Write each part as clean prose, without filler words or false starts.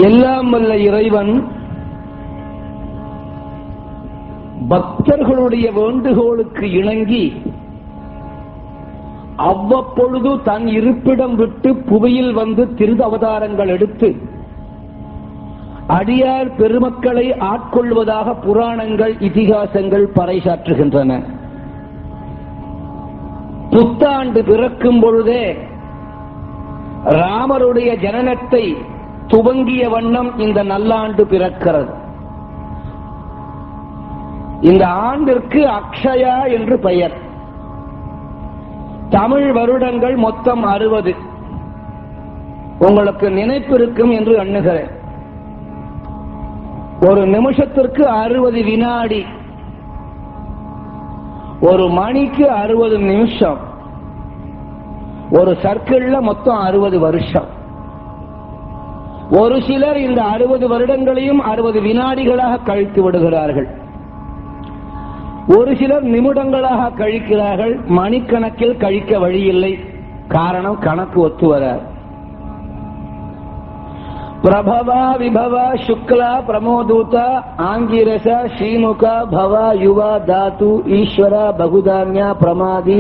எல்லாம் வல்ல இறைவன் பக்தர்களுடைய வேண்டுகோளுக்கு இணங்கி அவ்வப்பொழுது தன் இருப்பிடம் விட்டு புவியில் வந்து திருஅவதாரங்கள் எடுத்து அடியார் பெருமக்களை ஆட்கொள்வதாக புராணங்கள் இதிகாசங்கள் பறைசாற்றுகின்றன. புத்தாண்டு பிறக்கும் பொழுதே ராமருடைய ஜனனத்தை துவங்கிய வண்ணம் இந்த நல்லாண்டு பிறக்கிறது. இந்த ஆண்டிற்கு அக்ஷயா என்று பெயர். தமிழ் வருடங்கள் மொத்தம் 60. உங்களுக்கு நினைப்பு இருக்கும் என்று எண்ணுகிறேன். ஒரு நிமிஷத்திற்கு 60 வினாடி, ஒரு மணிக்கு 60 நிமிஷம், ஒரு சர்க்கிள்ல மொத்தம் 60 வருஷம். ஒரு சிலர் இந்த 60 வருடங்களையும் 60 வினாடிகளாக கழித்து விடுகிறார்கள். ஒரு சிலர் நிமிடங்களாக கழிக்கிறார்கள். மணிக்கணக்கில் கழிக்க வழியில்லை. காரணம், கணக்கு ஒத்து வராது. பிரபவா விபவா சுக்லா பிரமோதூதா ஆங்கிரசா ஸ்ரீமுகா பவா யுவா தாத்து ஈஸ்வரா பகுதான்யா பிரமாதி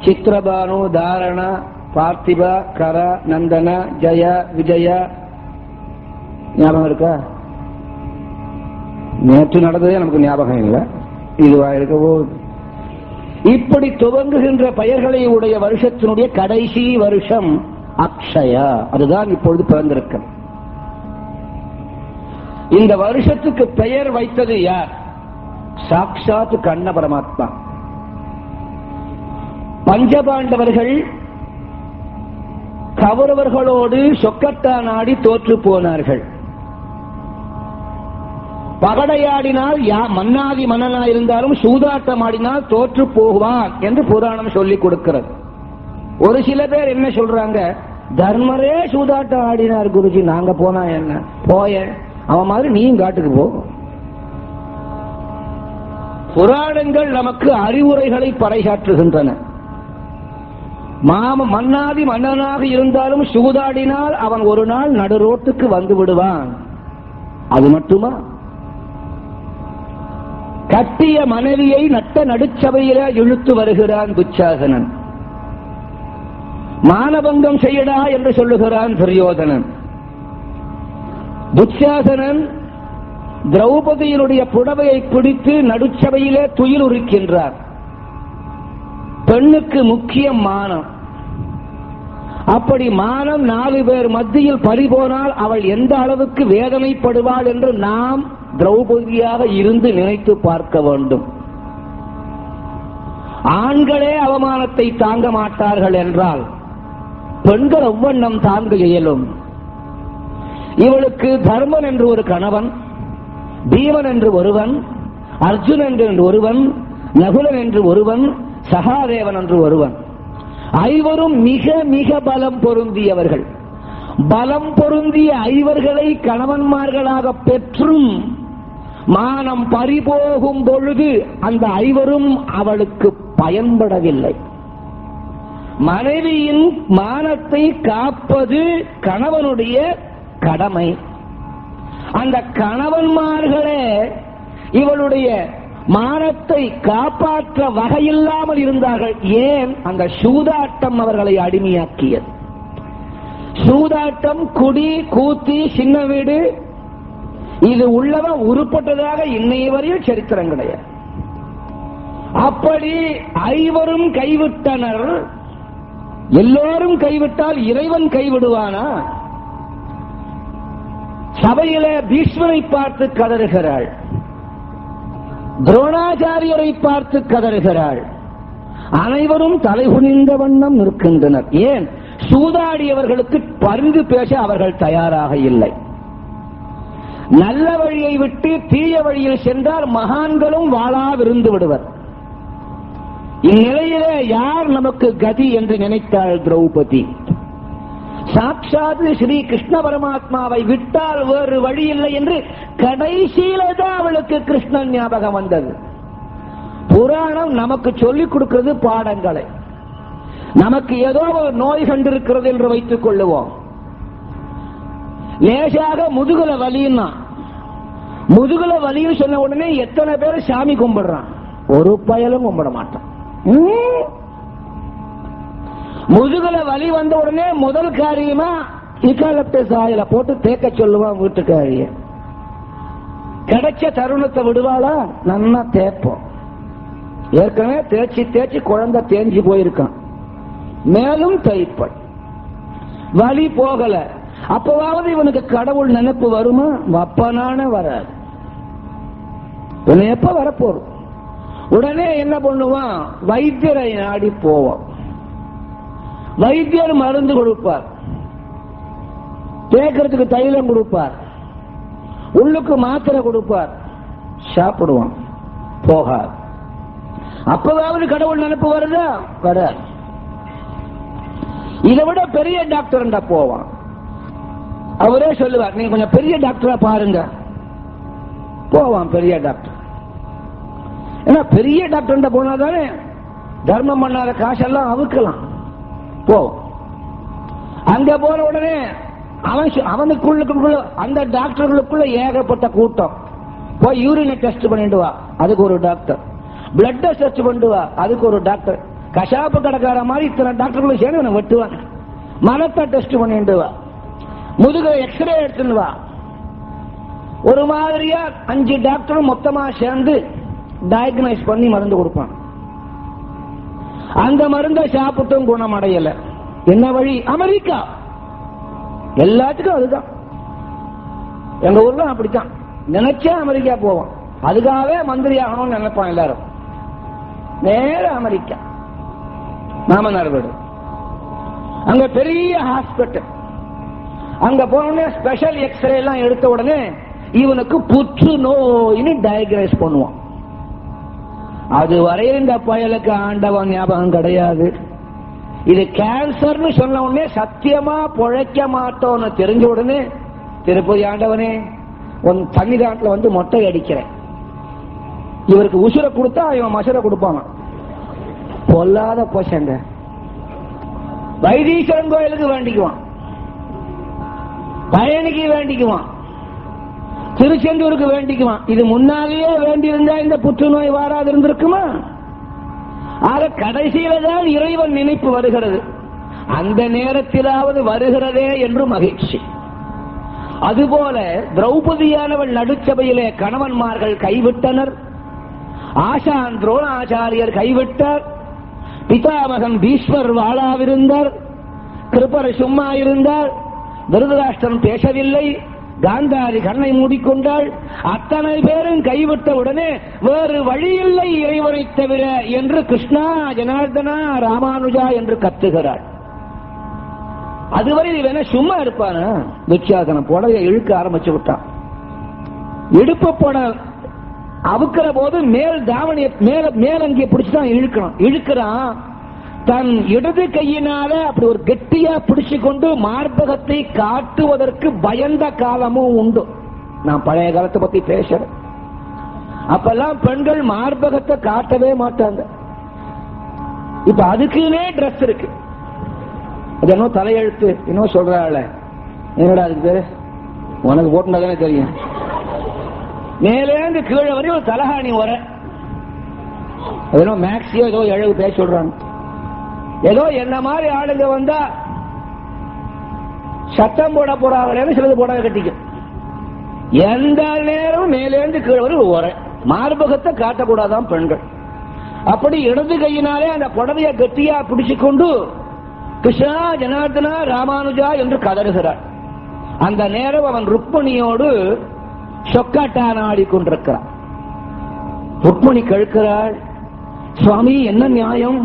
சித்திரபானு தாரணா பார்த்திபா கர நந்தன ஜய விஜய. ஞாபகம் இருக்கா? நேற்று நடந்ததே நமக்கு ஞாபகம் இல்லை. இதுவா இருக்க போகுது. இப்படி துவங்குகின்ற பெயர்களை உடைய வருஷத்தினுடைய கடைசி வருஷம் அக்ஷயா. அதுதான் இப்பொழுது பிறந்திருக்க. இந்த வருஷத்துக்கு பெயர் வைத்தது யார்? சாக்ஷாத் கண்ண பரமாத்மா. பஞ்சபாண்டவர்கள் கௌரவர்களோடு சொக்கட்டா நாடி தோற்று போனார்கள். பகடையாடினால் மன்னாதி மன்னனா இருந்தாலும் சூதாட்டம் ஆடினால் தோற்று போவான் என்று புராணம் சொல்லிக் கொடுக்கிறது. ஒரு சில பேர் என்ன சொல்றாங்க, தர்மரே சூதாட்டம் ஆடினார் குருஜி, நாங்க போனா என்ன, போய அவன் மாதிரி நீயும் காட்டுக்கு போ. புராணங்கள் நமக்கு அறிவுரைகளை பறைசாற்றுகின்றன. மன்னாதி மன்னனாக இருந்தாலும் சூதாடினால் அவன் ஒரு நாள் நடு ரோட்டுக்கு வந்து விடுவான். அது மட்டுமா, கட்டிய மனைவியை நட்ட நடுச்சபையில இழுத்து வருகிறான் துச்சாசனன். மானபங்கம் செய்யடா என்று சொல்லுகிறான் துரியோதனன். துச்சாசனன் திரௌபதியினுடைய புடவையை பிடித்து நடுச்சபையிலே துயில் உரிக்கின்றார். பெண்ணுக்கு முக்கியம் மானம். அப்படி மானம் 4 பேர் மத்தியில் பறிபோனால் அவள் எந்த அளவுக்கு வேதனைப்படுவாள் என்று நாம் திரௌபதியாக இருந்து நினைத்து பார்க்க வேண்டும். ஆண்களே அவமானத்தை தாங்க மாட்டார்கள் என்றால் பெண்கள் ஒவ்வொன்றும் தாங்க இயலும். இவளுக்கு தர்மன் என்று ஒரு கணவன், பீமன் என்று ஒருவன், அர்ஜுனன் என்று ஒருவன், நகுலன் என்று ஒருவன், சகாதேவன் என்று ஒருவன். 5வரும் மிக மிக பலம் பொருந்தியவர்கள். பலம் பொருந்திய 5வர்களை கணவன்மார்களாக பெற்றும் மானம் பறிபோகும் பொழுது அந்த 5வரும் அவளுக்கு பயன்படவில்லை. மனைவியின் மானத்தை காப்பது கணவனுடைய கடமை. அந்த கணவன்மார்களே இவளுடைய மானத்தை காப்பாற்ற வகையில்லாமல் இருந்தார்கள். ஏன்? அந்த சூதாட்டம் அவர்களை அடிமையாக்கியது. சூதாட்டம், குடி, கூத்தி, சின்ன வீடு, இது உள்ளவன் உருப்பட்டதாக இன்னைய வரையில் சரித்திரம் கிடையாது. அப்படி 5வரும் கைவிட்டனர். எல்லோரும் கைவிட்டால் இறைவன் கைவிடுவானா? சபையிலே பீஷ்மரை பார்த்து கதறுகிறாள், துரோணாச்சாரியரை பார்த்து கதறுகிறாள். அனைவரும் தலைகுனிந்த வண்ணம் நிற்கின்றனர். ஏன்? சூதாடியவர்களுக்கு பரிந்து பேச அவர்கள் தயாராக இல்லை. நல்ல வழியை விட்டு தீய வழியில் சென்றால் மகான்களும் வாளாவிருந்து விடுவர். இந்நிலையிலே யார் நமக்கு கதி என்று நினைத்தாள் திரௌபதி. சாட்சாத் ஸ்ரீ கிருஷ்ண பரமாத்மாவை விட்டால் வேறு வழி இல்லை என்று கடைசியில தான் அவளுக்கு கிருஷ்ணன் ஞாபகம் வந்தது. புராணம் நமக்கு சொல்லிக் கொடுக்கிறது பாடங்களை. நமக்கு ஏதோ ஒரு நோய் கண்டிருக்கிறது என்று வைத்துக் கொள்ளுவோம். லேசாக முதுகுல வலின்னா, முதுகுல வலின்னு சொன்ன உடனே எத்தனை பேர் சாமி கும்பிடுறான்? ஒரு பயலும் கும்பிட மாட்டான். முதுகுல வலி வந்த உடனே முதல் காரியமா யூகாலிப்டஸ் ஆயில போட்டு தேக்க சொல்லுவான் வீட்டுக்காரிய. கிடைச்ச தருணத்தை விடுவாளா? நல்லா தேப்போம். ஏற்கனவே தேய்ச்சி தேய்ச்சி குழந்தை தேஞ்சு போயிருக்கான், மேலும் தேய்ப்பல். வலி போகல, அப்பவாவது இவனுக்கு கடவுள் நினைப்பு வருமா? வப்பனான வராது. எப்ப வரப்போறோம்? உடனே என்ன பண்ணுவான்? வைத்தியரை நாடி போவான். வைத்தியர் மருந்து கொடுப்பார், தேக்கிறதுக்கு தைலம் கொடுப்பார், உள்ளுக்கு மாத்திரை கொடுப்பார், சாப்பிடுவான். போகாது. அப்பவாவது கடவுள் நினைப்பு வருதா? வராது. இதை விட பெரிய டாக்டர் போவான். அவரே சொல்லுவார், நீங்க கொஞ்சம் பெரிய டாக்டரா பாருங்க. போவான் பெரிய டாக்டர். ஏன்னா பெரிய டாக்டர் போனாதானே தர்மம் பண்ணாத காசெல்லாம் அவுக்கலாம். போ. அங்க போன உடனே அவனுக்குள்ள அந்த டாக்டர்களுக்குள்ள ஏகப்பட்ட கூட்டம். போய் யூரினை டெஸ்ட் பண்ணிட்டு வா, அதுக்கு ஒரு டாக்டர். பிளட் டெஸ்ட் பண்ணிட்டு வா, அதுக்கு ஒரு டாக்டர். கஷாப்பு கடைக்கார மாதிரி இத்தனை டாக்டர்களும் சேர்ந்து வெட்டுவாங்க. மனத்தை டெஸ்ட் பண்ணிட்டு வா, முதுகு எக்ஸ்ரே எடுத்துன்னு வா. ஒரு மாதிரியா 5 டாக்டரும் மொத்தமா சேர்ந்து டயக்னைஸ் பண்ணி மருந்து கொடுப்பான். அந்த மருந்தை சாப்பிட்டும் குணமடையல. என்ன வழி? அமெரிக்கா. எல்லாத்துக்கும் அதுதான். எங்க ஊர்ல அப்படித்தான். நினைச்சா அமெரிக்கா போவோம். அதுக்காகவே மந்திரி ஆகணும்னு நினைப்பான் எல்லாரும். நேர அமெரிக்கா, மாமனார் வீடு. அங்க பெரிய ஹாஸ்பிட்டல். அங்க போன ஸ்பெஷல் எக்ஸ்ரே எல்லாம் எடுத்த உடனே இவனுக்கு புற்று நோயின்னு டயக்னைஸ் பண்ணுவான். அது வரையில் இந்த பயலுக்கு ஆண்டவன் ஞாபகம் கிடையாது. இது கேன்சர்னு சொன்ன உடனே சத்தியமா பொழைக்க மாட்டோம்னு தெரிஞ்ச உடனே திருப்பதி ஆண்டவனே உன் தண்ணிதாட்டில் வந்து மொட்டை அடிக்கிறேன். இவருக்கு உசுரை கொடுத்தா இவன் மசுரை கொடுப்பான். பொல்லாத போசங்க. வைத்தீஸ்வரன் கோயிலுக்கு வேண்டிக்குவான், பழனிக்கு வேண்டிக்குவான், திருச்செந்தூருக்கு வேண்டிக்குவான். இது முன்னாலேயே வேண்டியிருந்தா இந்த புற்றுநோய் வாராது இருந்திருக்குமா? ஆக கடைசியில தான் இறைவன் நினைப்பு வருகிறது. அந்த நேரத்திலாவது வருகிறதே என்று மகிழ்ச்சி. அதுபோல திரௌபதியானவள் நடுச்சபையிலே கணவன்மார்கள் கைவிட்டனர், ஆசான் துரோணாச்சாரியர் கைவிட்டார், பிதாமகன் பீஷ்மர் வாழாவிருந்தார், கிருபர் சும்மா இருந்தார், திருதராஷ்டிரன் பேசவில்லை, காந்தாரி கண்ணை மூடிக்கொண்டாள். அத்தனை பேரும் கைவிட்ட உடனே வேறு வழியில்லை இறைவனை தவிர என்று கிருஷ்ணா ஜனார்தனா ராமானுஜா என்று கத்துகிறாள். அதுவரை இவன சும்மா இருப்பான. துச்சாதன புடவை இழுக்க ஆரம்பிச்சு விட்டான். இடுப்பு போட அவுக்கிற போது மேல் தாவணிய மேலங்கிய பிடிச்சுதான் இழுக்கணும். இழுக்கிறான். தன் இடது கையினால அப்படி ஒரு கெட்டியா பிடிச்சு கொண்டு மார்பகத்தை காட்டுவதற்கு பயந்த காலமும் உண்டு. நான் பழைய காலத்தை பத்தி பேசுறேன். அப்பெல்லாம் பெண்கள் மார்பகத்தை காட்டவே மாட்டாங்க. இப்ப அதுக்குன்னே டிரெஸ் இருக்கு. அது என்ன தலையெழுத்து இன்னும் சொல்றாள். என்னடா அதுக்கு உனக்கு போட்டுனதானே தெரியும். மேலேந்து கீழே வரையும் ஒரு தலகாணி வர ஏதோ மேக்ஸியோ ஏதோ எழுவு பேச சொல்றாங்க. ஏதோ என்ன மாதிரி ஆளுங்க வந்தா சட்டம் போட போறாங்க, சிலது போட கட்டிக்கும். எந்த நேரம் மேலேந்து கீழே வரை ஒரே மார்பகத்தை காட்டக்கூடாதான் பெண்கள். அப்படி இடது கையினாலே அந்த புடவைய கட்டியா பிடிச்சுக்கொண்டு கிருஷ்ணா ஜனார்தனா ராமானுஜா என்று கதறுகிறார். அந்த நேரம் அவன் ருக்மணியோடு சொக்காட்டான ஆடிக்கொண்டிருக்கிறான். ருக்மணி கேட்கிறாள், சுவாமி என்ன நியாயம்?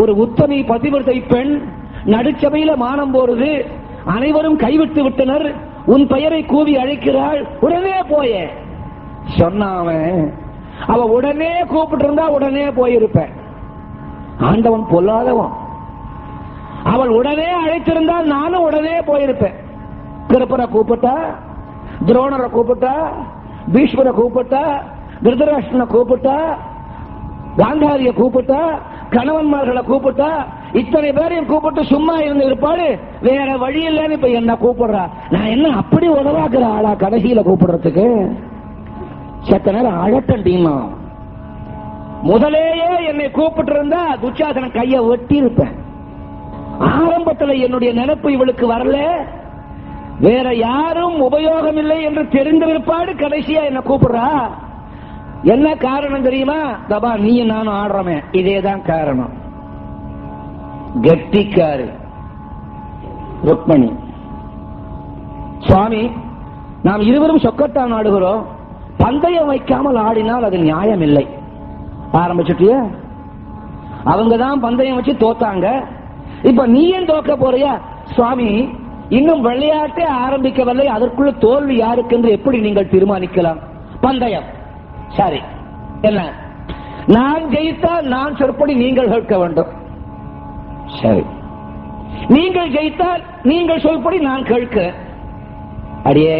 ஒரு உத்தமி பதிவிரதை பெண் நடுச்சபையில மானம் போறது, அனைவரும் கைவிட்டு விட்டனர், உன் பெயரை கூவி அழைக்கிறாள், உடனே போய சொன்னாவன். அவ உடனே கூப்பிட்டு இருந்தா உடனே போயிருப்பேன். ஆண்டவன் பொல்லாதவன். அவள் உடனே அழைத்திருந்தால் நானும் உடனே போயிருப்பேன். கிருப்பரை கூப்பிட்டா, துரோணரை கூப்பிட்டா, பீஷ்மரை கூப்பிட்டா, திருதராஷ்டிரனை கூப்பிட்டா, காந்தாரிய கூப்பிட்டா, கணவன்மார்களை கூப்பிட்டா, இத்தனை பேரையும் கூப்பிட்டு சும்மா இருந்து இருப்பாரு, வேற வழி இல்லைன்னு இப்ப என்ன கூப்பிடுறா. நான் என்ன அப்படி உதவாக்குற ஆளா கடைசியில கூப்பிடுறதுக்கு? செத்த நேரம் அழட்டீமா. முதலேயே என்னை கூப்பிட்டு இருந்தா துச்சாசன கைய வெட்டி இருப்பேன். ஆரம்பத்தில் என்னுடைய நினைப்பு இவளுக்கு வரல, வேற யாரும் உபயோகம் இல்லை என்று தெரிந்திருப்பாடு கடைசியா என்ன கூப்பிடுறா. என்ன காரணம் தெரியுமா? தபா நீ நானும் ஆடுறோமே, இதேதான் காரணம். கெட்டிக்காரு ருக்மணி, சுவாமி நாம் இருவரும் சொக்கத்தான் ஆடுகிறோம், பந்தயம் வைக்காமல் ஆடினால் அது நியாயம் இல்லை. ஆரம்பிச்சுட்டிய, அவங்கதான் பந்தயம் வச்சு தோத்தாங்க, இப்ப நீ ஏன் தோக்க போறியா? சுவாமி இன்னும் விளையாட்டே ஆரம்பிக்கவில்லை, அதற்குள்ள தோல்வி யாருக்கு என்று எப்படி நீங்கள் தீர்மானிக்கலாம்? பந்தயம் சரி, என்ன நான் ஜெயித்தால் நான் சொற்படி நீங்கள் கேட்க வேண்டும். சரி, நீங்கள் ஜெயித்தால் நீங்கள் சொல்படி நான் கேட்கிறேன். அடியே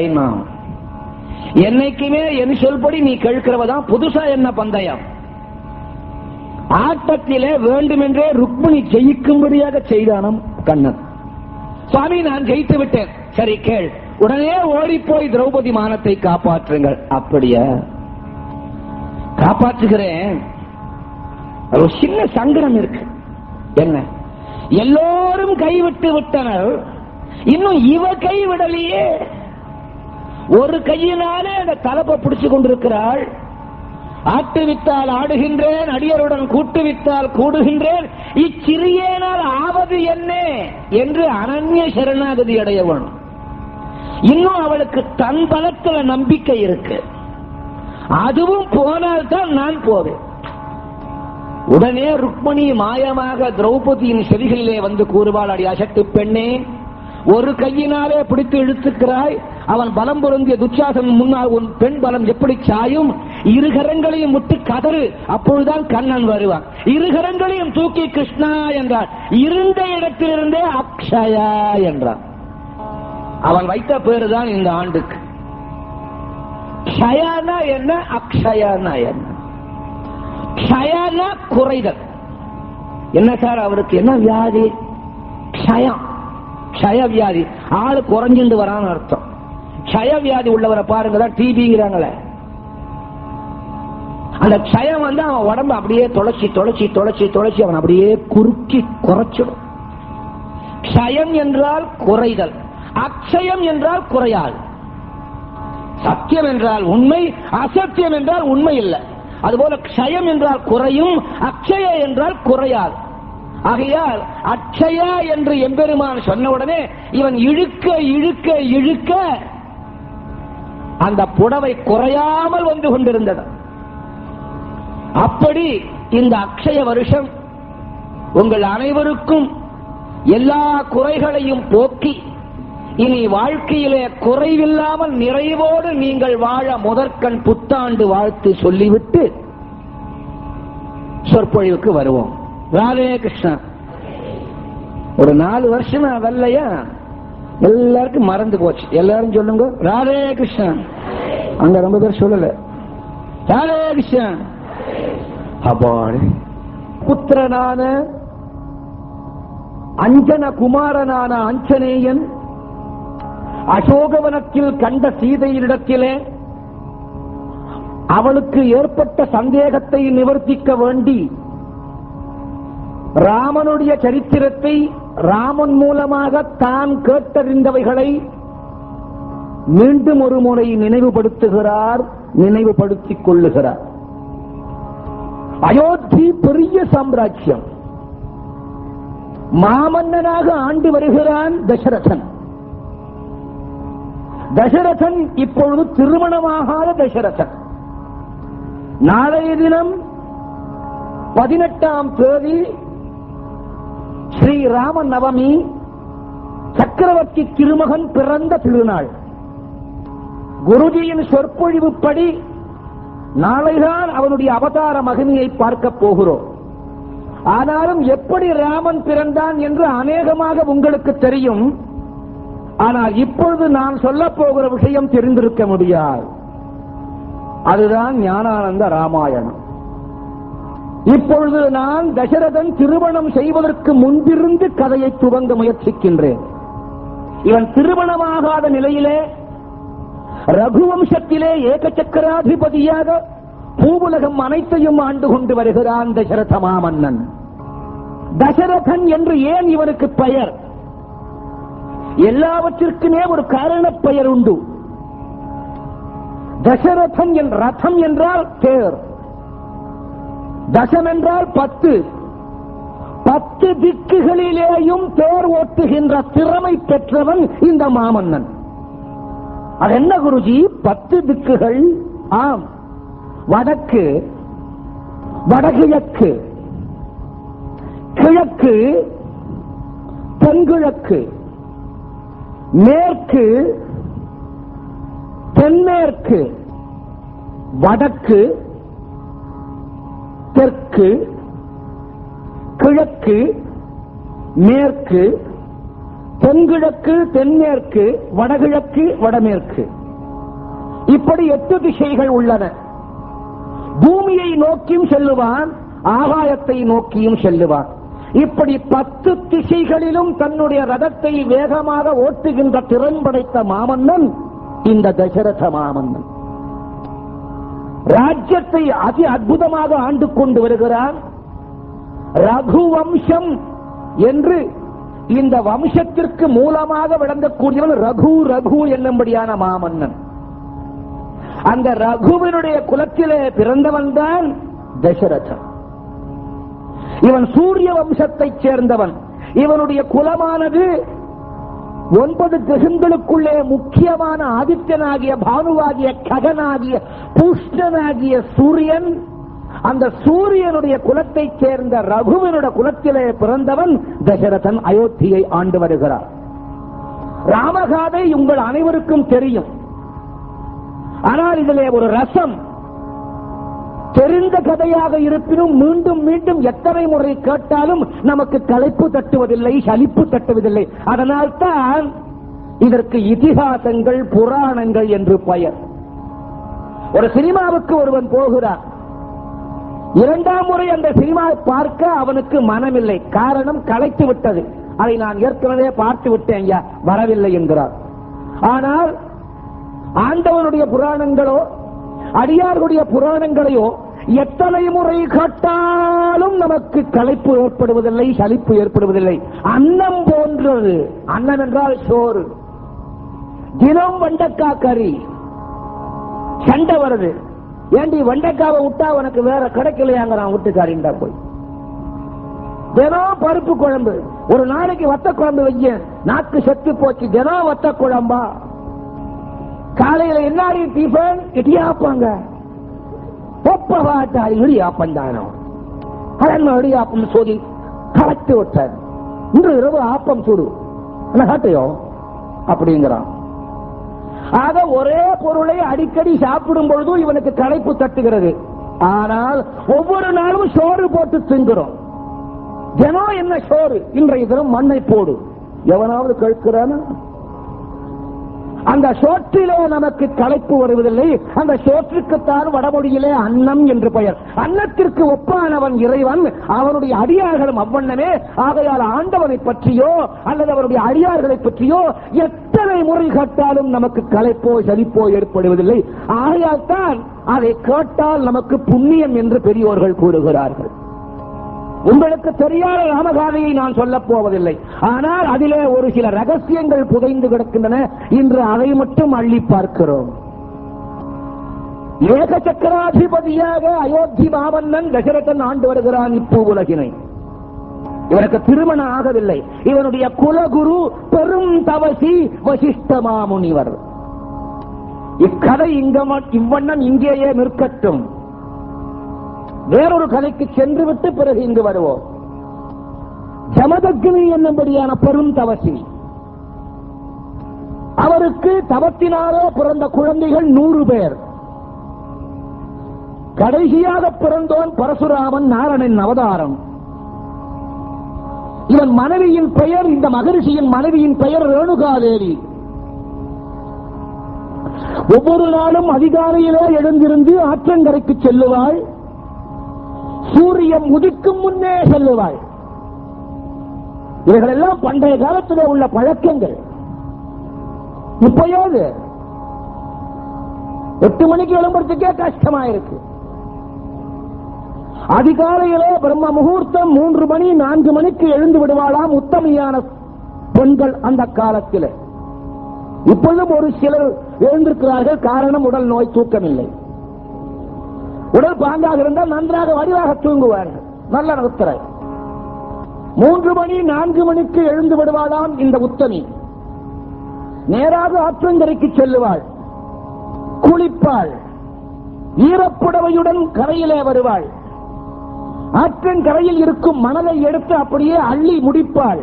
என்னைக்குமே என் சொல்படி நீ கேட்கிறவதான். புதுசா என்ன பந்தயம்? ஆட்டத்திலே வேண்டுமென்றே ருக்மிணி ஜெயிக்கும்படியாக செய்தானம் கண்ணன். சுவாமி நான் ஜெயித்து விட்டேன். சரி கேள். உடனே ஓடி போய் திரௌபதி மானத்தை காப்பாற்றுங்கள். அப்படியா? காப்பாற்றுகிறேன். ஒரு சின்ன சங்கடம் இருக்கு. என்ன? எல்லோரும் கைவிட்டு விட்டனர், இன்னும் இவ கைவிடலையே. ஒரு கையினாலே அந்த தலைப்பை பிடிச்சு கொண்டிருக்கிறாள். ஆட்டுவித்தால் ஆடுகின்றேன், அடியருடன் கூட்டுவித்தால் கூடுகின்றேன், இச்சிறியேனால் ஆவது என்ன என்று அனன்ய சரணாகதி அடைய வேணும். இன்னும் அவளுக்கு தன் பலத்தில் நம்பிக்கை இருக்கு. அதுவும் போனால் தான் நான் போவேன். உடனே ருக்மணி மாயமாக திரௌபதியின் செவிகளிலே வந்து கூறுவாள், அடி அசட்டு பெண்ணே, ஒரு கையினாலே பிடித்து இழுத்துக்கிறாய், அவன் பலம் பொருந்திய துச்சாசன் முன்னால் உன் பெண் பலம் எப்படி சாயும்? இரு கரங்களையும் விட்டு கதறு, அப்பொழுதுதான் கண்ணன் வருவான். இரு கரங்களையும் தூக்கி கிருஷ்ணா என்றார். இருந்த இடத்திலிருந்தே அக்ஷயா என்றான். அவன் வைத்த பேருதான் இந்த ஆண்டுக்கு. க்ஷயானா என்ன, அக்ஷயானா என்ன? க்ஷயானா குறைதல். என்ன சார் அவருக்கு என்ன வியாதி? க்ஷயம், க்ஷய வியாதி. ஆளு குறைஞ்சிட்டு வரான்னு அர்த்தம். க்ஷய வியாதி உள்ளவரை பாருங்க, டிபிங்கிறாங்களே, அந்த க்ஷயம் வந்து அவன் உடம்பு அப்படியே தொலைச்சி தொலைச்சி தொலைச்சி தொலைச்சி அவன் அப்படியே குறுக்கி குறைச்சிடும். க்ஷயம் என்றால் குறைதல், அக்ஷயம் என்றால் குறையால். சத்தியம் என்றால் உண்மை, அசத்தியம் என்றால் உண்மை இல்லை. அதுபோல க்ஷயம் என்றால் குறையும், அக்ஷய என்றால் குறையாது. ஆகையால் அக்ஷயா என்று எம்பெருமான் சொன்ன உடனே இவன் இழுக்க இழுக்க இழுக்க அந்த புடவை குறையாமல் வந்து கொண்டிருந்தது. அப்படி இந்த அக்ஷய வருஷம் உங்கள் அனைவருக்கும் எல்லா குறைகளையும் போக்கி இனி வாழ்க்கையிலே குறைவில்லாமல் நிறைவோடு நீங்கள் வாழ முதற்கண் புத்தாண்டு வாழ்த்து சொல்லிவிட்டு சொற்பொழிவுக்கு வருவோம். ராதே கிருஷ்ணா. ஒரு 4 வருஷம் வரலையா, எல்லாருக்கும் மறந்து போச்சு. எல்லாரும் சொல்லுங்க ராதே கிருஷ்ணா. அங்க ரொம்ப பேர் சொல்லல ராதே கிருஷ்ணா. அப்பாடு புத்திரனான அஞ்சன குமாரனான ஆஞ்சநேயன் அசோகவனத்தில் கண்ட சீதையினிடத்திலே அவளுக்கு ஏற்பட்ட சந்தேகத்தை நிவர்த்திக்க வேண்டி ராமனுடைய சரித்திரத்தை ராமன் மூலமாக தான் கேட்டறிந்தவைகளை மீண்டும் ஒரு முறை நினைவுபடுத்துகிறார், நினைவுபடுத்திக் கொள்ளுகிறார். அயோத்தி பெரிய சாம்ராஜ்யம், மாமன்னனாக ஆண்டு வருகிறான் தசரதன். தசரதன் இப்பொழுது திருமணமாகாத தசரதன். நாளைய தினம் 18ஆம் தேதி ஸ்ரீராம நவமி, சக்கரவர்த்தி திருமகன் பிறந்த திருநாள். குருஜியின் சொற்பொழிவுப்படி நாளைதான் அவனுடைய அவதார மகிமையை பார்க்க போகிறோம். ஆனாலும் எப்படி ராமன் பிறந்தான் என்று அநேகமாக உங்களுக்கு தெரியும். ஆனால் இப்பொழுது நான் சொல்ல போகிற விஷயம் தெரிந்திருக்க முடியாது. அதுதான் ஞானானந்த ராமாயணம். இப்பொழுது நான் தசரதன் திருமணம் செய்வதற்கு முன்பிருந்து கதையை துவங்க முயற்சிக்கின்றேன். இவன் திருமணமாகாத நிலையிலே ரகுவம்சத்திலே ஏகசக்கராதிபதியாக பூவுலகம் அனைத்தையும் ஆண்டு கொண்டு வருகிறான் தசரத மாமன்னன். தசரதன் என்று ஏன் இவனுக்கு பெயர்? எல்லாவற்றிற்குமே ஒரு காரண பெயர் உண்டு. தசரதன் ரதம் என்றால் தேர், தசம் என்றால் 10. 10 திக்குகளிலேயும் தேர் ஓட்டுகின்ற திறமை பெற்றவன் இந்த மாமன்னன். அது என்ன குருஜி 10 திக்குகள்? ஆம், வடக்கு, வடகிழக்கு, கிழக்கு, தென்கிழக்கு, மேற்கு, தென்மேற்கு, வடக்கு, தெற்கு, கிழக்கு, மேற்கு, தென்கிழக்கு, தென்மேற்கு, வடகிழக்கு, வடமேற்கு, இப்படி 8 திசைகள் உள்ளன. பூமியை நோக்கியும் செல்லுவான், ஆகாயத்தை நோக்கியும் செல்லுவான். இப்படி 10 திசைகளிலும் தன்னுடைய ரதத்தை வேகமாக ஓட்டுகின்ற திறன் படைத்த மாமன்னன் இந்த தசரத மாமன்னன். ராஜ்யத்தை அதி அற்புதமாக ஆண்டு கொண்டு வருகிறான். ரகுவம்சம் என்று இந்த வம்சத்திற்கு மூலமாக விளங்கக்கூடியவன் ரகு ரகு என்னும்படியான மாமன்னன். அந்த ரகுவினுடைய குலத்திலே பிறந்தவன் தான் தசரதன். இவன் சூரிய வம்சத்தைச் சேர்ந்தவன். இவனுடைய குலமானது 9 கிரகங்களுக்குள்ளே முக்கியமான ஆதித்யனாகிய, பானுவாகிய, ககனாகிய, பூஷ்ணனாகிய சூரியன். அந்த சூரியனுடைய குலத்தைச் சேர்ந்த ரகுவினுடைய குலத்திலே பிறந்தவன் தசரதன். அயோத்தியை ஆண்டு வருகிறார். ராமகாதை உங்கள் அனைவருக்கும் தெரியும். ஆனால் இதிலே ஒரு ரசம், தெரிந்த கதையாக இருப்பினும் மீண்டும் மீண்டும் எத்தனை முறை கேட்டாலும் நமக்கு களைப்பு தட்டுவதில்லை, சலிப்பு தட்டுவதில்லை. அதனால்தான் இதற்கு இதிகாசங்கள், புராணங்கள் என்று பெயர். ஒரு சினிமாவுக்கு ஒருவன் போகிறான். 2ஆம் முறை அந்த சினிமாவை பார்க்க அவனுக்கு மனமில்லை. காரணம், களைத்து விட்டது. அதை நான் ஏற்கனவே பார்த்து விட்டேன் ஐயா, வரவில்லை என்கிறார். ஆனால் ஆண்டவனுடைய புராணங்களோ அடியார்களுடைய புராணங்களையோ எத்தனை முறை கேட்டாலும் நமக்கு களைப்பு ஏற்படுவதில்லை, சலிப்பு ஏற்படுவதில்லை. அன்னம் போன்றது. அன்னம் என்றால் சோறு. தினம் வெண்டைக்காய் கறி, சண்டை வருது. ஏண்டி வெண்டைக்காவை விட்டா உனக்கு வேற கிடைக்கலையாங்க, நான் விட்டுக்காரிண்டா போய். தினம் பருப்பு குழம்பு, ஒரு நாளைக்கு வத்த குழம்பு வைய, நாக்கு செத்து போச்சு. தினம் வத்த குழம்பா? காலையில என்னாடி டிஃபன்? இடியாப்பாங்க. ஒப்பவாட்டாரி இடியாப்பந்தானோ, கடன்ம இடியாப்பம் சொல்லி கலத்து விட்டார். இன்று இரவு ஆப்பம் சுடு காட்டையோ அப்படிங்கிறான். ஆக ஒரே பொருளை அடிக்கடி சாப்பிடும் பொழுதும் இவனுக்கு களைப்பு தட்டுகிறது. ஆனால் ஒவ்வொரு நாளும் சோறு போட்டு திங்குறோம். தினம் என்ன சோறு? இன்றைய தினம் மண்ணை போடு. எவனாவது கேட்கிறானா? அந்த சோற்றிலே நமக்கு களைப்பு வருவதில்லை. அந்த சோற்றுக்குத்தான் வடமொழியிலே அன்னம் என்று பெயர். அன்னத்திற்கு ஒப்பானவன் இறைவன், அவனுடைய அடியார்களும் அவ்வண்ணமே. ஆகையால் ஆண்டவனை பற்றியோ அல்லது அவருடைய அடியார்களை பற்றியோ எத்தனை முறை கேட்டாலும் நமக்கு களைப்போ சலிப்போ ஏற்படுவதில்லை. ஆகையால் தான் அதை கேட்டால் நமக்கு புண்ணியம் என்று பெரியோர்கள் கூறுகிறார்கள். உங்களுக்கு தெரியாத ராமகாதையை நான் சொல்லப் போவதில்லை. ஆனால் அதிலே ஒரு சில ரகசியங்கள் புதைந்து கிடக்கின்றன. இன்று அதை மட்டும் அள்ளி பார்க்கிறோம். ஏக சக்கராதிபதியாக அயோத்தி மாமன்னன் தசரதன் ஆண்டு வருகிறான் இப்பூ உலகினை. இவனுக்கு திருமணம் ஆகவில்லை. இவனுடைய குலகுரு பெரும் தவசி வசிஷ்ட மாமுனிவர். இக்கதை இவ்வண்ணம் இங்கேயே நிற்கட்டும். வேறொரு கதைக்கு சென்று விட்டு பிறகு இங்கு வருவோம். ஜமதக்னி என்னும்படியான பெரும் தவசி, அவருக்கு தவத்தினாலே பிறந்த குழந்தைகள் 100 பேர். கடைசியாக பிறந்தோன் பரசுராமன், நாரணன் அவதாரம். இவன் மனைவியின் பெயர், இந்த மகரிஷியின் மனைவியின் பெயர் ரேணுகாதேவி. ஒவ்வொரு நாளும் அதிகாலையிலே எழுந்திருந்து ஆற்றங்கரைக்கு செல்லுவாள். சூரியன் உதிக்கும் முன்னே செல்லுவாள். இவைகளெல்லாம் பண்டைய காலத்திலே உள்ள பழக்கங்கள். இப்போது 8 மணிக்கு எழும்புறதுக்கே கஷ்டமா இருக்கு. அதிகாலையிலே பிரம்ம முகூர்த்தம் 3 மணி 4 மணிக்கு எழுந்து விடுவாளாம் உத்தமையான பெண்கள் அந்த காலத்தில். இப்பொழுதும் ஒரு சிலர் எழுந்திருக்கிறார்கள். காரணம் உடல் நோய், தூக்கமில்லை. உடல் பாங்காக இருந்தால் நன்றாக வடிவாக தூங்குவார்கள். நல்ல நிறுத்தரை 3 மணி 4 மணிக்கு எழுந்து விடுவாளாம் இந்த உத்தமி. நேராக ஆற்றங்கரைக்கு செல்லுவாள், குளிப்பாள், ஈரப்புடவையுடன் கரையிலே வருவாள். ஆற்றின் கரையில் இருக்கும் மணலை எடுத்து அப்படியே அள்ளி முடிப்பாள்.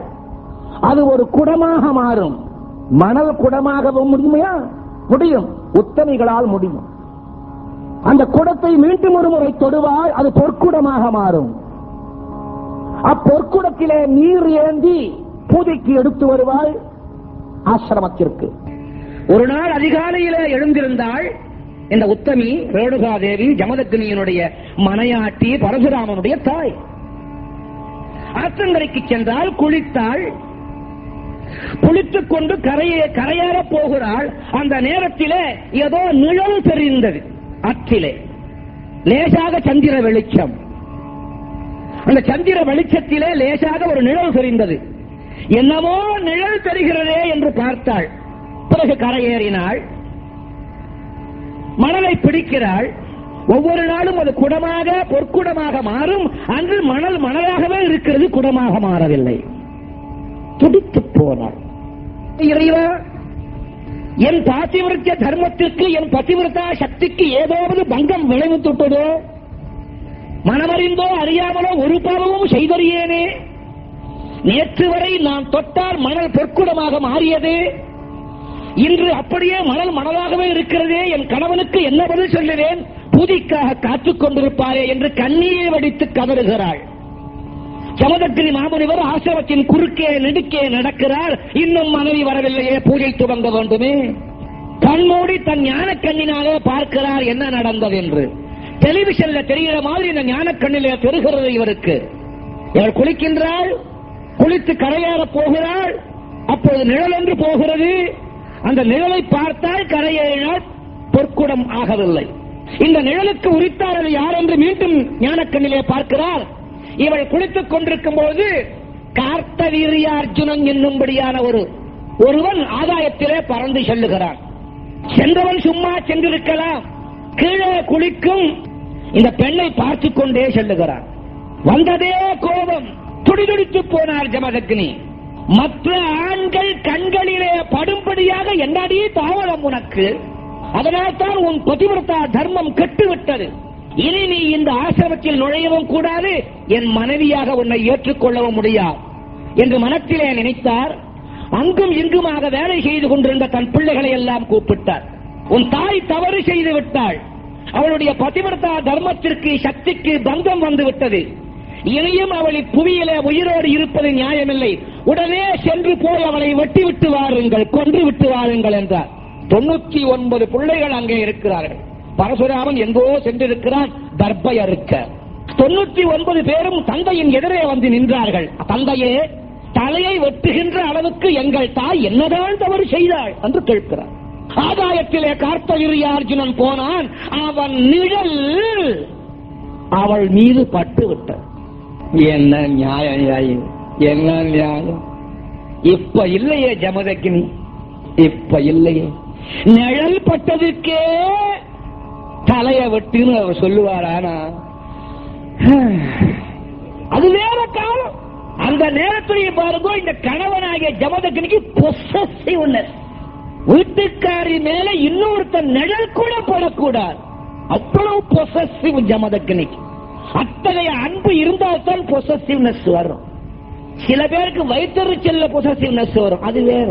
அது ஒரு குடமாக மாறும். மணல் குடமாகவும் முடியுமையா? முடியும். உத்தமிகளால் முடியும். அந்த குடத்தை மீண்டும் ஒரு முறை தொடுவாள், அது பொற்குடமாக மாறும். அப்பொற்குடத்திலே நீர் ஏந்தி பூஜைக்கு எடுத்து வருவாள் ஆசிரமத்திற்கு. ஒரு நாள் அதிகாலையிலே எழுந்திருந்தாள் இந்த உத்தமி ரேணுகாதேவி, ஜமதக்னியினுடைய மனையாட்டி, பரசுராமனுடைய தாய். ஆற்றங்கரைக்கு சென்றால், குளித்தாள். குளித்துக் கொண்டு கரையேற போகிறாள். அந்த நேரத்திலே ஏதோ நிழல் தெரிந்தது. ஆற்றிலே லேசாக சந்திர வெளிச்சம். அந்த சந்திர வெளிச்சத்திலே லேசாக ஒரு நிழல் தெரிந்தது. என்னமோ நிழல் தெரிகிறதே என்று பார்த்தாள். பிறகு கரையேறினாள், மணலை பிடிக்கிறாள். ஒவ்வொரு நாளும் அது குடமாக, பொற்குடமாக மாறும். அன்று மணல் மணலாகவே இருக்கிறது, குடமாக மாறவில்லை. துடித்து போனாள். இறைவா, என் பாத்திவிரத்திய தர்மத்திற்கு, என் பதிவிரதா சக்திக்கு ஏதாவது பங்கம் விளைவித்துட்டதோ, மனமறிந்தோ அறியாமலோ ஒரு பாவமும் செய்தறியேனே. நேற்று வரை நான் தொட்டால் மணல் பொற்குடமாக மாறியது, இன்று அப்படியே மணல் மணலாகவே இருக்கிறதே. என் கணவனுக்கு என்ன பதில் சொல்லுவேன்? பூதிக்காக காத்துக் கொண்டிருப்பாரே என்று கண்ணீரை வடித்து கதறுகிறாள். ஜமதக்னி மாமுனிவர் ஆசிரமத்தின் குறுக்கே நெடுக்கே நடக்கிறார். இன்னும் மனைவி வரவில்லையே, பூஜை துவங்க வேண்டுமே. கண்மூடி தன் ஞான கண்ணினாலே பார்க்கிறார் என்ன நடந்தது என்று. டெலிவிஷன்ல தெரிகிற மாதிரி இந்த ஞான கண்ணிலே தெரிகிறது இவருக்கு. இவர் குளிக்கின்றாள், குளித்து கரையேற போகிறாள். அப்போது நிழல் என்று போகிறது. அந்த நிழலை பார்த்தால் கரையேறினால் பொற்குடம் ஆகவில்லை. இந்த நிழலுக்கு உரித்தாரது யார் என்று மீண்டும் ஞானக்கண்ணிலே பார்க்கிறார். இவள் குளித்துக் கொண்டிருக்கும் போது கார்த்தவீரியார்ஜுனன் என்னும்படியான ஒருவன் ஆதாயத்திலே பறந்து செல்லுகிறான். சென்றவன் சும்மா சென்றிருக்கலாம், கீழே குளிக்கும் இந்த பெண்ணை பார்த்துக் கொண்டே செல்லுகிறான். வந்ததே கோபம். துடிதுடித்து போனார் ஜமதக்னி. மற்ற ஆண்கள் கண்களிலே படும்படியாக என்னடி தாவரம் உனக்கு? அதனால்தான் உன் பதிவிரதா தர்மம் கெட்டுவிட்டது. இனி நீ இந்த ஆசிரமத்தில் நுழையவும் கூடாது, என் மனைவியாக உன்னை ஏற்றுக்கொள்ளவும் முடியாது என்று மனத்திலே நினைத்தார். அங்கும் இங்குமாக வேலை செய்து கொண்டிருந்த தன் பிள்ளைகளை எல்லாம் கூப்பிட்டார். உன் தாய் தவறு செய்து விட்டாள். அவளுடைய பதிவிரதா தர்மத்திற்கு, சக்திக்கு பங்கம் வந்துவிட்டது. இனியும் அவளை புவியிலே உயிரோடு இருப்பது நியாயமில்லை. உடனே சென்று போய் அவளை வெட்டிவிட்டு வாருங்கள், கொன்று விட்டு வாருங்கள் என்றார். 99 பிள்ளைகள் அங்கே இருக்கிறார்கள். பரசுராமன் எங்கோ சென்றிருக்கிறான் தர்பை அறுக்க. 99 பேரும் தந்தையின் எதிரே வந்து நின்றார்கள். தந்தையே, தலையை வெட்டுகின்ற அளவுக்கு எங்கள் தாய் என்னதான் தவறு செய்தாள் என்று கேட்கிறார். ஆதாயத்திலே கார்த்தவீரியார்ஜுனன் போனான். அவன் நிழல் அவள் மீது பட்டு விட்டார். என்ன நியாயம், என்ன நியாயம்? இப்ப இல்லையே ஜமதக்னி, இப்ப இல்லையே. நிழல் பட்டதுக்கே தலைய வெட்டுன்னு அவர் சொல்லுவாரானா? அது வேற காலம். அந்த நேரத்திலேயே பாருங்க, இந்த கணவனாகிய ஜமதக்னிக்கு பொசசிவ்னஸ். வீட்டுக்காரி மேல இன்னொருத்தர் நிழல் கூட போடக்கூடாது, அவ்வளவு பொசசிவ் ஜமதக்னிக்கு. அத்தகைய அன்பு இருந்தால்தான் பொசசிவ்னஸ் வரும். சில பேருக்கு வயிற்றுச்சல்ல பொசசிவ்னஸ் வரும், அது வேற.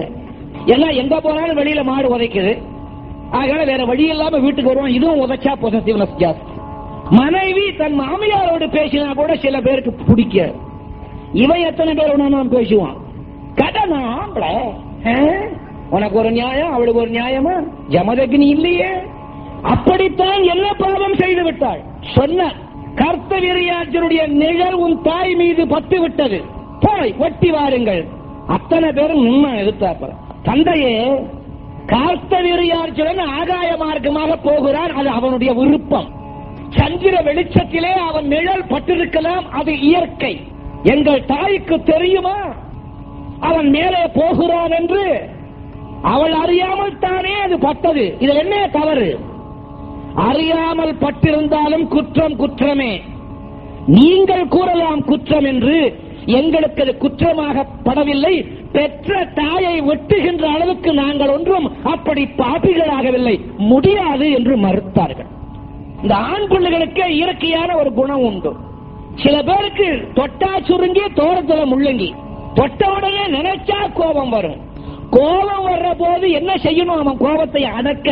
எல்லாம் எங்க போனாலும் வெளியில மாடு உதைக்குது, அதனால வேற வழி இல்லாம வீட்டுக்கு வருவான். இதுவும் உதைச்சா பொசசிவ்னஸ் ஜாஸ்தி. மனைவி தன் மாமியாரோடு பேசினா கூட சில பேருக்கு பிடிக்க. இவன் எத்தனை பேர் வேணாலும் பேசுவான். கடனா உனக்கு ஒரு நியாயம், அவளுக்கு ஒரு நியாயமா? ஜமதக்னி இல்லையே. அப்படித்தான் என்ன பாவம் செய்து விட்டாள் சொன்ன. கர்த்தவீரியார்ஜுனுடைய நிழல் உன் தாய் மீது பட்டு விட்டது, போய் ஒட்டி வாருங்கள். அத்தனை பேரும் நின்று எதிர்த்தாப்ப, தந்தையே கார்த்தவீரியார்ஜுனன் ஆகாய மார்க்கமாக போகிறான், அது அவனுடைய விருப்பம். சந்திர வெளிச்சத்திலே அவன் நிழல் பட்டிருக்கலாம், அது இயற்கை. எங்கள் தாய்க்கு தெரியுமா அவன் மேலே போகிறான் என்று? அவள் அறியாமல் தானே அது பட்டது. இது என்ன தவறு? அறியாமல் பட்டிருந்தாலும் குற்றம் குற்றமே. நீங்கள் கூறலாம் குற்றம் என்று, எங்களுக்கு அது குற்றமாக படவில்லை. பெற்ற தாயை வெட்டுகின்ற அளவுக்கு நாங்கள் ஒன்றும் அப்படி பாபிகளாகவில்லை, முடியாது என்று மறுத்தார்கள். இந்த ஆண் பிள்ளைகளுக்கு இயற்கையான ஒரு குணம் உண்டு. சில பேருக்கு தொட்டா சுருங்கி தோரத்துல முள்ளங்கி, தொட்டவுடனே நினைச்சா கோபம் வரும். கோபம் வர்ற போது என்ன செய்யணும்? அவன் கோபத்தை அடக்க,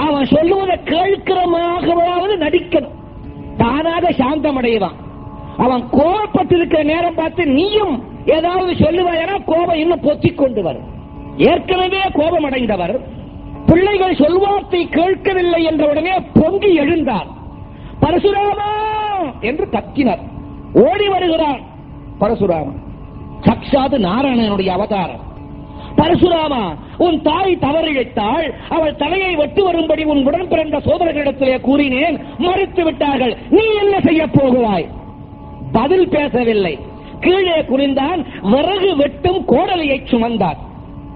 அவன் சொல்லுவதை கேட்கிறமாகவாவது நடிக்கணும். தானாக சாந்தமடைவான். அவன் கோபப்பட்டிருக்கிற நேரம் பார்த்து நீயும் ஏதாவது சொல்லுவாயனா கோபம் இன்னும் பொத்திக் கொண்டு வரும். ஏற்கனவே கோபம் அடைந்தவர் பிள்ளைகள் சொல்வார்த்தை கேட்கவில்லை என்ற உடனே பொங்கி எழுந்தார். பரசுராமா என்று கத்தினார். ஓடி வருகிறார் பரசுராமன். சாட்சாத் நாராயணனுடைய அவதாரம். பரசுராமா, உன் தாய் தவறிழைத்தாள், அவள் தலையை வெட்டு வரும்படி உன் உடன் பிறந்த சோதரர்களிடத்திலே கூறினேன், மறுத்து விட்டார்கள். நீ என்ன செய்ய போகிறாய்? பதில் பேசவில்லை. கீழே குனிந்தான். விறகு வெட்டும் கோடலியை சுமந்தார்.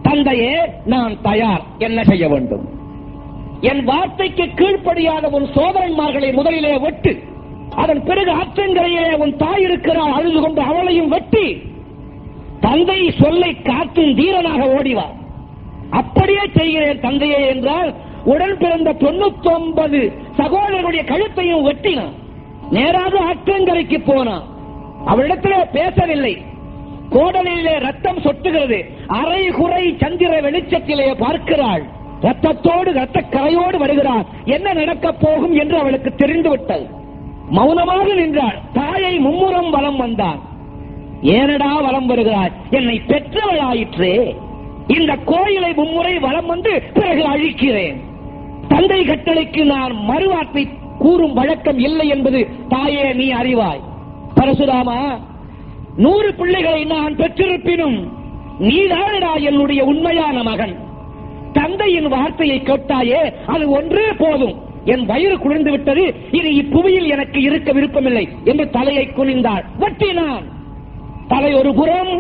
தந்தையே, நான் தயார், என்ன செய்ய வேண்டும்? என் வார்த்தைக்கு கீழ்ப்படியாத உன் சோதரன்மார்களை முதலிலே வெட்டு, அதன் பிறகு ஆற்றங்கரையிலே உன் தாய் இருக்கிறாள், அழுது கொண்டு அவளையும் வெட்டி தந்தை சொல்லை காக்கும் தீரனாக ஓடிவார். அப்படியே செய்கிறேன் தந்தையே என்றால், உடன் பிறந்த 99 சகோதரர்களுடைய கழுத்தையும் வெட்டினான். நேராக ஆற்றங்கரைக்கு போனான். அவளிடத்திலே பேசவில்லை. கோடலிலே ரத்தம் சொட்டுகிறது. அரை குறை சந்திர வெளிச்சத்திலே பார்க்கிறாள். ரத்தத்தோடு ரத்த கரையோடு வருகிறாள். என்ன நடக்கப் போகும் என்று அவளுக்கு தெரிந்துவிட்டது. மௌனமாக நின்றாள். தாயை மும்முரம் வலம் வந்தான். ஏனடா வலம் வருகிறாய்? என்னை பெற்றவளாயிற்றே. இந்த கோயிலை மும்முறை வலம் வந்து பிறகு அழிக்கிறேன். தந்தை கட்டளைக்கு நான் மறுவார்த்தை கூறும் வழக்கம் இல்லை என்பது தாயே நீ அறிவாய். பரசுராமா, 100 பிள்ளைகளை நான் பெற்றிருப்பினும் நீதானடா என்னுடைய உண்மையான மகன். தந்தையின் வார்த்தையை கேட்டாயே, அது ஒன்றே போதும். என் வயிறு குளிர்ந்து விட்டது, இது இப்புவியில் எனக்கு இருக்க விருப்பமில்லை என்று தலையை குனிந்தாள். வெட்டினான். தலை ஒரு புறம்,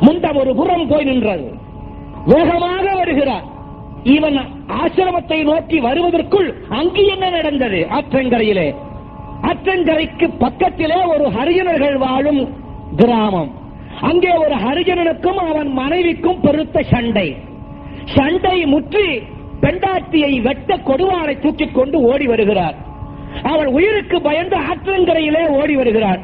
முண்டம் ஒரு புறம் போய் நின்றது. வேகமாக வருகிறார். இவன் ஆசிரமத்தை நோக்கி வருவதற்குள் அங்கு என்ன நடந்தது? ஆற்றங்கரையிலே, ஆற்றங்கரைக்கு பக்கத்திலே ஒரு ஹரிஜனர்கள் வாழும் கிராமம். அங்கே ஒரு ஹரிஜனனுக்கும் அவன் மனைவிக்கும் பெருத்த சண்டை. சண்டை முற்றி பெண்டாட்டியை வெட்ட கொடுவாளை தூக்கிக் கொண்டு ஓடி வருகிறார். அவள் உயிருக்கு பயந்து ஆற்றங்கரையிலே ஓடி வருகிறார்.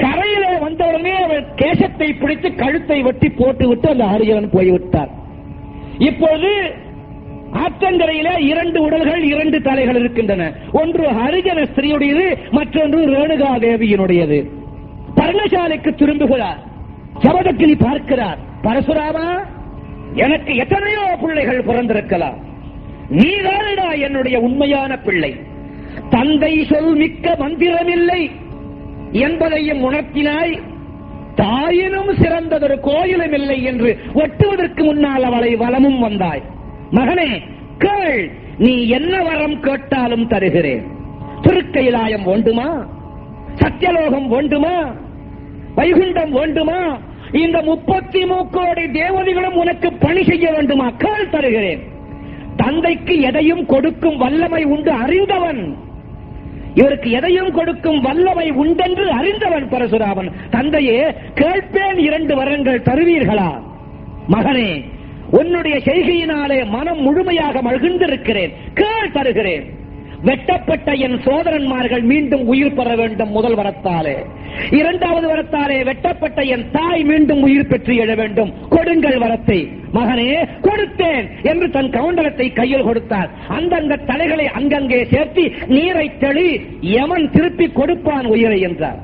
கரையிலே வந்தவுடனே அவள் கேசத்தை பிடித்து கழுத்தை வெட்டி போட்டுவிட்டு அந்த ஹரிஜனன் போய்விட்டார். இப்போது ஆற்றங்கரையிலே 2 உடல்கள், 2 தலைகள் இருக்கின்றன. ஒன்று ஹரிஜன ஸ்திரீயுடையது, மற்றொன்று ரேணுகா தேவியினுடையது. பர்ணசாலைக்கு திரும்புகிறார். சபதக்கிளி பார்க்கிறார். பரசுராமா, எனக்கு எத்தனையோ பிள்ளைகள் பிறந்திருக்கலாம், நீதானடா என்னுடைய உண்மையான பிள்ளை. தந்தை சொல் மிக்க மந்திரமில்லை என்பதையும் உணர்த்தினாய். தாயினும் சிறந்ததொரு கோயிலும் இல்லை என்று ஒட்டுவதற்கு முன்னால் அவளை வலமும் வந்தாய். மகனே கேள், நீ என்ன வரம் கேட்டாலும் தருகிறேன். திருக்கைலாயம் வேண்டுமா? சத்தியலோகம் வேண்டுமா? வைகுண்டம் வேண்டுமா? இந்த 33 கோடி தேவதைகளும் உனக்கு பணி செய்ய வேண்டுமா? கேள், தருகிறேன். தந்தைக்கு எதையும் கொடுக்கும் வல்லமை உண்டு அறிந்தவன். இவருக்கு எதையும் கொடுக்கும் வல்லமை உண்டென்று அறிந்தவன் பரசுராமன். தந்தையே, கேட்பேன், 2 வரங்கள் தருவீர்களா? மகனே, உன்னுடைய செய்கையினாலே மனம் முழுமையாக மகிழ்ந்திருக்கிறேன். கேள், தருகிறேன். வெட்டப்பட்ட என் சோதரன்மார்கள் மீண்டும் உயிர் பெற வேண்டும் முதல் வரத்தாலே. 2வது வரத்தாலே வெட்டப்பட்ட என் தாய் மீண்டும் உயிர் பெற்று எழ வேண்டும். கொடுங்கள் வரத்தை. மகனே, கொடுத்தேன் என்று தன் கவுண்டலத்தை கையில் கொடுத்தார். அந்தந்த தலைகளை அங்கங்கே சேர்த்து நீரை தெளி, யமன் திருப்பி கொடுப்பான் உயிரை என்றார்.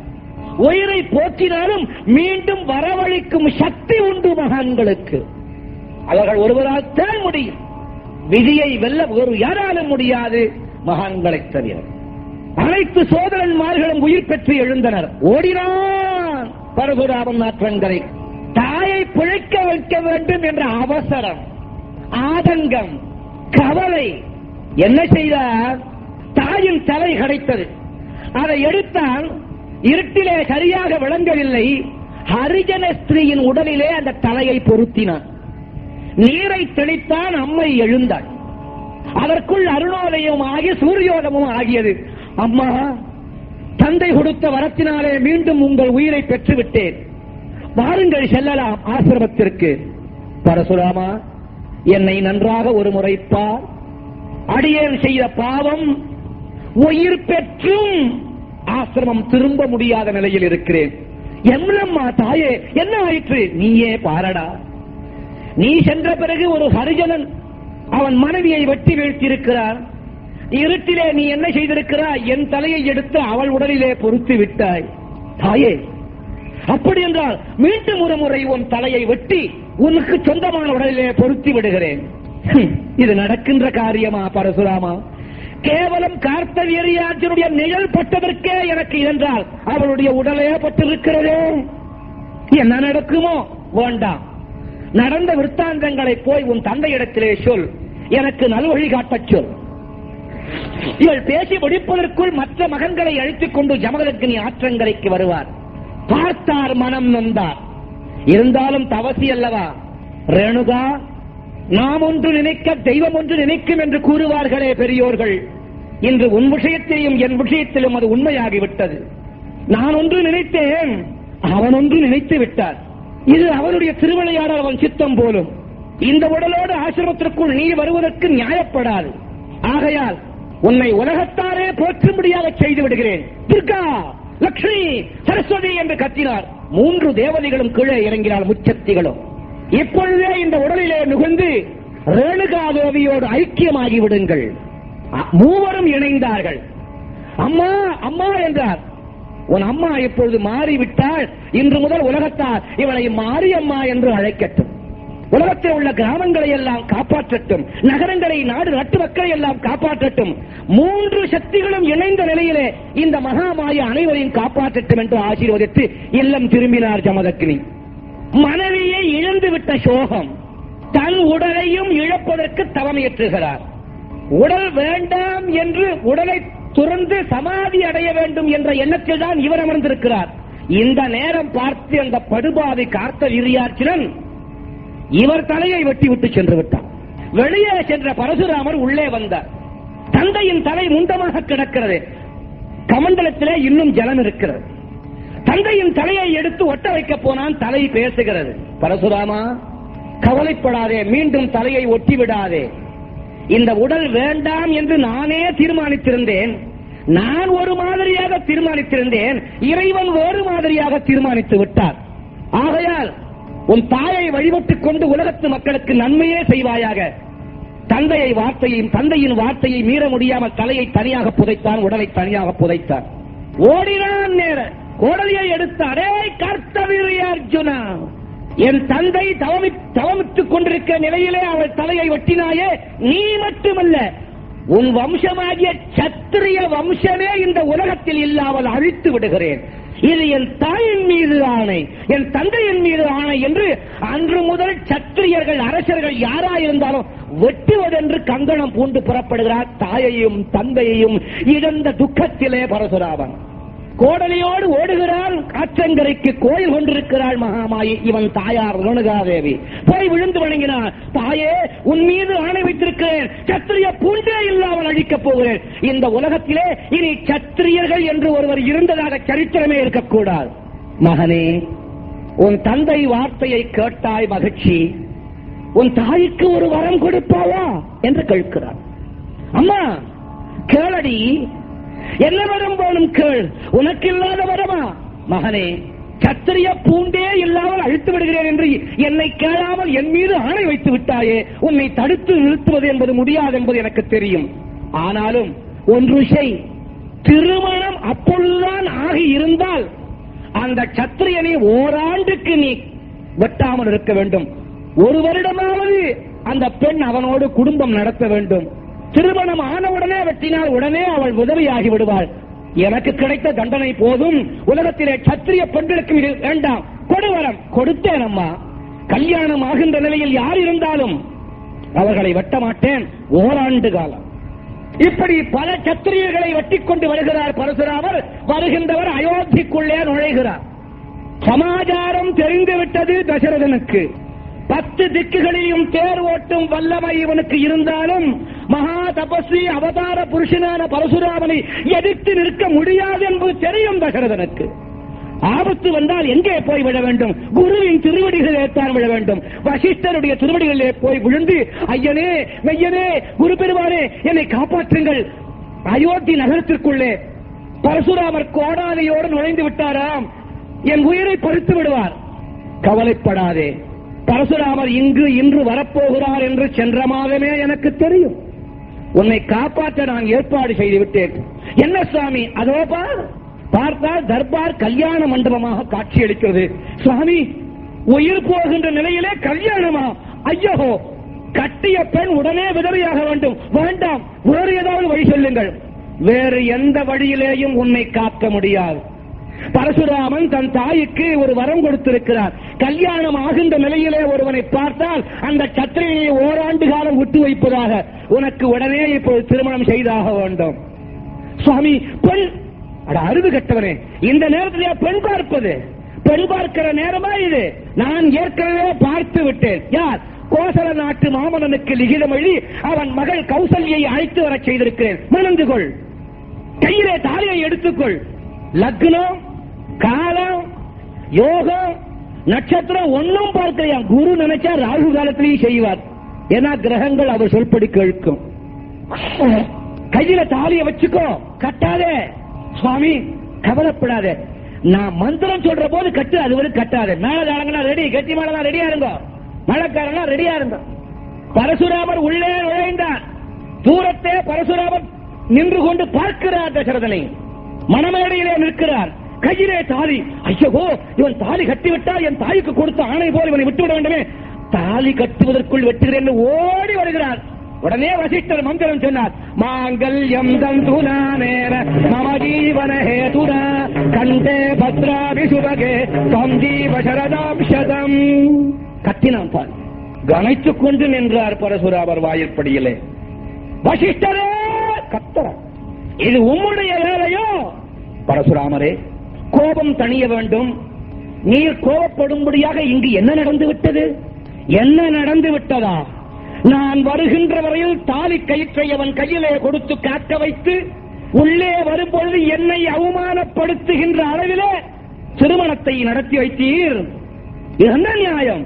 உயிரை போற்றினாலும் மீண்டும் வரவழைக்கும் சக்தி உண்டு மகான்களுக்கு. அவர்கள் ஒருவரால் தான் முடியும். விதியை வெல்ல ஒரு யாராலும் முடியாது, மகான்களை தவிர. அனைத்து சோதரன்மார்களும் உயிர் பெற்று எழுந்தனர். ஓடினான் பரசுராமன் ஆற்றங்கரை. தாயை பிழைக்க வைக்க வேண்டும் என்ற அவசரம், ஆதங்கம், கவலை. என்ன செய்தார்? தாயின் தலை கிடைத்தது. அதை எடுத்தான். இருட்டிலே சரியாக விளங்கவில்லை. ஹரிஜன ஸ்திரீயின் உடலிலே அந்த தலையை பொருத்தினான். நீரை தெளித்தான். அம்மை எழுந்தாள். அதற்குள் அருணோதயம் ஆகி சூரியோதமும் ஆகியது. அம்மா, தந்தை கொடுத்த வரத்தினாலே மீண்டும் உங்கள் உயிரை பெற்றுவிட்டேன். வாருங்கள், செல்லலாம் ஆசிரமத்திற்கு. பரசுராமா, என்னை நன்றாக ஒரு முறை பார். அடியேன் செய்த பாவம், உயிர் பெற்றும் ஆசிரமம் திரும்ப முடியாத நிலையில் இருக்கிறேன். என்னம்மா தாயே, என்ன ஆயிற்று? நீயே பாரடா. நீ சென்ற பிறகு ஒரு ஹரிஜனன் அவன் மனைவியை வெட்டி வீழ்த்தியிருக்கிறார். இருட்டிலே நீ என்ன செய்திருக்கிறாய்? என் தலையை எடுத்து அவள் உடலிலே பொருத்தி விட்டாய். தாயே, அப்படி என்றால் மீண்டும் ஒரு முறை உன் தலையை வெட்டி உனக்கு சொந்தமான உடலிலே பொருத்தி விடுகிறேன். இது நடக்கின்ற காரியமா பரசுராமா? கேவலம் கார்த்தவீர்யார்ஜுனுடைய நிழல் பட்டதற்கே எனக்கு என்றால் அவளுடைய உடலே பட்டிருக்கிறதே. என்ன நடக்குமோ? வேண்டாம். நடந்த விற்த்தாந்தங்களை போய் உன் தந்தையிடத்திலே சொல். எனக்கு நல்வழி காட்டச் சொல். இவள் பேசி முடிப்பதற்குள் மற்ற மகன்களை அழைத்துக் கொண்டு ஜமதக்னி ஆற்றங்கரைக்கு வருவார். பார்த்தார், மனம் நொந்தார். இருந்தாலும் தவசி அல்லவா? ரேணுகா, நாம் ஒன்று நினைக்க தெய்வம் ஒன்று நினைக்கும் என்று கூறுவார்களே பெரியோர்கள். இன்று உன் விஷயத்திலும் என் விஷயத்திலும் அது உண்மையாகிவிட்டது. நான் ஒன்று நினைத்தேன், அவன் ஒன்று நினைத்து விட்டார். இது அவனுடைய திருவிளையாடல், அவன் சித்தம் போலும். இந்த உடலோடு ஆசிரமத்திற்குள் நீ வருவதற்கு நியாயப்படாது. ஆகையால் உன்னை உலகத்தாரே போற்றும்படியாக செய்து விடுகிறேன். துர்கா, லட்சுமி, சரஸ்வதி என்று கத்தினார். 3 தேவதைகளும் கீழே இறங்கினார், முச்சக்திகளும். இப்பொழுதே இந்த உடலிலே நுகர்ந்து ரேணுகா தேவியோடு ஐக்கியமாகி விடுங்கள். மூவரும் இணைந்தார்கள். அம்மா, அம்மா என்றார். உன் அம்மா இப்பொழுது மாறிவிட்டால் இன்று முதல் உலகத்தார் இவளை மாரியம்மா என்று அழைக்கட்டும். உலகத்தில் உள்ள கிராமங்களை எல்லாம் காப்பாற்றட்டும். நகரங்களை, நாடு நட்டு மக்களை எல்லாம் காப்பாற்றட்டும். 3 சக்திகளும் இணைந்த நிலையிலே இந்த மகாமாய அனைவரையும் காப்பாற்றட்டும் என்று ஆசீர்வதித்து இல்லம் திரும்பினார் ஜமதக்னி. மனைவியை இழந்துவிட்ட சோகம், தன் உடலையும் இழப்பதற்கு தவம் ஏற்றுகிறார். உடல் வேண்டாம் என்று உடலை துறந்து சமாதி அடைய வேண்டும் என்ற எண்ணத்தில் தான் இவர் அமர்ந்திருக்கிறார். இந்த நேரம் பார்த்து அந்த படுபாவி கார்த்தவீர்யார்ஜுனன் இவர் தலையை வெட்டி விட்டு சென்று விட்டார். வெளியே சென்ற பரசுராமர் உள்ளே வந்தார். தந்தையின் தலை முண்டமாக கிடக்கிறது. கமண்டலத்திலே இன்னும் ஜலம் இருக்கிறது. தந்தையின் தலையை எடுத்து ஒட்ட வைக்க போனான். தலை பேசுகிறது. பரசுராமா, கவலைப்படாதே, மீண்டும் தலையை ஒட்டி விடாதே. இந்த உடல் வேண்டாம் என்று நானே தீர்மானித்திருந்தேன். நான் ஒரு மாதிரியாக தீர்மானித்திருந்தேன். இறைவன் வேறு மாதிரியாக தீர்மானித்து விட்டார். ஆகையால் உன் தாயை வழிபட்டுக் கொண்டு உலகத்து மக்களுக்கு நன்மையே செய்வாயாக. தந்தையின் வார்த்தையை மீற முடியாமல் தலையை தனியாக புதைத்தான், உடலை தனியாக புதைத்தான். ஓடினான் நேர கோடலியை எடுத்த அரே கார்த்தவீர்யார்ஜுனா, என் தந்தை தவமித்துக் கொண்டிருக்கிற நிலையிலே அவள் தலையை வெட்டினாயே, நீ மட்டுமல்ல உன் வம்சமாகிய சத்திரிய வம்சமே இந்த உலகத்தில் இல்லாமல் அழித்து விடுகிறேன். இது என் தாயின் மீது ஆணை, என் தந்தையின் மீது ஆணை என்று அன்று முதல் சத்திரியர்கள், அரசர்கள் யாராயிருந்தாலும் வெட்டுவதென்று கங்கணம் பூண்டு புறப்படுகிறார். தாயையும் தந்தையையும் இழந்த துக்கத்திலே பரசுராமன் கோடலியோடு ஓடுகிறாள். ஆற்றங்கரைக்கு கோயில் கொண்டிருக்கிறாள் மகாமாயி. இவன் தாயார் ரேணுகாதேவி. போய் விழுந்து வணங்கினார். தாயே, உன் மீது ஆணை வைத்திருக்கிறேன், சத்திரிய பூண்டே இல்லாமல் அழிக்கப் போகிறேன். இந்த உலகத்திலே இனி சத்திரியர்கள் என்று ஒருவர் இருந்ததாக சரித்திரமே இருக்கக்கூடாது. மகனே, உன் தந்தை வார்த்தையை கேட்டாய், மகிழ்ச்சி. உன் தாய்க்கு ஒரு வரம் கொடுப்பாயா என்று கேட்கிறார். அம்மா, கேளடி, என்ன வரம் வேணும் கேள். உனக்கு இல்லாத வரமா? மகனே, சத்திரிய பூண்டே இல்லாமல் அழித்து விடுகிறேன் என்று என்னை கேளாமல் என் மீது ஆணை வைத்து விட்டாயே. உன்னை தடுத்து நிறுத்துவது என்பது முடியாது என்பது எனக்கு தெரியும். ஆனாலும் ஒன்று செய். திருமணம் அப்பொழுதுதான் ஆகி இருந்தால் அந்த சத்திரியனை ஓராண்டுக்கு நீ வெட்டாமல் இருக்க வேண்டும். 1 வருடமாவது அந்த பெண் அவனோடு குடும்பம் நடத்த வேண்டும். திருமணம் ஆனவுடனே வெட்டினால் உடனே அவள் உதவியாகி விடுவாள். எனக்கு கிடைத்த தண்டனை போதும், உலகத்திலே சத்திரிய பெண்களுக்கு இது வேண்டாம், கொடுவரம். கொடுத்தேன் அம்மா. கல்யாணம் ஆகின்ற நிலையில் யார் இருந்தாலும் அவர்களை வெட்ட மாட்டேன், ஓராண்டு காலம். இப்படி பல சத்திரியர்களை வெட்டிக் கொண்டு வருகிறார் பரசுராமர். வருகின்றவர் அயோத்திக்குள்ளே நுழைகிறார். சமாச்சாரம் தெரிந்துவிட்டது தசரதனுக்கு. 10 திக்குகளிலும் தேர் ஓட்டும் வல்லமை இவனுக்கு இருந்தாலும் மகா தபஸ்வி அவதார புருஷனான பரசுராமனை எதிர்த்து நிற்க முடியாது என்பது தெரியும் தசரதனுக்கு. ஆபத்து வந்தால் எங்கே போய் விழ வேண்டும்? குருவின் திருவடிகளே தான் விழ வேண்டும். வசிஷ்டருடைய திருவடிகளிலே போய் விழுந்து, ஐயனே மெய்யனே குரு பெருமானே என்னை காப்பாற்றுங்கள். அயோத்தி நகரத்திற்குள்ளே பரசுராமர் கோடாலியோடு நுழைந்து விட்டாராம், என் உயிரை பறித்து விடுவார். கவலைப்படாதே, பரசுராமர் இன்று வரப்போகிறார் என்று சென்ற மாதமே எனக்கு தெரியும். உன்னை காப்பாற்ற நான் ஏற்பாடு செய்து விட்டேன். என்ன சுவாமி? அதோ பார்த்தால் தர்பார் கல்யாண மண்டபமாக காட்சியளிக்கிறது. சுவாமி, உயிர் போகின்ற நிலையிலே கல்யாணமா? ஐயோ, கட்டிய பெண் உடனே விதவையாக வேண்டும். வேண்டாம், வேறு ஏதாவது வழி சொல்லுங்கள். வேறு எந்த வழியிலேயும் உன்னை காக்க முடியாது. பரசுராமன் தன் தாய்க்கு ஒரு வரம் கொடுத்திருக்கிறார். கல்யாணம் ஆகின்ற நிலையிலே ஒருவனை பார்த்தால் அந்த சத்திரியை ஓராண்டு காலம் விட்டு வைப்பதாக, உனக்கு உடனே இப்போது திருமணம் செய்தாக வேண்டும். சுவாமி, பெண்? அட அறிவு கட்டவனே, இந்த நேரத்திலே பெண் பார்ப்பது? பெண் பார்க்கிற நேரமா இது? நான் ஏற்கனவே பார்த்து விட்டேன். யார்? கோசல நாட்டு மாமன்னனுக்கு லிகிதம் எழுதி அவன் மகள் கௌசல்யை அழைத்து வர செய்திருக்கிறேன். மணந்து கொள், கையிலே தாலியை எடுத்துக்கொள். லக்னம், காலம், யோகம், நட்சத்திரம் ஒன்னும் பார்க்கலையா? குரு நினைச்சா ராகு காலத்திலேயும் செய்வார். ஏன்னா கிரகங்கள் அவர் சொல்படி கேட்கும். கையில தாலியை வச்சுக்கோ, கட்டாதே. சுவாமி, கவலைப்படாத, நான் மந்திரம் சொல்ற போது கட்டு, அது வரை கட்டாத. மேலதாரங்களா ரெடி, கட்டி மேலதான் ரெடியா இருங்க, மழைக்காரங்களா ரெடியா இருங்க. பரசுராமர் உள்ளே நுழைந்தார். தூரத்தே பரசுராமர் நின்று கொண்டு பார்க்கிறார் தசரதனை. மணமேடையிலே நிற்கிறார், கையிலே தாலி. ஐயோ, இவன் தாலி கட்டிவிட்டால் என் தாய்க்கு கொடுத்த ஆணை போல் இவனை விட்டுவிட வேண்டுமே. தாலி கட்டுவதற்குள் வெட்டுகிறேன் ஓடி வருகிறார். உடனே வசிஷ்டர் மந்திரம் சொன்னார். மாங்கல்யம் தந்துனா நேர மம ஜீவன ஹேதுனா கண்டே பத்ராபி சுபகே தம் ஜீவ சரதாம் சதம். கத்தினான் பால். கனைத்துக் கொண்டு நின்றார் பரசுராமர் வாயிற்படியிலே. வசிஷ்டரே கத்தர, இது உம்முடைய வேலையோ? பரசுராமரே, கோபம் தணிய வேண்டும். நீர் கோபப்படும்படியாக இங்கு என்ன நடந்து விட்டது? என்ன நடந்து விட்டதா? நான் வருகின்ற வரையில் தாலி கயிற்றை அவன் கையிலே கொடுத்து காக்க வைத்து, உள்ளே வரும்பொழுது என்னை அவமானப்படுத்துகின்ற அளவிலே திருமணத்தை நடத்தி வைத்தீர். இது என்ன நியாயம்?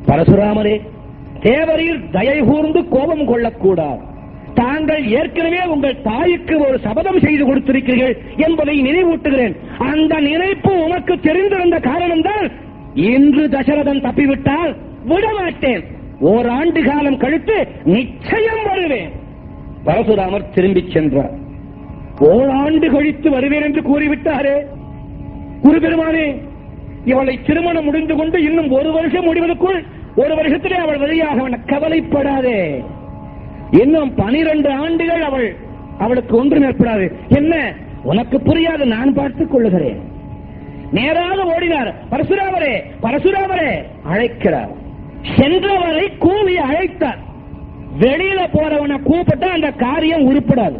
பரசுராமரே, தேவரீர் தயை கூர்ந்து கோபம் கொள்ளக்கூடாது. தாங்கள் ஏற்கனவே உங்கள் தாய்க்கு ஒரு சபதம் செய்து கொடுத்திருக்கிறீர்கள் என்பதை நினைவூட்டுகிறேன். அந்த நினைப்பு உனக்கு தெரிந்திருந்த காரணம்தான் இன்று தசரதன் தப்பிவிட்டால் விடமாட்டேன். ஓராண்டு காலம் கழித்து நிச்சயம் வருவேன். பரசுராமர் திரும்பி சென்றார். ஓராண்டு கழித்து வருவேன் என்று கூறிவிட்டாரே. குரு பெருமானே, இவளை திருமணம் முடிந்து கொண்டு இன்னும் 1 வருஷம் முடிவதற்குள் 1 வருஷத்திலே அவள் வெளியாக கவலைப்படாதே. இன்னும் 12 ஆண்டுகள் அவளுக்கு ஒன்றும் ஏற்படாது. என்ன உனக்கு புரியாது, நான் பார்த்துக் கொள்ளுகிறேன். நேராக ஓடினார். பரசுராமரே, பரசுராமரே அழைக்கிறார். சென்றவரை கூவி அழைத்தார். வெளியில போறவனை கூப்பிட்டா அந்த காரியம் உருப்படாது.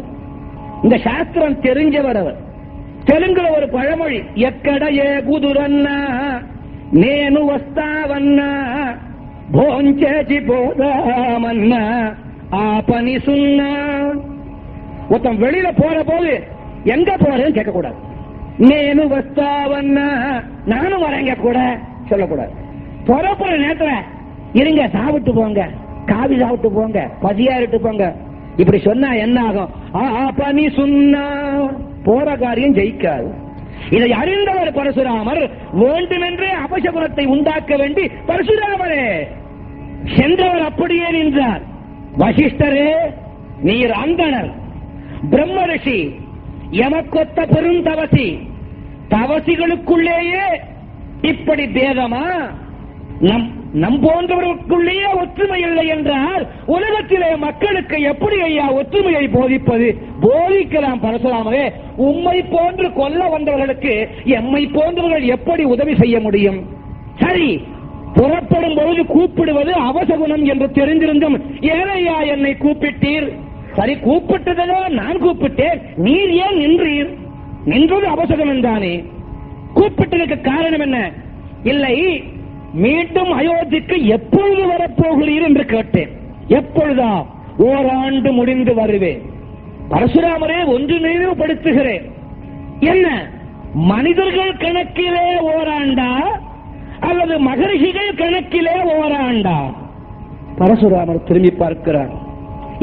இந்த சாஸ்திரம் தெரிஞ்சவர் அவர். தெலுங்குல ஒரு பழமொழி, எக்கட ஏ குதுரன்னா நேனு வஸ்தாவன்னா போஞ்சேசி போதாமன்னா ஆபனி சுன்னா. ஒருத்தன் வெளியில போற போது எங்க போறேன்னு கேட்க கூடாது. நேனு வஸ்தாவன்னா நானும் வரேங்க கூட சொல்லக்கூடாது. புறப்புற நேரத்துல இருங்க, சாப்பிட்டு போங்க, காவி சாப்பிட்டு போங்க, பசியா இட்டு போங்க, இப்படி சொன்னா என்ன ஆகும்? ஆபனி சுன்னா, போற காரியம் ஜெயிக்காது. இதை அறிந்தவர் பரசுராமர் வேண்டுமென்றே அபசகுணத்தை உண்டாக்க வேண்டி, பரசுராமரே சென்றவர் அப்படியே நின்றார். வசிஷ்டரே, நீர் அந்தணர், பிரம்ம ரிஷி, எமக்கொத்த பெருந்தவசி, தவசிகளுக்குள்ளேயே இப்படி பேதமா? நம் நம் போன்றவர்களுக்குள்ளேயே ஒற்றுமை இல்லை என்றால் உலகத்திலே மக்களுக்கு எப்படி ஐயா ஒற்றுமையை போதிப்பது? போதிக்கலாம் பரசுராமரே. உம்மை போன்று கொல்ல வந்தவர்களுக்கு எம்மை போன்றவர்கள் எப்படி உதவி செய்ய முடியும்? சரி, புறப்படும் பொழுது கூப்பிடுவது அவசகுணம் என்று தெரிந்திருந்தும் ஏனையா என்னை கூப்பிட்டீர்? சரி, கூப்பிட்டதோ நான் கூப்பிட்டேன், நீர் ஏன் நின்றீர்? நின்றது அவசகுணம் தானே. கூப்பிட்டதற்கு காரணம் என்ன? இல்லை, மீண்டும் அயோத்திக்கு எப்பொழுது வரப்போகிறீர் என்று கேட்டேன். எப்பொழுதா? ஓராண்டு முடிந்து வருவேன். பரசுராமரே, ஒன்று நினைவுபடுத்துகிறேன். என்ன, மனிதர்கள் கணக்கிலே ஓராண்டா அல்லது மகரிஷிகள் கணக்கிலே ஓராண்டா? பரசுராமர் திரும்பி பார்க்கிறார்.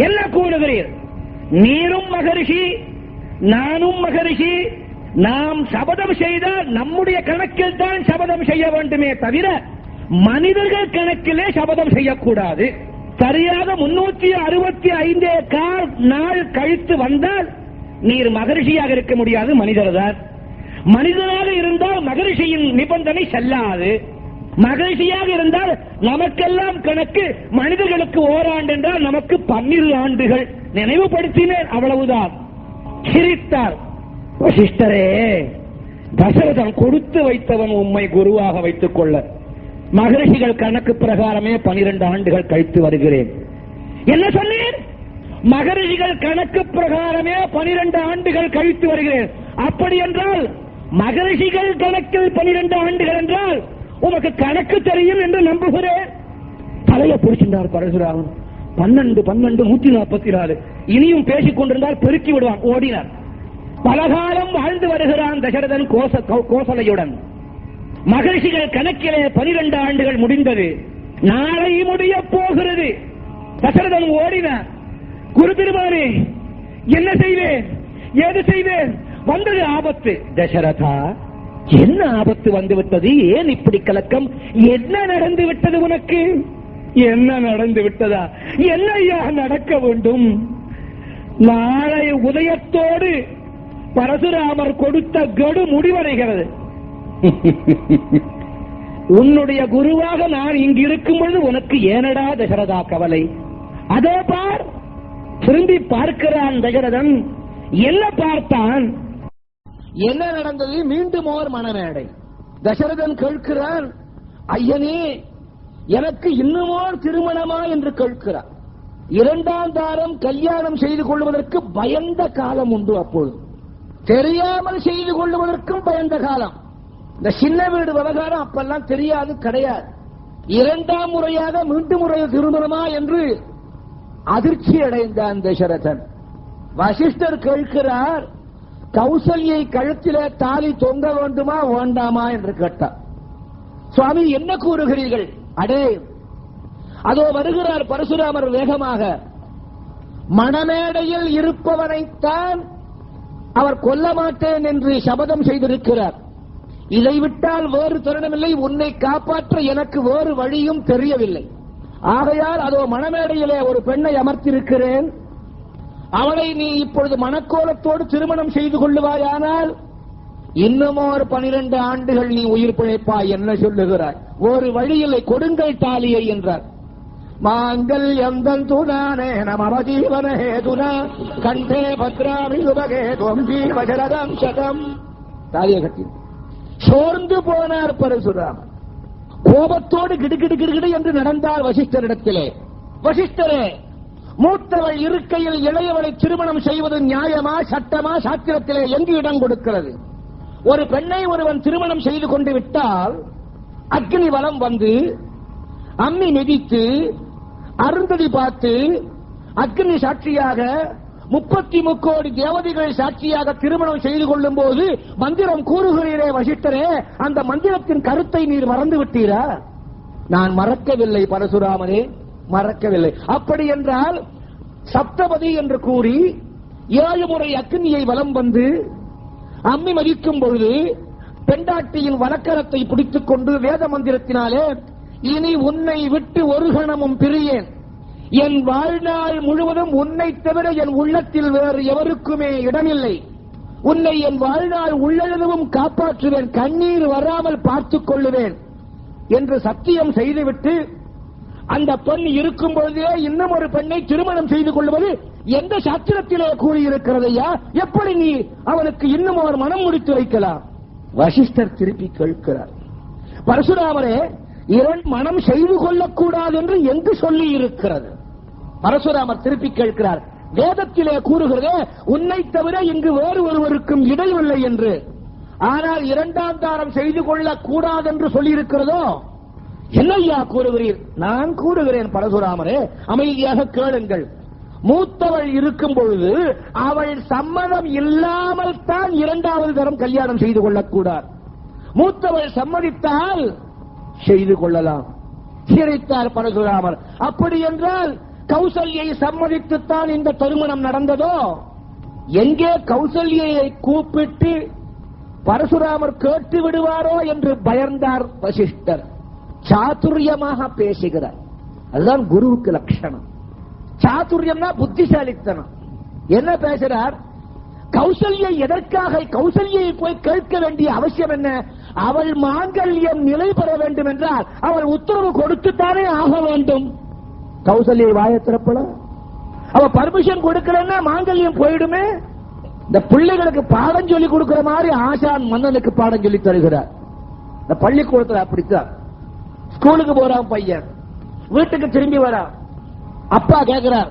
என்ன கூறுகிறீர்? நீரும் மகரிஷி, நானும் மகரிஷி. நாம் சபதம் செய்தால் நம்முடைய கணக்கில் தான் சபதம் செய்ய வேண்டுமே தவிர மனிதர்கள் கணக்கிலே சபதம் செய்யக்கூடாது. சரியாக 365 நாள் கழித்து வந்தால் நீர் மகரிஷியாக இருக்க முடியாது, மனிதர்தான். மனிதராக இருந்தால் மகரிஷியின் நிபந்தனை செல்லாது. மகரிஷியாக இருந்தால் நமக்கெல்லாம் கணக்கு, மனிதர்களுக்கு ஓராண்டு என்றால் நமக்கு 12 ஆண்டுகள். நினைவுபடுத்தினேன், அவ்வளவுதான். சிரித்தார். வசிஷ்டரே, தசரதன் கொடுத்து வைத்தவன் உம்மை குருவாக வைத்துக் கொள்ள. மகரிஷிகள் கணக்கு பிரகாரமே 12 ஆண்டுகள் கழித்து வருகிறேன். என்ன சொன்னேன்? மகரிஷிகள் கணக்கு பிரகாரமே 12 ஆண்டுகள் கழித்து வருகிறேன். அப்படி என்றால் மகரிஷிகள் கணக்கில் 12 ஆண்டுகள் என்றால் உமக்கு கணக்கு தெரியும் என்று நம்புகிறேன். தலையை பிடிச்சின்றார் பரசுராமன். 12 144. இனியும் பேசிக் கொண்டிருந்தால் பெருக்கி விடுவான். ஓடினார். பலகாலம் வாழ்ந்து வருகிறான் தசரதன் கோசலையுடன். மகரிஷிகள் கணக்கிலே 12 ஆண்டுகள் முடிந்தது. நாளை முடிய போகிறது. தசரதன் ஓடினார். குரு திருமானே, என்ன செய்வேன், ஏது செய்வேன்? வந்தது ஆபத்து. தசரதா, என்ன ஆபத்து வந்து விட்டது? ஏன் இப்படி கலக்கம்? என்ன நடந்து விட்டது உனக்கு? என்ன நடந்து விட்டதா? என்னையா நடக்க வேண்டும்? நாளை உதயத்தோடு பரசுராமர் கொடுத்த கடு முடிவடைகிறது. உன்னுடைய குருவாக நான் இங்கு இருக்கும் பொழுது உனக்கு ஏனடா தசரதா கவலை? அதோ பார். திரும்பி பார்க்கிறான் தசரதன். என்ன பார்த்தான்? என்ன நடந்தது? மீண்டும் ஓர் மணமேடை. தசரதன் கேட்கிறான், ஐயனே, எனக்கு இன்னுமோர் திருமணமா என்று கேட்கிறான். 2ஆம் தாரம் கல்யாணம் செய்து கொள்வதற்கு பயந்த காலம் உண்டு. அப்பொழுது தெரியாமல் செய்து கொள்வதற்கும் பயந்த காலம். இந்த சின்ன வீடு விவகாரம் அப்பெல்லாம் தெரியாது, கிடையாது. 2ஆம் முறையாக மீண்டும் முறை திருமணமா என்று அதிர்ச்சி அடைந்தான் தசரதன். வசிஷ்டர் கேட்கிறார், கௌசல்யை கழுத்திலே தாலி தொங்க வேண்டுமா வேண்டாமா என்று கேட்டார். சுவாமி, என்ன கூறுகிறீர்கள்? அடே, அதோ வருகிறார் பரசுராமர் வேகமாக. மணமேடையில் இருப்பவனைத்தான் அவர் கொல்ல மாட்டேன் என்று சபதம் செய்திருக்கிறார். இதை விட்டால் வேறு தருணமில்லை. உன்னை காப்பாற்ற எனக்கு வேறு வழியும் தெரியவில்லை. ஆகையால் அதோ மணமேடையிலே ஒரு பெண்ணை அமர்த்திருக்கிறேன். அவளை நீ இப்பொழுது மணக்கோலத்தோடு திருமணம் செய்து கொள்ளுவாயானால் இன்னும் ஒரு 12 ஆண்டுகள் நீ உயிர் பிழைப்பாய். என்ன சொல்லுகிறாய்? ஒரு வழியில்லை, கொடுங்கள் தாலியை என்றார். மாங்கல் எந்தன் துணானே நம ஜீவன ஹேதுனா கண்டே பத்ராமி சுபகே துவம் ஜீவசரதம் சதம். தாலியை கட்டி சோர்ந்து போனார் பரசுராமர். கோபத்தோடு கிடுகிடு என்று நடந்தார் வசிஷ்டரிடத்திலே. வசிஷ்டரே, மூத்தவள் இருக்கையில் இளையவளை திருமணம் செய்வது நியாயமா, சட்டமா? சாத்திரத்திலே எங்கு இடம் கொடுக்கிறது? ஒரு பெண்ணை ஒருவன் திருமணம் செய்து கொண்டு விட்டால் அக்னி வலம் வந்து அம்மி மிதித்து அருந்ததி பார்த்து அக்னி சாட்சியாக 33 கோடி தேவதைகள் சாட்சியாக திருமணம் செய்து கொள்ளும் போது மந்திரம் கூறுகிறீரே வசிஷ்டரே, அந்த மந்திரத்தின் கருத்தை நீர் மறந்து விட்டீரா? நான் மறக்கவில்லை பரசுராமனே, மறக்கவில்லை. அப்படி என்றால் சப்தபதி என்று கூறி 7 முறை அக்னியை வலம் வந்து அம்மி மதிக்கும் பொழுது பெண்டாட்டியின் வலக்கரத்தை பிடித்துக் கொண்டு வேத மந்திரத்தினாலே, இனி உன்னை விட்டு ஒரு கணமும் பிரியேன், என் வாழ்நாள் முழுவதும் உன்னை தவிர என் உள்ளத்தில் வேறு எவருக்குமே இடமில்லை, உன்னை என் வாழ்நாள் உள்ளளவும் காப்பாற்றுவேன், கண்ணீர் வராமல் பார்த்துக் கொள்ளுவேன், என்று சத்தியம் செய்துவிட்டு அந்த பெண் இருக்கும் பொழுதே இன்னும் ஒரு பெண்ணை திருமணம் செய்து கொள்வது எந்த சாஸ்திரத்திலே கூறியிருக்கிறதையா? எப்படி நீ அவனுக்கு இன்னும் ஒரு மனம் முடித்து வைக்கலாம்? வசிஷ்டர் திருப்பி கேட்கிறார், பரசுராமரே, இரண்டு மனம் செய்து கொள்ளக்கூடாது என்று எங்கு சொல்லி இருக்கிறது? பரசுராமர் திருப்பி கேட்கிறார், வேதத்திலே கூறுகிறதே உன்னை தவிர இங்கு வேறு ஒருவருக்கும் இடையில்லை என்று. ஆனால் இரண்டாம் தாரம் செய்து கொள்ளக் கூடாது என்று சொல்லியிருக்கிறதோ? என்னையா கூறுகிறீர்? நான் கூறுகிறேன் பரசுராமரே, அமைதியாக கேளுங்கள். மூத்தவள் இருக்கும் பொழுது அவள் சம்மதம் இல்லாமல் தான் இரண்டாவது தரம் கல்யாணம் செய்து கொள்ளக்கூடாது. மூத்தவள் சம்மதித்தால் செய்து கொள்ளலாம். சிரித்தார் பரசுராமர். அப்படி என்றால் கௌசல்யை சம்மதித்துத்தான் இந்த திருமணம் நடந்ததோ? எங்கே கௌசல்யை கூப்பிட்டு பரசுராமர் கேட்டு விடுவாரோ என்று பயந்தார் வசிஷ்டர். சாதுரியமாக பேசுகிறார். அதுதான் குருவுக்கு லட்சணம். சாதுரியம்னா புத்திசாலித்தனம். என்ன பேசுறார்? கௌசல்யை எதற்காக கௌசல்யை போய் கேட்க வேண்டிய அவசியம் என்ன? அவள் மாங்கல்யம் நிலை பெற வேண்டும் என்றால் அவள் உத்தரவு கொடுத்துத்தானே ஆக வேண்டும். கௌசல்யை வாய திறப்பல, அவ பர்மிஷன் கொடுக்கலன்னா மாங்கல்யம் போயிடுமே. இந்த பிள்ளைகளுக்கு பாடம் சொல்லி கொடுக்கிற மாதிரி ஆசான் மன்னனுக்கு பாடம் சொல்லி தருகிறார். இந்த பள்ளிக்கூடத்தில் அப்படித்தான். ஸ்கூலுக்கு போறான் பையன், வீட்டுக்கு திரும்பி வரான். அப்பா கேட்கிறார்,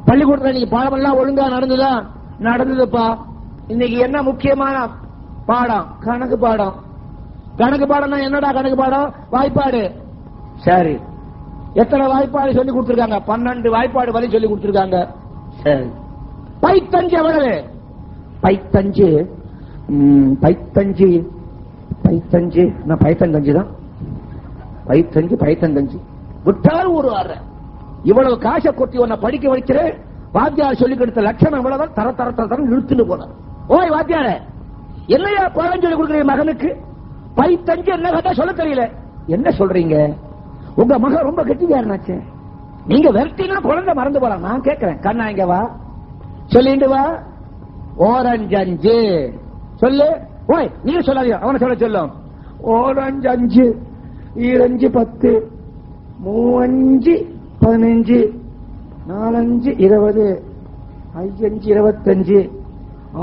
பள்ளிக்கூடத்தில் இன்னைக்கு பாடம் எல்லாம் ஒழுங்கா நடந்துதா? நடந்ததுப்பா. இன்னைக்கு என்ன முக்கியமான பாடம்? கணக்கு பாடம். கணக்கு பாடம் என்னடா கணக்கு பாடம்? வாய்ப்பாடு. சரி, எத்தனை வாய்ப்பாடு சொல்லி கொடுத்திருக்காங்க? 12 வாய்ப்பாடு வரை சொல்லி கொடுத்திருக்காங்க. சரி, பைத்தஞ்சு எவ்வளவு? பைத்தஞ்சு நான் பைத்தங்கஞ்சு தான். பைத்தங்கஞ்சு விட்டால் ஒரு அரை. இவ்வளவு காசை கொட்டி உன்னை படிக்க வைக்கிறேன். வாத்தியார் சொல்லி கொடுத்த லட்சணம் இவ்வளவுதான். தர தர தர தரம் இழுத்துட்டு போனார். ஓய் வாத்தியார, என்னையா பாடம் சொல்லி கொடுக்குறீங்க மகனுக்கு? பைத்தஞ்சு என்ன கேட்டா சொல்ல தெரியல. என்ன சொல்றீங்க? உங்க மகன் ரொம்ப கெட்டிக்காரனாச்சு. நீங்க வெறுத்தினா குழந்தை மறந்து போலாம். நான் கேட்கிறேன், கண்ணா இங்க வா, சொல்லிட்டு வா. ஓரஞ்சு சொல்லு. ஓய் நீ சொல்லாதீங்க, அவனை சொல்ல சொல்லும். ஓரஞ்சு, ஈரஞ்சு 10, 3 15, 4 20, 5 25,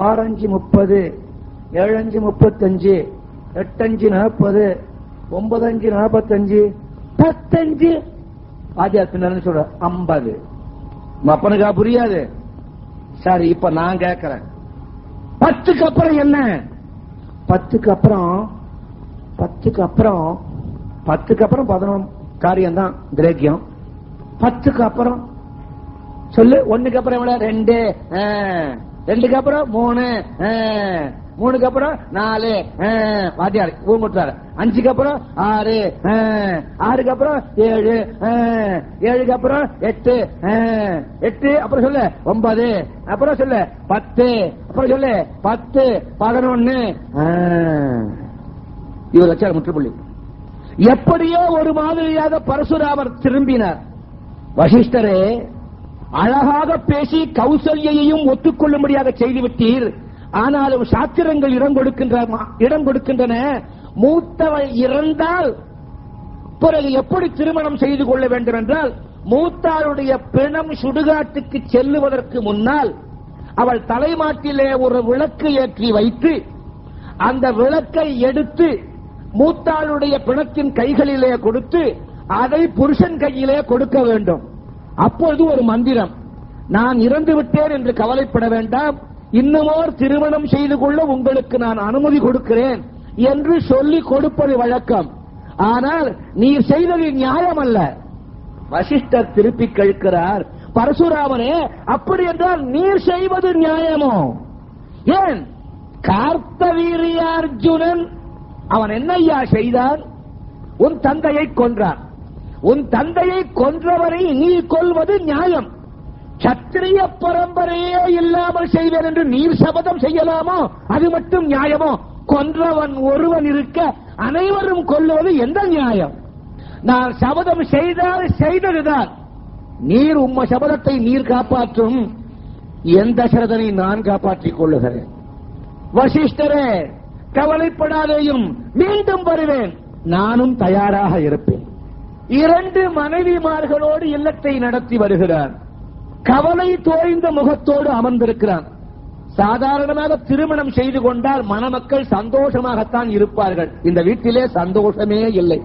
6 30, 7 35, 8 40, 9 45, 10. ஆஜாத் சொல்ற 50. அப்பனுக்கா புரியாது? சரி, இப்ப நான் கேட்கிறேன், 10க்கு அப்புறம் என்ன? 10க்கு அப்புறம் 11 காரியம் தான் கிரேக்கியம். 10க்கு அப்புறம் சொல்லு. 1க்கு அப்புறம் எவ்வளவு? 2. 2க்கு அப்புறம் 3. 3க்கு அப்புறம் 4. வாத்தியார் ஊங்குட்டாரு. 5க்கு அப்புறம் 6. 6க்கு அப்புறம் 7. 7க்கு அப்புறம் 8. 8 அப்புறம் சொல்லு 9. அப்புறம் சொல்லு 10. அப்புறம் சொல்லு 10, 11. இவர் வச்சார் முற்றுப்புள்ளி. எப்படியோ ஒரு மாதிரியாக பரசுராமர் திரும்பினார். வசிஷ்டரே, அழகாக பேசி கௌசல்யையும் ஒத்துக்கொள்ளும்படியாக செய்துவிட்டீர். ஆனாலும் சாத்திரங்கள் இடம் கொடுக்கின்றன. மூத்தவள் இறந்தால் பிறகு எப்படி திருமணம் செய்து கொள்ள வேண்டும் என்றால், மூத்தாளுடைய பிணம் சுடுகாட்டுக்கு செல்லுவதற்கு முன்னால் அவள் தலைமாட்டிலே ஒரு விளக்கு ஏற்றி வைத்து அந்த விளக்கை எடுத்து மூத்தாளுடைய பிணத்தின் கைகளிலே கொடுத்து அதை புருஷன் கையிலே கொடுக்க வேண்டும். அப்பொழுது ஒரு மந்திரம், நான் இறந்து விட்டேன் என்று கவலைப்பட வேண்டாம், இன்னுமோர் திருமணம் செய்து கொள்ள உங்களுக்கு நான் அனுமதி கொடுக்கிறேன் என்று சொல்லி கொடுப்பது வழக்கம். ஆனால் நீ செய்தது நியாயம் அல்ல. வசிஷ்டர் திருப்பி கேட்கிறார், பரசுராமனே, அப்படி என்றால் நீர் செய்வது நியாயமோ? ஏன்? கார்த்தவீரியார்ஜுனன் அவன் என்னையா செய்தான்? உன் தந்தையை கொன்றான். உன் தந்தையை கொன்றவரை நீ கொல்வது நியாயம். சத்திரிய பரம்பரையே இல்லாமல் செய்வேன் என்று நீர் சபதம் செய்யலாமோ? அது மட்டும் நியாயமோ? கொன்றவன் ஒருவன் இருக்க அனைவரும் கொல்லுவது எந்த நியாயம்? நான் சபதம் செய்தால் செய்ததுதான். நீர் உம்ம சபதத்தை நீர் காப்பாற்றும், எந்த சரதனை நான் காப்பாற்றிக் கொள்ளுகிறேன். வசிஷ்டரே, கவலைப்படாதேயும், மீண்டும் வருவேன். நானும் தயாராக இருப்பேன். 2 மனைவிமார்களோடு இல்லத்தை நடத்தி வருகிறார். கவலை தோய்ந்த முகத்தோடு அமர்ந்திருக்கிறான். சாதாரணமாக திருமணம் செய்து கொண்டால் மணமக்கள் சந்தோஷமாகத்தான் இருப்பார்கள். இந்த வீட்டிலே சந்தோஷமே இல்லை.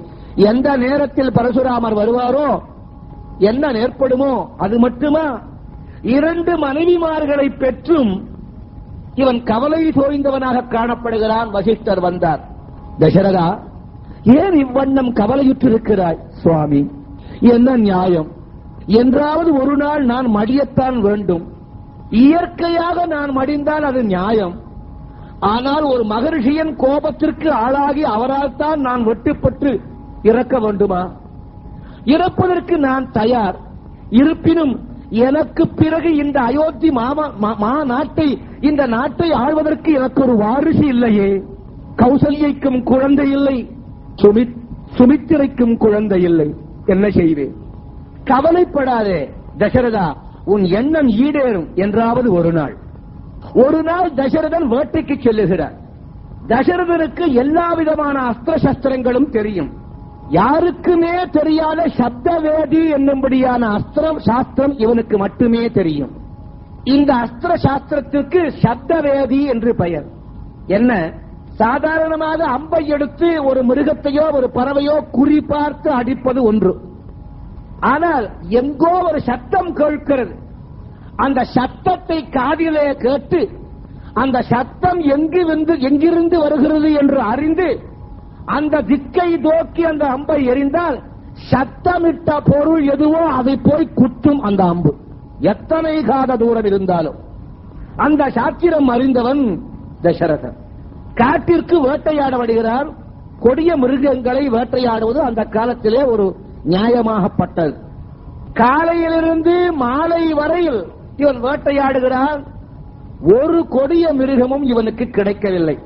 எந்த நேரத்தில் பரசுராமர் வருவாரோ, என்ன ஏற்படுமோ அது மட்டுமா? 2 மனைவிமார்களை பெற்றும் இவன் கவலை தோய்ந்தவனாக காணப்படுகிறான். வசிஷ்டர் வந்தார். தசரதா, ஏன் இவ்வண்ணம் கவலையுற்றிருக்கிறாய்? சுவாமி, என்ன நியாயம்? என்றாவது ஒரு நாள் நான் மடியத்தான் வேண்டும். இயற்கையாக நான் மடிந்தால் அது நியாயம். ஆனால் ஒரு மகரிஷியின் கோபத்திற்கு ஆளாகி அவரால் தான் நான் வெட்டுப்பட்டு இறக்க வேண்டுமா? இறப்பதற்கு நான் தயார். இருப்பினும் எனக்கு பிறகு இந்த அயோத்தி நாட்டை, இந்த நாட்டை ஆள்வதற்கு எனக்கு ஒரு வாரிசு இல்லையே. கௌசல்யைக்கும் குழந்தை இல்லை, சுமித்திரைக்கும் குழந்தை இல்லை. என்ன செய்வேன்? கவலைப்படாதே தசரதா, உன் எண்ணம் ஈடேறும். என்றாவது ஒரு நாள் தசரதன் வேட்டைக்கு செல்லுகிறார். தசரதனுக்கு எல்லா விதமான அஸ்திர சஸ்திரங்களும் தெரியும். யாருக்குமே தெரியாத சப்தவேதி என்னும்படியான அஸ்திர சாஸ்திரம் இவனுக்கு மட்டுமே தெரியும். இந்த அஸ்திர சாஸ்திரத்திற்கு சப்தவேதி என்று பெயர். என்ன? சாதாரணமாக அம்பை எடுத்து ஒரு மிருகத்தையோ ஒரு பறவையோ குறிபார்த்து அடிப்பது ஒன்று. ஆனால் எங்கோ ஒரு சத்தம் கேட்கிறது. அந்த சத்தத்தை காதிலே கேட்டு அந்த சத்தம் எங்கிருந்து வருகிறது என்று அறிந்து அந்த திக்கை நோக்கி அந்த அம்பை எறிந்தால் சத்தமிட்ட பொருள் எதுவோ அதை போய் குத்தும் அந்த அம்பு, எத்தனை காத தூரம் இருந்தாலும். அந்த சாத்திரம் அறிந்தவன் தசரதன். காட்டிற்கு வேட்டையாட வருகிறார். கொடிய மிருகங்களை வேட்டையாடுவது அந்த காலத்திலே ஒரு நியாயமாகப்பட்டது. காலையிலிருந்து மாலை வரையில் இவன் வேட்டையாடுகிறான். ஒரு கொடிய மிருகமும் இவனுக்கு கிடைக்கவில்லை.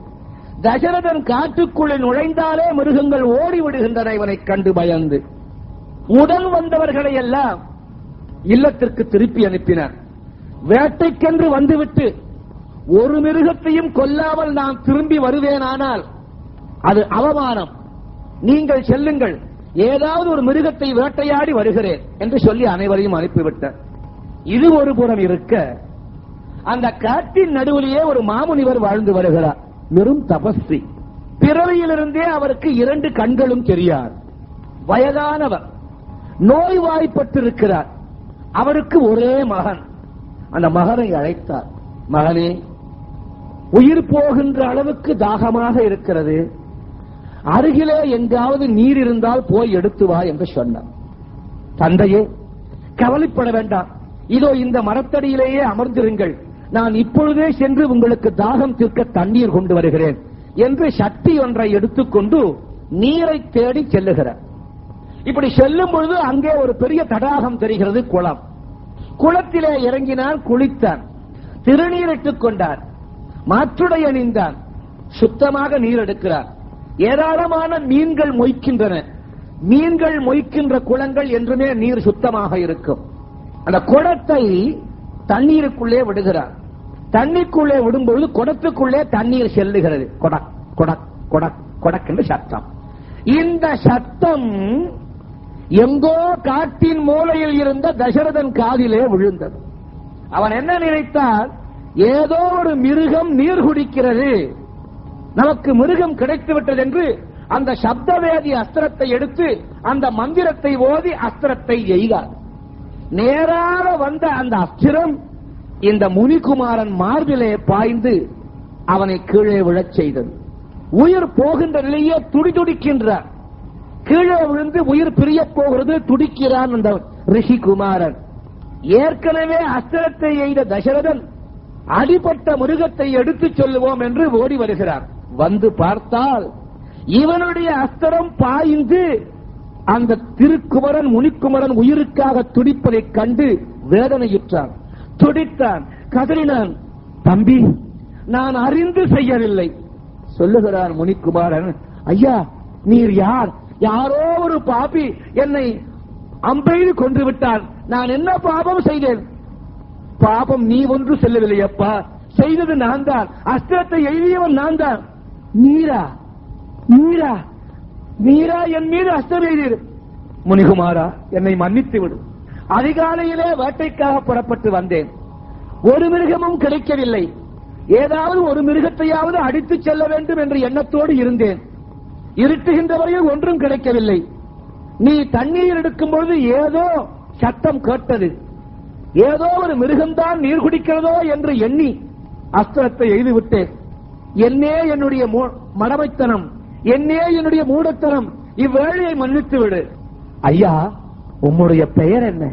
தசரதன் காட்டுக்குள்ளே நுழைந்தாலே மிருகங்கள் ஓடிவிடுகின்றன இவனை கண்டு பயந்து. உடன் வந்தவர்களை எல்லாம் இல்லத்திற்கு திருப்பி அனுப்பினார். வேட்டைக்கென்று வந்துவிட்டு ஒரு மிருகத்தையும் கொல்லாமல் நான் திரும்பி வருவேனானால் அது அவமானம். நீங்கள் செல்லுங்கள், ஏதாவது ஒரு மிருகத்தை வேட்டையாடி வருகிறேன் என்று சொல்லி அனைவரையும் அனுப்பிவிட்டார். இது ஒரு புறம் இருக்க, அந்த காட்டின் நடுவிலேயே ஒரு மாமுனிவர் வாழ்ந்து வருகிறார். வெறும் தபஸ்வி. பிறவியிலிருந்தே அவருக்கு 2 கண்களும் தெரியாது. வயதானவர், நோய்வாய்ப்பட்டிருக்கிறார். அவருக்கு ஒரே மகன். அந்த மகனை அழைத்தார். மகனே, உயிர் போகின்ற அளவுக்கு தாகமாக இருக்கிறது, அருகிலே எங்காவது நீர் இருந்தால் போய் எடுத்து வா என்று சொன்னார். தந்தையே, கவலைப்பட வேண்டாம், இதோ இந்த மரத்தடியிலேயே அமர்ந்திருங்கள், நான் இப்பொழுதே சென்று உங்களுக்கு தாகம் தீர்க்க தண்ணீர் கொண்டு வருகிறேன் என்று சக்தி ஒன்றை எடுத்துக்கொண்டு நீரை தேடி செல்லுகிறார். இப்படி செல்லும் பொழுது அங்கே ஒரு பெரிய தடாகம் தெரிகிறது, குளம். குளத்திலே இறங்கினான், குளித்தான், திருநீரிட்டுக் கொண்டார், மாற்றுடை அணிந்தான், சுத்தமாக நீர் எடுக்கிறார். ஏராளமான மீன்கள் மொய்க்கின்றன. மீன்கள் மொய்க்கின்ற குளங்கள் என்றுமே நீர் சுத்தமாக இருக்கும். அந்த குடத்தை தண்ணீருக்குள்ளே விடுகிறார். தண்ணிக்குள்ளே விடும்பொழுது குடத்துக்குள்ளே தண்ணீர் செல்லுகிறது. கொடக் கொடக் கொடக் கொடக் என்று சத்தம். இந்த சத்தம் எங்கோ காட்டின் மூலையில் இருந்த தசரதன் காதிலே விழுந்தது. அவன் என்ன நினைத்தால், ஏதோ ஒரு மிருகம் நீர் குடிக்கிறது, நமக்கு மிருகம் கிடைத்து விட்டது என்று அந்த சப்தவேதி அஸ்திரத்தை எடுத்து அந்த மந்திரத்தை ஓதி அஸ்திரத்தை எய்தார். நேராக வந்த அந்த அஸ்திரம் இந்த முனிகுமாரன் மார்பிலே பாய்ந்து அவனை கீழே விழச் செய்தது. உயிர் போகின்ற நிலையே துடிதுடிக்கின்றார். கீழே விழுந்து உயிர் பிரிய போகிறது, துடிக்கிறான் அந்த ரிஷிகுமாரன். ஏற்கனவே அஸ்திரத்தை எய்த தசரதன் அடிபட்ட மிருகத்தை எடுத்துச் சொல்லுவோம் என்று ஓடி வருகிறார். வந்து பார்த்தால் இவனுடைய அஸ்திரம் பாய்ந்து அந்த திருக்குமரன் முனிக்குமரன் உயிருக்காக துடிப்பதைக் கண்டு வேதனையுற்றான், துடித்தான், கதறினான். தம்பி, நான் அறிந்து செய்யவில்லை. சொல்லுகிறான் முனிக்குமாரன், ஐயா, நீர் யார்? யாரோ ஒரு பாபி என்னை அம்பெய்து கொன்று விட்டான். நான் என்ன பாபம் செய்தேன்? பாபம் நீ ஒன்று செல்லவில்லை அப்பா, செய்தது நான் தான், அஸ்திரத்தை எழுதியவன் நான் தான். நீரா நீரா நீரா என் மீது அஸ்தம் எய்தீர். முனிகுமாரா, என்னை மன்னித்து விடு. அதிகாலையிலே வேட்டைக்காக புறப்பட்டு வந்தேன். ஒரு மிருகமும் கிடைக்கவில்லை. ஏதாவது ஒரு மிருகத்தையாவது அடித்துச் செல்ல வேண்டும் என்ற எண்ணத்தோடு இருந்தேன். இருட்டுகின்ற வரையில் ஒன்றும் கிடைக்கவில்லை. நீ தண்ணீர் எடுக்கும் பொழுது ஏதோ சத்தம் கேட்டது. ஏதோ ஒரு மிருகம்தான் நீர் குடிக்கிறதோ என்று எண்ணி அஸ்திரத்தை எய்துவிட்டேன். என்னே என்னுடைய மடமைத்தனம், என்னே என்னுடைய மூடத்தனம், இவ்வேளையை மன்னித்து விடு. ஐயா, உம்முடைய பெயர் என்ன?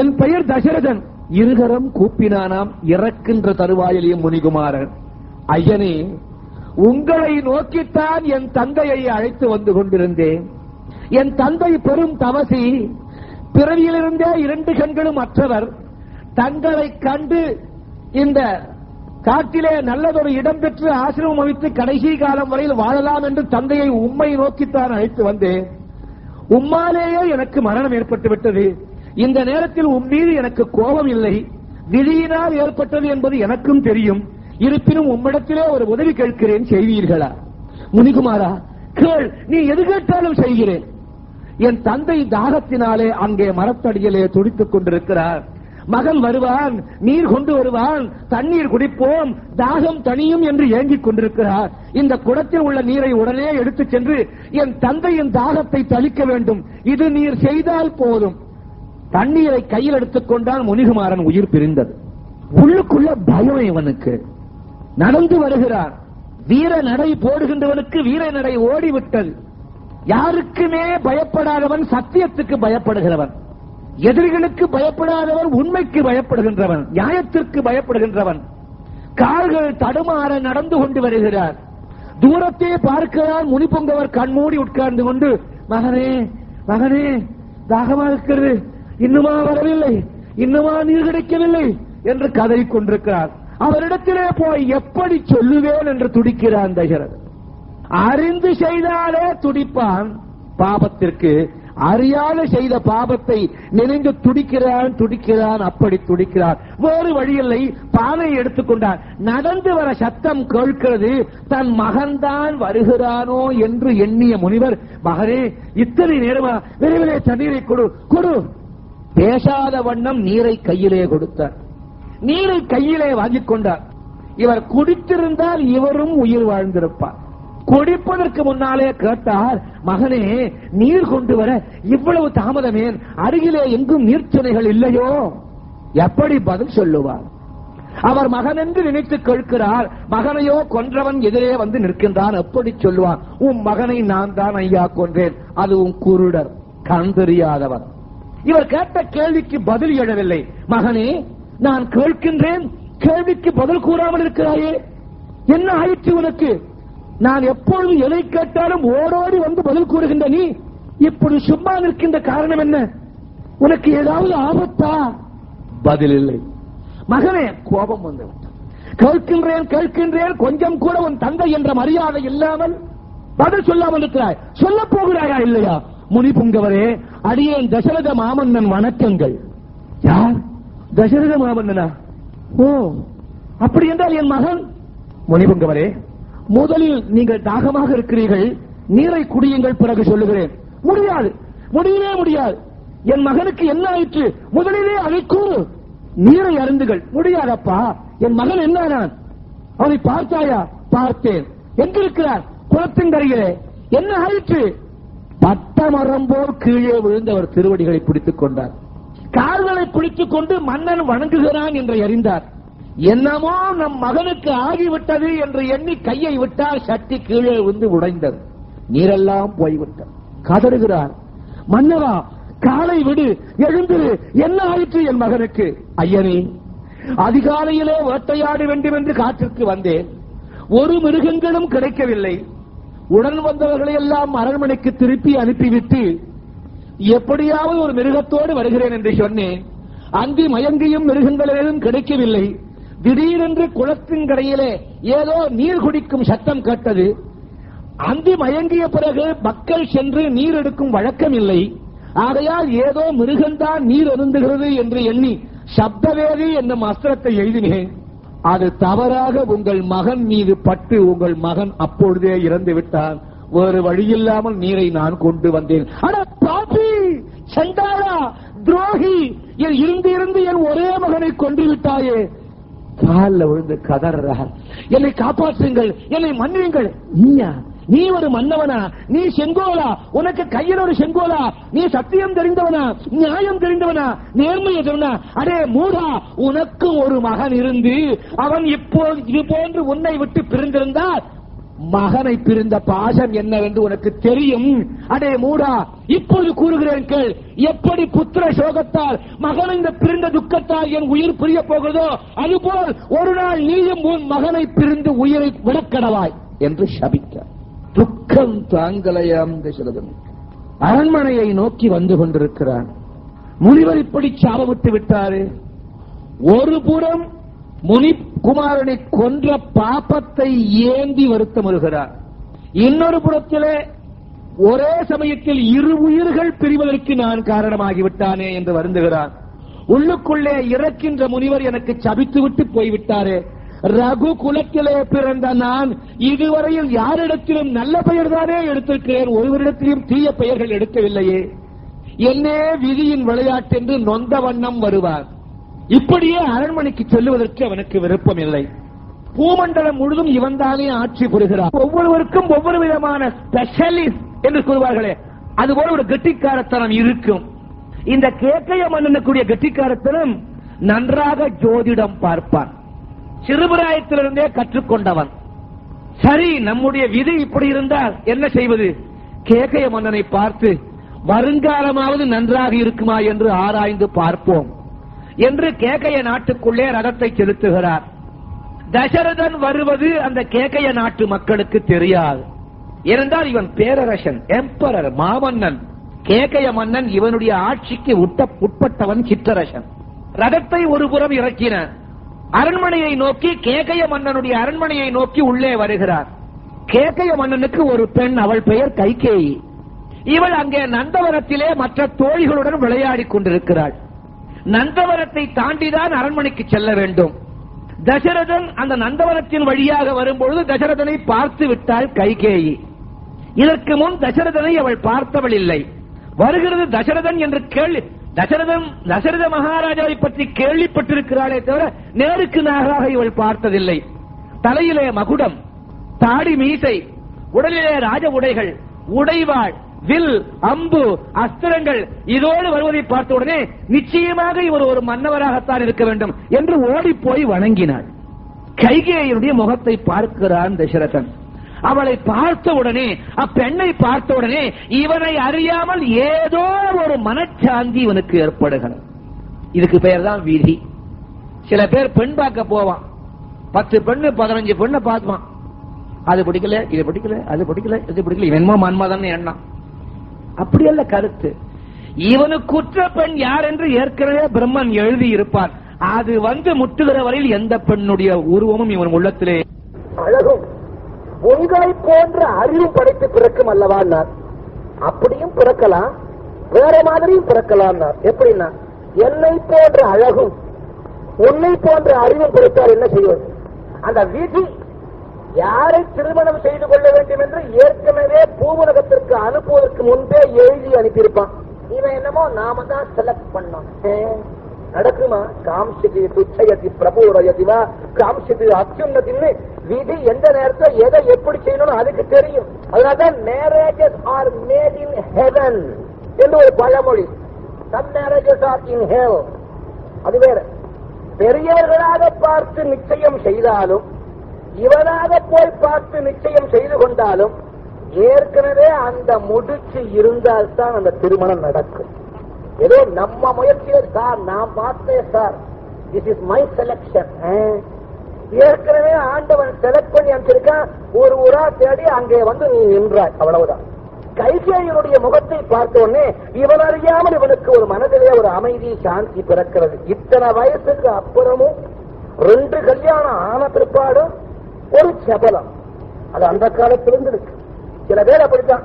என் பெயர் தசரதன். இருகரம் கூப்பினானாம் இறக்கின்ற தருவாயிலையும் முனிகுமாரன். ஐயனே, உங்களை நோக்கித்தான் என் தந்தையை அழைத்து வந்து கொண்டிருந்தேன். என் தந்தை பெரும் தவசி, பிறவியிலிருந்தே 2 கண்களும் அற்றவர். தங்களை கண்டு இந்த காட்டிலே நல்லதொரு இடம் பெற்று ஆசிரமம் அமைத்து கடைசி காலம் வரையில் வாழலாம் என்று தந்தையை உம்மை நோக்கித்தான் அழைத்து வந்தேன். உம்மாலேயே எனக்கு மரணம் ஏற்பட்டு விட்டது. இந்த நேரத்தில் உம் மீது எனக்கு கோபம் இல்லை, விதியினால் ஏற்பட்டது என்பது எனக்கும் தெரியும். இருப்பினும் உம்மிடத்திலே ஒரு உதவி கேட்கிறேன், செய்வீர்களா? முனிகுமாரா, கேள், நீ எது கேட்டாலும் செய்கிறேன். என் தந்தை தாகத்தினாலே அங்கே மரத்தடியிலே துடித்துக் கொண்டிருக்கிறார். மகன் வருவான், நீர் கொண்டு வருவான், தண்ணீர் குடிப்போம், தாகம் தனியும் என்று ஏங்கிக் கொண்டிருக்கிறார். இந்த குடத்தில் உள்ள நீரை உடனே எடுத்துச் சென்று என் தந்தையின் தாகத்தை தளிக்க வேண்டும். இது நீர் செய்தால் போதும். தண்ணீரை கையில் எடுத்துக் கொண்டால் முனிகுமாரன் உயிர் பிரிந்தது. உள்ளுக்குள்ள பயம் இவனுக்கு. நடந்து வருகிறார். வீர நடை போடுகின்றவனுக்கு வீர நடை ஓடிவிட்டது. யாருக்குமே பயப்படாதவன் சத்தியத்துக்கு பயப்படுகிறவன். எதிரிகளுக்கு பயப்படாதவன் உண்மைக்கு பயப்படுகின்றவன், நியாயத்திற்கு பயப்படுகின்றவன். கால்கள் தடுமாற நடந்து கொண்டு வருகிறார். தூரத்தே பார்க்கிறார். முனிபுங்கவர் கண்மூடி உட்கார்ந்து கொண்டு, மகனே மகனே, தாகமா இருக்கிறது, இன்னுமா வரவில்லை, இன்னுமா நீர் கிடைக்கவில்லை என்று கதறிக் கொண்டிருக்கிறார். அவரிடத்திலே போய் எப்படி சொல்லுவேன் என்று துடிக்கிறான் தசரதன். அறிந்து செய்தாலே துடிப்பான் பாபத்திற்கு. அறியாத செய்த பாபத்தை நினைந்து துடிக்கிறான். அப்படி துடிக்கிறார். வேறு வழியில்லை. பானை எடுத்துக்கொண்டார். நடந்து வர சத்தம் கேட்கிறது. தன் மகன்தான் வருகிறானோ என்று எண்ணிய முனிவர், மகனே, இத்தனை நேரமா, விரைவிலே தண்ணீரை கொடு. பேசாத வண்ணம் நீரை கையிலே கொடுத்தார். நீரை கையிலே வாங்கிக் கொண்டார். இவர் குடித்திருந்தால் இவரும் உயிர் வாழ்ந்திருப்பார். குடிப்பதற்கு முன்னாலே கேட்டார், மகனே, நீர் கொண்டு வர இவ்வளவு தாமதமேன்? அருகிலே எங்கும் நீர்த்துணைகள் இல்லையோ? எப்படி பதில் சொல்லுவார்? அவர் மகன் என்று நினைத்து கேட்கிறார். மகனையோ கொன்றவன் எதிரே வந்து நிற்கின்றான். எப்படி சொல்லுவான்? உன் மகனை நான் தான் ஐயா கொன்றேன், அதுவும் குருடர், கண் தெரியாதவர். இவர் கேட்ட கேள்விக்கு பதில் எழவில்லை. மகனே, நான் கேட்கின்றேன், கேள்விக்கு பதில் கூறாமல் இருக்கிறாயே, என்ன ஆயிற்று உனக்கு? நான் எப்பொழுது எதை கேட்டாலும் ஓடோடி வந்து பதில் கூறுகின்ற நீ இப்படி சும்மா நிற்கின்ற காரணம் என்ன? உனக்கு ஏதாவது ஆபத்தா? பதில் இல்லை. மகனே, கோபம் வந்து கேட்கின்றேன், கொஞ்சம் கூட உன் தந்தை என்ற மரியாதை இல்லாமல் பதில் சொல்லாமல் இருக்கிறாய். சொல்ல போகிறாயா இல்லையா? முனிபுங்கவரே, அடியேன் தசரத மாமன்னன், வணக்கங்கள். யார்? தசரத மாமன்னனா? ஓ, அப்படி என்றால் என் மகன். முனிபுங்கவரே, முதலில் நீங்கள் தாகமாக இருக்கிறீர்கள், நீரை குடியுங்கள், பிறகு சொல்லுகிறேன். முடியவே முடியாது. என் மகனுக்கு என்ன ஆயிற்று? முதலிலே அதை கூறு. நீரை அருந்துகள். முடியாதப்பா, என் மகன் என்னானான்? அவனை பார்த்தாயா? பார்த்தேன். எங்கிருக்கிறார்? குளத்தின்கரையிலே. என்ன ஆயிற்று? பட்ட மரம் போல் கீழே விழுந்தவர் திருவடிகளை பிடித்துக் கொண்டார். கால்களை பிடித்துக் கொண்டு மன்னன் வணங்குகிறான் என்று அறிந்தார். என்னமோ நம் மகனுக்கு ஆகிவிட்டது என்று எண்ணி கையை விட்டால் சட்டி கீழே விழுந்து உடைந்தது. நீரெல்லாம் போய்விட்டது. கதறுகிறார், மன்னவா, காலை விடு, எழுந்திரு, என்ன ஆயிற்று என் மகனுக்கு? ஐயனே, அதிகாலையிலே வேட்டையாட வேண்டும் என்று காட்டிற்கு வந்தேன். ஒரு மிருகங்களும் கிடைக்கவில்லை. உடன் வந்தவர்களை எல்லாம் அரண்மனைக்கு திருப்பி அனுப்பிவிட்டு எப்படியாவது ஒரு மிருகத்தோடு வருகிறேன் என்று சொன்னேன். அந்தி மயங்கியும் மிருகங்களிலும் கிடைக்கவில்லை. திடீரென்று குளத்தின் கரையிலே ஏதோ நீர் குடிக்கும் சத்தம் கேட்டது. அந்தி மயங்கிய பிறகு மக்கள் சென்று நீர் எடுக்கும் வழக்கம் இல்லை. ஆகையால் ஏதோ மிருகம்தான் நீர் அருந்துகிறது என்று எண்ணி சப்தவேதி என்னும் அஸ்திரத்தை எழுதினேன். அது தவறாக உங்கள் மகன் மீது பட்டு உங்கள் மகன் அப்பொழுதே இறந்து விட்டான். வேறு வழியில்லாமல் நீரை நான் கொண்டு வந்தேன். ஆனா பாப்பி, சண்டாளா, துரோகி, இருந்து என் ஒரே மகனை கொன்று விட்டாயே. காலில் விழுந்து கதறார், என்னை காப்பாற்றுங்கள், என்னை மன்னியுங்கள். நீயா? நீ ஒரு மன்னவனா? நீ செங்கோலா? உனக்கு கையில் ஒரு செங்கோலா? நீ சத்தியம் தெரிந்தவனா? நியாயம் தெரிந்தவனா? நேர்மையை சொன்னா? அடே மூடா, உனக்கு ஒரு மகன் இருந்து அவன் இப்போ இது போன்று உன்னை விட்டு பிரிந்திருந்தால் மகனை பிரிந்த பாசம் என்னவென்று உனக்கு தெரியும். அடே மூடா, இப்போது கூறுகிறேன் கேள். எப்படி புத்திர சோகத்தால் மகன் இந்த பிரிந்த துக்கத்தால் என் உயிர் பிரிய போகிறதோ அதுபோல் ஒரு நாள் நீயும் உன் மகனை பிரிந்து உயிரை விடக்கடவாய் என்று சபித்தார். துக்கம் தாங்கலையாம் தசரதன். அரண்மனையை நோக்கி வந்து கொண்டிருக்கிறான். முனிவர் இப்படி சாபமிட்டு விட்டாரு. ஒரு புறம் முனிகுமாரனை கொன்ற பாபத்தை ஏந்தி வருத்தமுறுகிறார். இன்னொரு புறத்திலே ஒரே சமயத்தில் இரு உயிர்கள் பிரிவதற்கு நான் காரணமாகிவிட்டானே என்று வருந்துகிறார். உள்ளுக்குள்ளே இறக்கின்ற முனிவர் எனக்கு சபித்துவிட்டு போய்விட்டாரே. ரகு குலத்திலே பிறந்த நான் இதுவரையில் யாரிடத்திலும் நல்ல பெயர் தானே எடுத்திருக்கிறேன், ஒருவரிடத்திலும் தீய பெயர்கள் எடுக்கவில்லையே. என்னே விதியின் விளையாட்டு என்று நொந்த வண்ணம் வருவார். இப்படியே அரண்மனைக்கு செல்லுவதற்கு அவனுக்கு விருப்பம் இல்லை. பூமண்டலம் முழுதும் இவன் தானே ஆட்சி புரிகிறார். ஒவ்வொருவருக்கும் ஒவ்வொரு விதமான ஸ்பெஷலிஸ்ட் என்று கூறுவார்களே, அதுபோல ஒரு கெட்டிக்காரத்தனம் இருக்கும். இந்த கேக்கைய மன்னனுக்குரிய கெட்டிக்காரத்தனம் நன்றாக ஜோதிடம் பார்ப்பான். சிறுபிராயத்திலிருந்தே கற்றுக்கொண்டவன். சரி, நம்முடைய விதி இப்படி இருந்தால் என்ன செய்வது? கேக்கைய மன்னனை பார்த்து வருங்காலமாவது நன்றாக இருக்குமா என்று ஆராய்ந்து பார்ப்போம் என்று கேக்கைய நாட்டுக்குள்ளே ரதத்தை செலுத்துகிறார். தசரதன் வருவது அந்த கேக்கைய நாட்டு மக்களுக்கு தெரியாது. இருந்தால் இவன் பேரரசன், எம்பரர், மாமன்னன். கேக்கைய மன்னன் இவனுடைய ஆட்சிக்கு உட்பட்டவன், சிற்றரசன். ரதத்தை ஒரு புறம் இறக்கினான். அரண்மனையை நோக்கி, கேக்கைய மன்னனுடைய அரண்மனையை நோக்கி உள்ளே வருகிறார். கேக்கைய மன்னனுக்கு ஒரு பெண், அவள் பெயர் கைகேயி. இவள் அங்கே நந்தவனத்திலே மற்ற தோழிகளுடன் விளையாடிக் கொண்டிருக்கிறாள். நந்தவனத்தை தாண்டிதான் அரண்மனைக்கு செல்ல வேண்டும். தசரதன் அந்த நந்தவனத்தின் வழியாக வரும்பொழுது தசரதனை பார்த்து விட்டாள் கைகேயி. இதற்கு முன் தசரதனை அவள் பார்த்தவள் இல்லை. வருகிறது தசரதன் என்று கேள்வி, தசரத மகாராஜாவை பற்றி கேள்விப்பட்டிருக்கிறாளே தவிர நேருக்கு நேராக இவள் பார்த்ததில்லை. தலையிலே மகுடம், தாடி மீசை, உடலிலே ராஜ உடைகள், உடைவாள், வில், அம்பு, அஸ்திரங்கள் இதோடு வருவதை பார்த்த உடனே நிச்சயமாக இவர் ஒரு மன்னவராகத்தான் இருக்க வேண்டும் என்று ஓடி போய் வணங்கினாள். கைகேயினுடைய முகத்தை பார்க்கிறான் தசரதன். அவளை பார்த்த உடனே, அப்பெண்ணை பார்த்த உடனே இவனை அறியாமல் ஏதோ ஒரு மனச்சாந்தி இவனுக்கு ஏற்படுகிறது. இதுக்கு பெயர் தான் விதி. சில பேர் பெண் பார்க்க போவான், 10 பெண்ணு 15 பெண்ணை பார்த்துவான். அது பிடிக்கல, இது பிடிக்கல, அது பிடிக்கல, இது பிடிக்கல, இவன்மா மன்மதன் எண்ணம். அப்படியல்ல கருத்து. இவனுக்குற்ற பெண் யார் என்று ஏற்கனவே பிரம்மன் எழுதி இருப்பார். அது வந்து முட்டுகிற வரையில் எந்த பெண்ணுடைய உருவமும் இவன் உள்ளத்திலே அழகும் உங்களை போன்ற அறிவும் படைத்து பிறக்கும் அல்லவா? அப்படியும் பிறக்கலாம், வேற மாதிரியும் பிறக்கலாம். எப்படின்னா, என்னை போன்ற அழகும் உன்னை போன்ற அறிவும் பிறத்தால் என்ன செய்வது? அந்த விதி யாரை திருமணம் செய்து கொள்ள வேண்டும் என்று ஏற்கனவே பூவுலகத்திற்கு அனுப்புவதற்கு முன்பே எழுதி அனுப்பியிருப்பான். இவன் என்னமோ நாம தான் செலக்ட் பண்ணோம். நடக்குமா? காம்சிதி துச்சயதி பிரபுரயதிவா காம்சிதி அத்யுன்னதின்னு விதி எந்த நேரத்தில் எதை எப்படி செய்யணும் அதுக்கு தெரியும். அதனால்தான் marriages R made in heaven என்று ஒரு பழமொழி. சம் மேரேஜஸ் ஆர் இன் ஹெல். அது வேற. பெரியவர்களாக பார்த்து நிச்சயம் செய்தாலும், இவனாக போய் பார்த்து நிச்சயம் செய்து கொண்டாலும், ஏற்கனவே அந்த முடிச்சு இருந்தால்தான் அந்த திருமணம் நடக்கும். ஏதோ நம்ம முயற்சியில சார் நான் பார்த்தேன் sir, this is my selection. ஏற்கனவே ஆண்டவன் செலக்ட் பண்ணி அனுப்பிச்சிருக்கான். ஒரு ஊரா தேடி அங்கே வந்து நீ நின்றாய், அவ்வளவுதான். கைகேயினுடைய முகத்தை பார்த்த உடனே இவன் அறியாமல் இவனுக்கு ஒரு மனதிலே ஒரு அமைதி, சாந்தி பிறக்கிறது. இத்தனை வயசுக்கு அப்புறமும் 2 கல்யாணம் ஆன பிற்பாடும் ஒரு சபலம். அது அந்த காலத்திலிருந்து இருக்கு. சில பேர் அப்படித்தான்,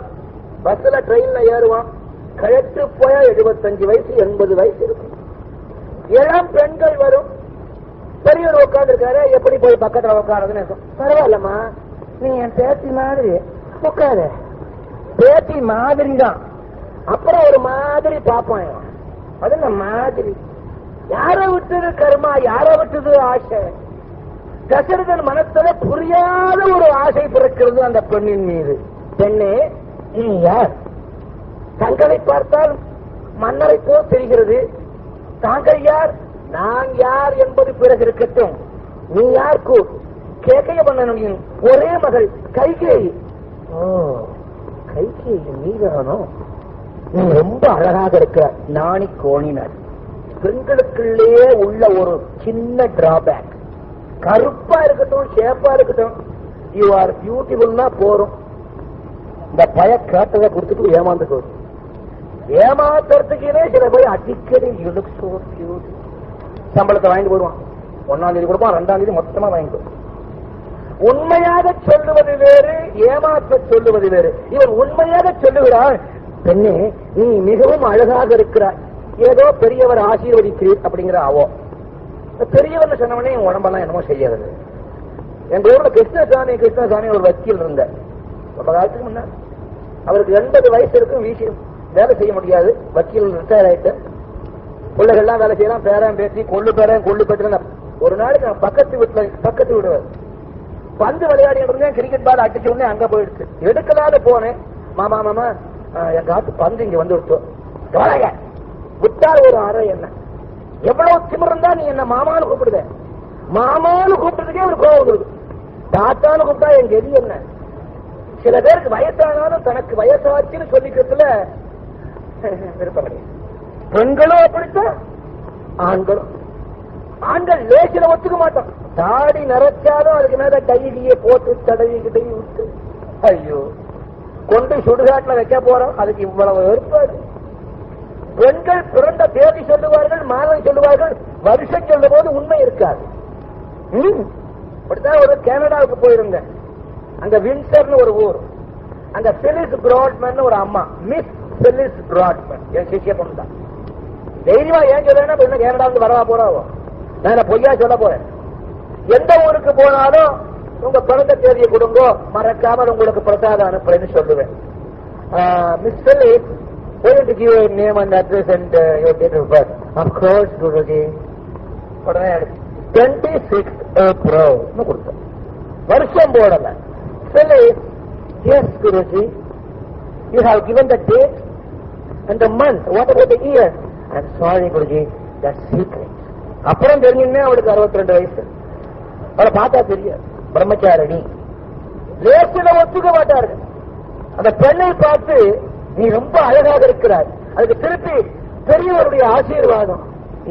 பஸ்ல ட்ரெயின்ல ஏறுவான், கழட்டு போயா 75 வயசு 80 வயசு இருக்கும். இளம் பெண்கள் வரும், பெரியவர் உட்கார்ந்து இருக்காரு, எப்படி போய் பக்கத்துல உட்காருதுன்னு பரவாயில்லம்மா நீ என் பேசி மாதிரி உட்காரு பேட்டி மாதிரி தான். அப்புறம் ஒரு மாதிரி பாப்பான். அது என்ன மாதிரி? யாரை விட்டது கர்மா, யாரை விட்டது ஆசை? தசரதன் மனத்துல புரியாத ஒரு ஆசை பிறக்கிறது அந்த பெண்ணின் மீது. பெண்ணே, நீ யார்? தங்களை பார்த்தால் மன்னரை போல் தெரிகிறது. தாங்கள் யார்? நான் யார் என்பது பிறகு இருக்கட்டும். நீ யாருக்கு? கேக்கைய மன்னனின் ஒரே மகள் கைகேயி. கைகேயி நீதானோ? நீ ரொம்ப அழகாக இருக்க. நாணி கோணினர். பெண்களுக்குள்ளே உள்ள ஒரு சின்ன டிராபேக், கருப்பா இருக்கட்டும் ஷேப்பா இருக்கட்டும், யூ ஆர் பியூட்டிஃபுல்னா போறோம். இந்த பய கேட்டதை கொடுத்துட்டு ஏமாந்து போகும். ஏமாத்துறதுக்கே சில போய் அடிக்கடி யூ லுக் சோ கியூட். சம்பளத்தை வாங்கிட்டு போடுவான். 1ஆம் தேதி கொடுப்பான், 2ஆம் தேதி மொத்தமா வாங்கிட்டு. உண்மையாக சொல்லுவது வேறு, ஏமாற்ற சொல்லுவது வேறு. இவன் உண்மையாக சொல்லுகிறான், பெண்ணே நீ மிகவும் அழகாக இருக்கிறாய், ஏதோ பெரியவர் ஆசீர்வதிக்கிறீர் அப்படிங்கிற அவோ. பெரியவர் சொன்னவனே என் உடம்பெல்லாம் என்னமோ செய்யாது. எங்க ஊர்ல கிருஷ்ணசாமி ஒரு வக்கீல் இருந்த ரொம்ப காலத்துக்கு முன்ன. அவருக்கு 80 வயசு இருக்கும், வீசி வேலை செய்ய முடியாது. வக்கீல் ரிட்டையர் ஆயிட்டு பிள்ளைகள்லாம் வேலை செய்யலாம். பேரன் பேசி கொள்ளு பேசுறேன். ஒரு நாளைக்கு நான் பக்கத்து விடுவார். பந்து விளையாடிட்டு இருந்தேன். கிரிக்கெட் பால் அடிச்ச உடனே அங்க போயிடுச்சு. எடுக்கலாத போனேன். மாமா எங்க ஆத்து பந்து இங்க வந்து விட்டால் ஒரு அறை. என்ன எவ்வளவு திமிருந்தா நீ என்ன மாமான்னு கூப்பிடுத? மாமான்னு கூப்பிடுறதுக்கே ஒரு கோவம் இருக்கு. தாத்தான்னு கூப்பிட்டா எங்க எது என்ன? சில பேருக்கு வயசானாலும் தனக்கு வயசாச்சுன்னு சொல்லிக்கிறதுல விருப்பம் கிடையாது. பெண்களும் அப்படித்தான், ஆண்களும். ஆண்கள் லேசில ஒத்துக்க மாட்டோம். தாடி நிறைச்சாலும் அதுக்கு மேல டைலியே போட்டு தடவிக்கிட்டே விட்டு ஐயோ கொண்டு சுடுகாட்டுல வைக்க போறோம். அதுக்கு இவ்வளவு ஏற்பாடு. பெண்கள் பிறந்த தேதி சொல்லுவார்கள், மாதம் சொல்லுவார்கள், வருஷம் சொல்லும் போது உண்மை இருக்காது. அப்படித்தான் ஒரு கனடாவுக்கு போயிருந்தேன். அங்க வின்சர்னு ஒரு ஊர். அங்க பிலிஸ் பிராட்மேன் ஒரு அம்மா, மிஸ் பிலிஸ் பிராட்மேன், என் சிஷிய பொண்ணு தான். தைரியமா ஏன் சொல்றேன்னா கனடாவுக்கு வரவா போறாவோ, நான் பொய்யா சொல்ல போறேன். எந்த ஊருக்கு போனாலும் உங்க பிறந்த தேதியை கொடுங்க, மறக்காமல் உங்களுக்கு பிரசாதம் அனுப்புறேன்னு சொல்லுவேன். Miss please, going to give a name and address and your date of birth. Of course, Guruji. 26th April. வருஷம் போடல. Phyllis, yes, Guruji. You have given the date and the month. What about the year? I'm sorry, Guruji. That's secret. அப்புறம் தெரிஞ்சுன்னே அவளுக்கு 62 வயசு. அவளை பார்த்தா தெரியாது. பிரம்மச்சாரணி. லேசில ஒத்துக்க மாட்டார்கள். அந்த பெண்ணை பார்த்து நீ ரொம்ப அழகாக இருக்கிறாய், அதுக்கு திருப்பி பெரியவருடைய ஆசீர்வாதம்.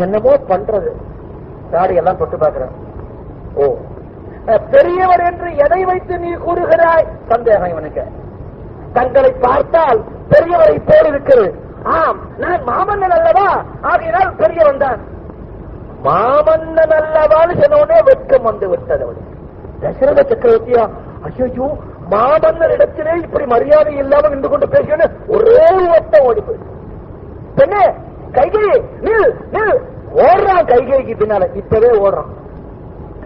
என்னமோ பண்றது. தாடி எல்லாம் தொட்டு பார்க்கிறான். ஓ, பெரியவர் என்று எதை வைத்து நீ கூறுகிறாய்? சந்தேகம் இவனுக்கு. தங்களை பார்த்தால் பெரியவரை போல் இருக்கிறது. ஆம், நான் மாமன்னன் அல்லவா, ஆகையினால் பெரியவன் தான். மாமன்னன் அல்லவான்னு சொன்ன உடனே வெட்கம் வந்து விட்டது அவனுக்கு. தசரத சக்கரவர்த்தியா, ஐயோ மாமன்னர் இடத்திலே இப்படி மரியாதை இல்லாமல் நின்று கொண்டு பேசிய ஒரே ஓட்டம் ஓடி போய் பெண்ணே கைகேயி நில் ஓடுறான். கைகேயிக்கு பின்னால இப்பவே ஓடுறான்.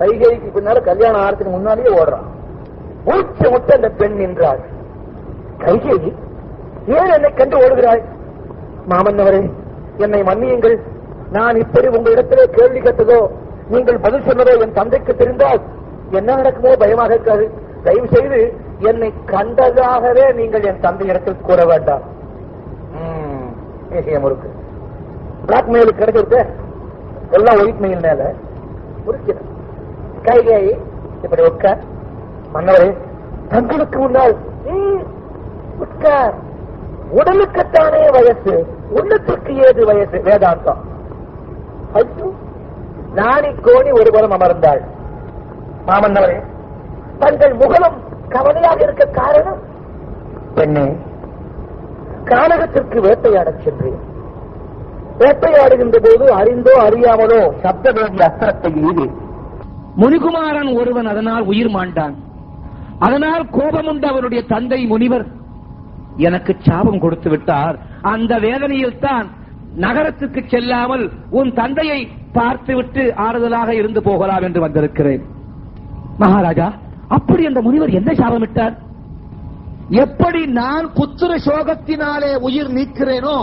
கைகேயிக்கு பின்னால கல்யாணம் ஆறதுக்கு முன்னாலேயே ஓடுறான். மூச்சு விட்டு அந்த பெண் நின்றாள். கைகேயி, ஏன் என்னை கண்டு ஓடுகிறாய்? மாமன்னவரே, என்னை மன்னியுங்கள். நான் இப்படி உங்களிடத்திலே கேள்வி கேட்டதோ, நீங்கள் பதில் சொன்னதோ என் தந்தைக்கு தெரிந்தால் என்ன நடக்குமோ பயமாக இருக்காது. தயவு செய்து என்னை கண்டதாகவே நீங்கள் என் தந்தை இடத்தில் கூற வேண்டாம். விஷயம் இருக்கு. பிளாக் மெயில் கிடைச்சிருக்கு, எல்லாம் ஒயிட் மெயில் மேல முடிச்சு. கைகேயி இப்படி உட்கார். மன்னவரே, தங்களுக்கு முன்னால் உட்கார். உடலுக்குத்தானே வயசு, உள்ளத்திற்கு ஏது வயசு? வேதாந்தம். நாணி கோணி ஒருபுறம் அமர்ந்தாள். மாமன்னவரே, தங்கள் முகலம் கவலையாக இருக்க காரணம்? பெண்ணே, கானகத்திற்கு வேட்டையாடச் சென்றேன். வேட்டையாடுகின்ற போது அறிந்தோ அறியாமலோ சப்த வேண்டிய அஸ்திரத்தை எய்து முனிகுமாரன் ஒருவன் அதனால் உயிர் மாண்டான். அதனால் கோபமுண்ட அவருடைய தந்தை முனிவர் எனக்கு சாபம் கொடுத்து விட்டார். அந்த வேதனையில் தான் நகரத்துக்கு செல்லாமல் உன் தந்தையை பார்த்துவிட்டு ஆறுதலாக இருந்து போகலாம் என்று வந்திருக்கிறேன். மகாராஜா, அப்படி அந்த முனிவர் என்ன சாபமிட்டார்? எப்படி நான் புத்திர சோகத்தினாலே உயிர் நீக்கிறேனோ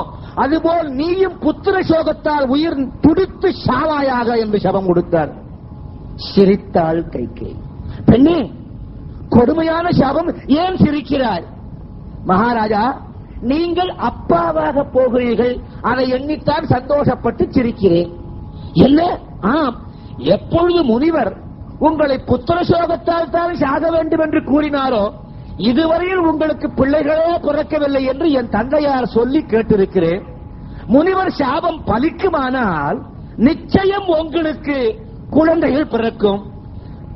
அதுபோல் நீயும் புத்திர சோகத்தால் உயிர் துடித்து சாவாயாக என்று சபம் கொடுத்தார். சிரித்தாள் கைகேயி. பெண்ணே, கொடுமையான சாபம், ஏன் சிரிக்கிறாய்? மகாராஜா, நீங்கள் அப்பாவாக போகிறீர்கள், அதை எண்ணித்தான் சந்தோஷப்பட்டு சிரிக்கிறேன். என்ன? ஆம், எப்பொழுது முனிவர் உங்களை புத்திர சோகத்தால் தான் சாக வேண்டும் என்று கூறினாரோ இதுவரையில் உங்களுக்கு பிள்ளைகளே பிறக்கவில்லை என்று என் தந்தையார் சொல்லி கேட்டிருக்கிறேன். முனிவர் சாபம் பலிக்குமானால் நிச்சயம் உங்களுக்கு குழந்தைகள் பிறக்கும்.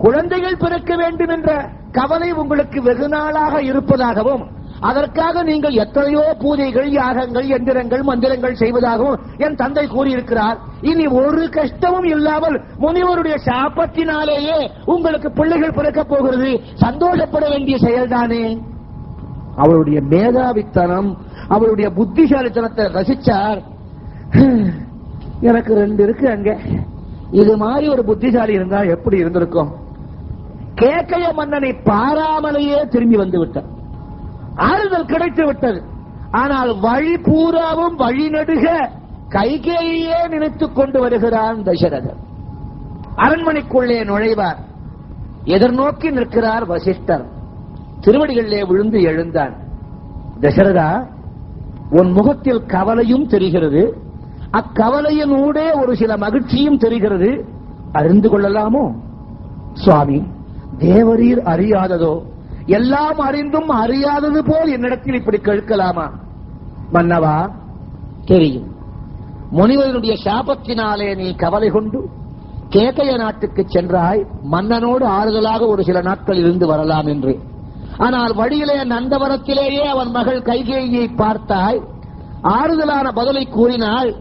குழந்தைகள் பிறக்க வேண்டும் என்ற கவலை உங்களுக்கு வெகு நாளாக இருப்பதாகவும் அதற்காக நீங்கள் எத்தனையோ பூஜைகள், யாகங்கள், எந்திரங்கள், மந்திரங்கள் செய்வதாகவும் என் தந்தை கூறியிருக்கிறார். இனி ஒரு கஷ்டமும் இல்லாமல் முனிவருடைய சாபத்தினாலேயே உங்களுக்கு பிள்ளைகள் பிறக்கப் போகிறது. சந்தோஷப்பட வேண்டிய செயல்தானே. அவருடைய மேதாவித்தனம், அவருடைய புத்திசாலித்தனத்தை ரசிச்சார். எனக்கு 2 இருக்கு அங்க, இது மாதிரி ஒரு புத்திசாலி இருந்தா எப்படி இருந்திருக்கும். கேகய மன்னனை பாராமலேயே திரும்பி வந்து விட்டார். ஆறுதல் கிடைத்து விட்டது. ஆனால் வழி பூராவும் வழிநடுக கைகேயியே நினைத்துக் கொண்டு வருகிறான் தசரதன். அரண்மனைக்குள்ளே நுழைவார். எதிர்நோக்கி நிற்கிறார் வசிஷ்டர். திருவடிகளிலே விழுந்து எழுந்தான். தசரதா, உன் முகத்தில் கவலையும் தெரிகிறது, அக்கவலையினூடே ஒரு சில மகிழ்ச்சியும் தெரிகிறது. அறிந்து கொள்ளலாமோ? சுவாமி, தேவரீர் அறியாததோ? எல்லாம் அறிந்தும் அறியாதது போல் என்னிடத்தில் இப்படி கேட்கலாமா? மன்னவா, தெரியும். முனிவருடைய சாபத்தினாலே நீ கவலை கொண்டு கேகய நாட்டுக்கு சென்றாய், மன்னனோடு ஆறுதலாக ஒரு சில நாட்கள் இருந்து வரலாம் என்று. ஆனால் வழியிலே நந்தவனத்திலேயே அவன் மகள் கைகேயியை பார்த்தாய், ஆறுதலான பதிலை கூறினாள்.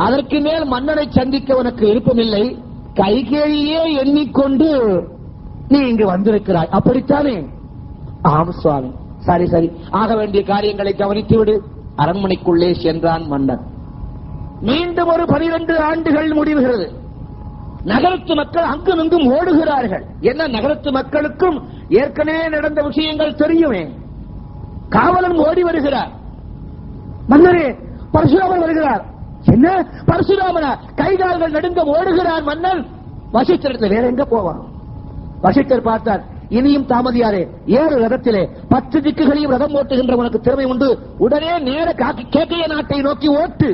அதற்கு மேல் மன்னனை சந்திக்க உனக்கு விருப்பமில்லை. கைகேயியே எண்ணிக்கொண்டு நீ இங்கு வந்திருக்கிறாய், அப்படித்தானே? ஆம் சுவாமி. சரி சரி, ஆக வேண்டிய காரியங்களை கவனித்துவிடு. அரண்மனைக்குள்ளே சென்றான் மன்னர். மீண்டும் ஒரு 12 ஆண்டுகள் முடிவுகிறது. நகரத்து மக்கள் அங்கும் இங்கும் ஓடுகிறார்கள். என்ன, நகரத்து மக்களுக்கும் ஏற்கனவே நடந்த விஷயங்கள் தெரியுமே. காவலன் ஓடி வருகிறார். மன்னரே, பரசுராமன் வருகிறார். என்ன, பரசுராமனா? கைகால்கள் நடுங்க ஓடுகிறார் மன்னன். வசிஷ்டர் வேற எங்க போவான்? வசிஷ்டர் பார்த்தார், இனியும் தாமதியாரே, 7 ரதத்திலே 10 திக்குகளையும் ரதம் ஓட்டுகின்ற உனக்கு திறமை உண்டு. உடனே நேர கேகய நாட்டை நோக்கி ஓட்டு.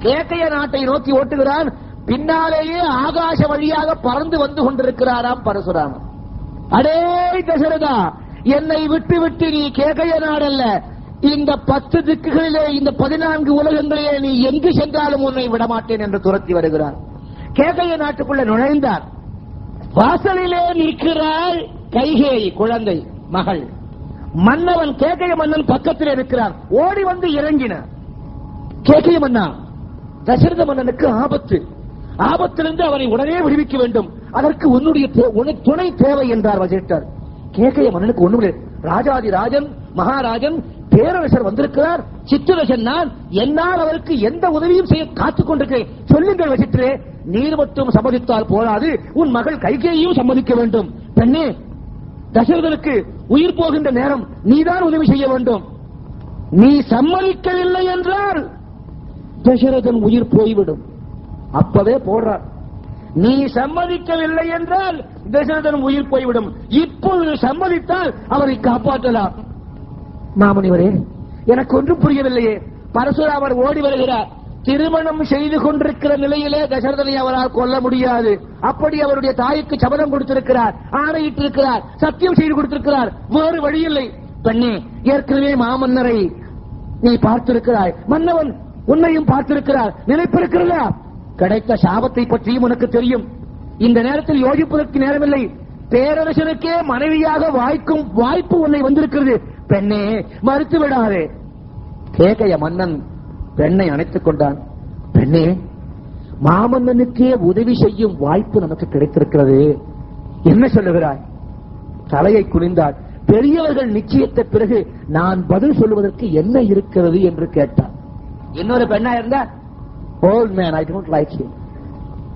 கேகய நாட்டை நோக்கி ஓட்டுகிறான். பின்னாலேயே ஆகாச வழியாக பறந்து வந்து கொண்டிருக்கிறாராம் பரசுராமன். அடே தசரதா, என்னை விட்டு விட்டு நீ கேகய நாடல்ல, இந்த 10 திக்குகளிலே, இந்த 14 உலகங்களிலே நீ எங்கு சென்றாலும் உன்னை விடமாட்டேன் என்று துரத்தி வருகிறார். கேகய நாட்டுக்குள்ள நுழைந்தார். வாசலிலே நிற்கிறாள் கைகேயி, குழந்தை மகள். மன்னவன், கேகய மன்னன் பக்கத்தில் இருக்கிறார். ஓடி வந்து இறங்கினார். கேகய மன்னா, தசரத மன்னனுக்கு ஆபத்து, ஆபத்திலிருந்து அவனை உடனே விடுவிக்க வேண்டும். அதற்கு உன்னுடைய துணை தேவை என்றார் வசிஷ்டர். கேகய மன்னனுக்கு ஒண்ணுமில்லை. ராஜாதி ராஜன், மகாராஜன், பேரரசர் வந்திருக்கிறார். சித்திரசன் நான், என்னால் அவருக்கு எந்த உதவியும் செய்ய காத்துக் கொண்டிருக்கிறேன். சொல்லுங்கள் வசிஷ்டரே, நீர் மட்டும் சம்மதித்தால் போராது, உன் மகள் கைகேயும் சம்மதிக்க வேண்டும். பெண்ணே, தசரதனுக்கு உயிர் போகின்ற நேரம் நீதான் உதவி செய்ய வேண்டும். நீ சம்மதிக்கவில்லை என்றால் தசரதன் உயிர் போய்விடும். அப்பவே போடுறார். நீ சம்மதிக்கவில்லை என்றால் தசரதன் உயிர் போய்விடும். இப்பொழுது சம்மதித்தால் அவரை காப்பாற்றலாம். மாமுனிவரே, எனக்கு ஒன்றும் புரியவில்லையே. பரசுராமர் ஓடி வருகிறார். திருமணம் செய்து கொண்டிருக்கிற நிலையிலே தசரதனை அவரால் கொல்ல முடியாது. அப்படி அவருடைய தாய்க்கு சபதம் கொடுத்திருக்கிறார், ஆணையிட்டிருக்கிறார், சத்தியம் செய்து கொடுத்திருக்கிறார். வேறு வழியில்லை. பெண்ணே, ஏற்கனவே மாமன்னரை நீ பார்த்திருக்கிறாய், மன்னவன் உன்னையும் பார்த்திருக்கிறார். நினைப்பிருக்கிறதா? கிடைத்த சாபத்தை பற்றியும் உனக்கு தெரியும். இந்த நேரத்தில் யோசிப்பதற்கு நேரமில்லை. பேரரசனுக்கே மனைவியாக வாய்க்கும் வாய்ப்பு உன்னை வந்திருக்கிறது. பெண்ணே, மறுத்து விடாதே. கேகய மன்னன் பெண்ணை அணைத்துக் கொண்டான். பெண்ணே, மாமன்னனுக்கே உதவி செய்யும் வாய்ப்பு நமக்கு கிடைத்திருக்கிறது. என்ன சொல்லுகிறாய்? தலையை குனிந்தார். பெரியவர்கள் நிச்சயத்த பிறகு நான் பதில் சொல்லுவதற்கு என்ன இருக்கிறது என்று கேட்டார். இன்னொரு பெண்ணா இருந்தா, old man, I don't like him.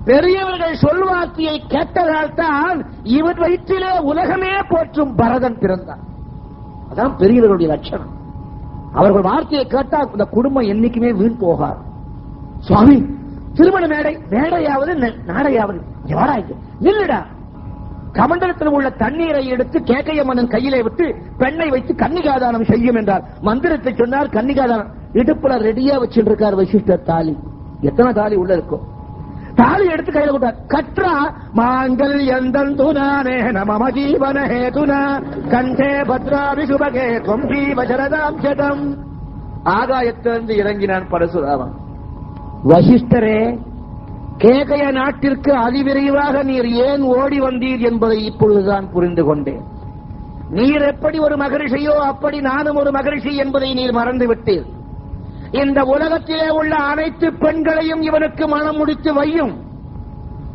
பெரியவர்கள் சொல்வார்த்தையை கேட்டதால் தான் இவர் வயிற்றிலே உலகமே போற்றும் பரதன் பிறந்தார். அதான் பெரியவர்களுடைய லட்சணம். அவர்கள் வார்த்தையை கேட்டா இந்த குடும்பம் என்னைக்குமே வீண் போகாது. சுவாமி, திருமண மேடையாவது நாடையாவது நில்லுடா. கமண்டலத்தில் உள்ள தண்ணீரை எடுத்து கேக்கைய மன்னன் கையிலே விட்டு பெண்ணை வைத்து கன்னிகாதானம் செய்யும் என்றார். மந்திரத்தை சொன்னார். கன்னிகாதானம் இடுப்புல ரெடியா வச்சுட்டு இருக்கார் வசிஷ்டர். தாலி, எத்தனை தாலி உள்ள இருக்கும். தாலி எடுத்து கையில விட்டார். கற்றா மாங்கள் எந்தன் துனானே நம ஜீவன ஹேதுனா கண்டே பத்ராபி சுபகே கொம்பி வசரதாம் சதம். ஆகாயத்திலிருந்து இறங்கினான் பரசுராமன். வசிஷ்டரே, கேகய நாட்டிற்கு அதிவிரைவாக நீர் ஏன் ஓடி வந்தீர் என்பதை இப்பொழுதுதான் புரிந்து கொண்டேன். நீர் எப்படி ஒரு மகரிஷியோ அப்படி நானும் ஒரு மகரிஷி என்பதை நீர் மறந்து விட்டீர். இந்த உலகத்திலே உள்ள அனைத்து பெண்களையும் இவனுக்கு மனம் முடித்து வையும்.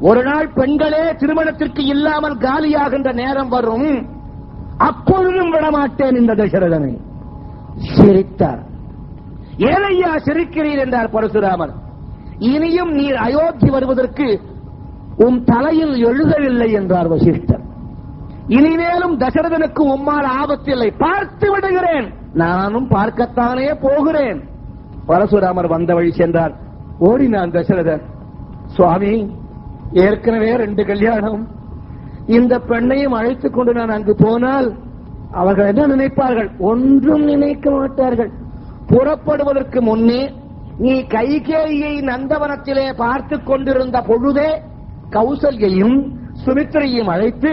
ஒரு நாள் பெண்களே திருமணத்திற்கு இல்லாமல் காலியாகின்ற நேரம் வரும். அப்பொழுதும் விடமாட்டேன் இந்த தசரதனை. சிரித்தார். ஏனையா சிரிக்கிறீர் என்றார் பரசுராமர். இனியும் நீர் அயோத்தி வருவதற்கு உன் தலையில் எழுதவில்லை என்றார் வசிஷ்டர். இனிமேலும் தசரதனுக்கு உம்மால் ஆபத்தில்லை, பார்த்து விடுகிறேன். நானும் பார்க்கத்தானே போகிறேன். பரசுராமர் வந்த வழி சென்றார். ஓடினான் தசரதன். சுவாமி, ஏற்கனவே 2 கல்யாணம். இந்த பெண்ணையும் அழைத்துக் கொண்டு நான் அங்கு போனால் அவர்கள் என்ன நினைப்பார்கள்? ஒன்றும் நினைக்க மாட்டார்கள். புறப்படுவதற்கு முன்னே நீ கைகேயியை நந்தவனத்திலே பார்த்துக் கொண்டிருந்த பொழுதே கௌசல்யையும் சுமித்திரையும் அழைத்து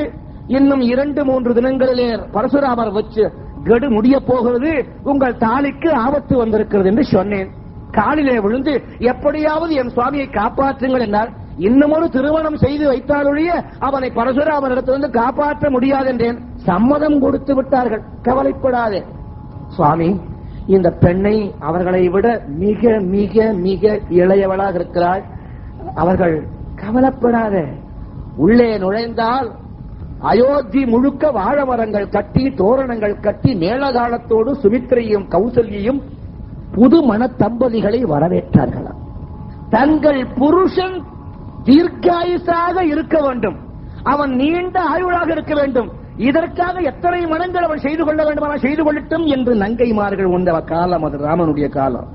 இன்னும் 2-3 தினங்களிலே பரசுராமர் வச்சு கெடு முடிய போகிறது, உங்கள் தாலிக்கு ஆபத்து வந்திருக்கிறது என்று சொன்னேன். காலிலே விழுந்து எப்படியாவது என் சுவாமியை காப்பாற்றுங்கள் என்றார். இன்னும் ஒரு திருமணம் செய்து வைத்தாலுடைய அவனை பரசுராமர் இடத்திலிருந்து காப்பாற்ற முடியாது என்றேன். சம்மதம் கொடுத்து விட்டார்கள். கவலைப்படாதே சுவாமி, இந்த பெண்ணை அவர்களை விட மிக மிக மிக இளையவளாக இருக்கிறாள். அவர்கள் கவலைப்படாத. உள்ளே நுழைந்தால் அயோத்தி முழுக்க வாழ மரங்கள் கட்டி தோரணங்கள் கட்டி மேளகாலத்தோடு சுமித்திரையும் கௌசல்யையும் புது மன தம்பதிகளை வரவேற்றார்களாம். தங்கள் புருஷன் தீர்க்காயுசாக இருக்க வேண்டும், அவன் நீண்ட ஆயுளாக இருக்க வேண்டும். இதற்காக எத்தனை மனங்கள் அவன் செய்து கொள்ள வேண்டுமானால் செய்து கொள்ளட்டும் என்று நங்கைமார்கள் உண்ட காலம் அது ராமனுடைய காலம்.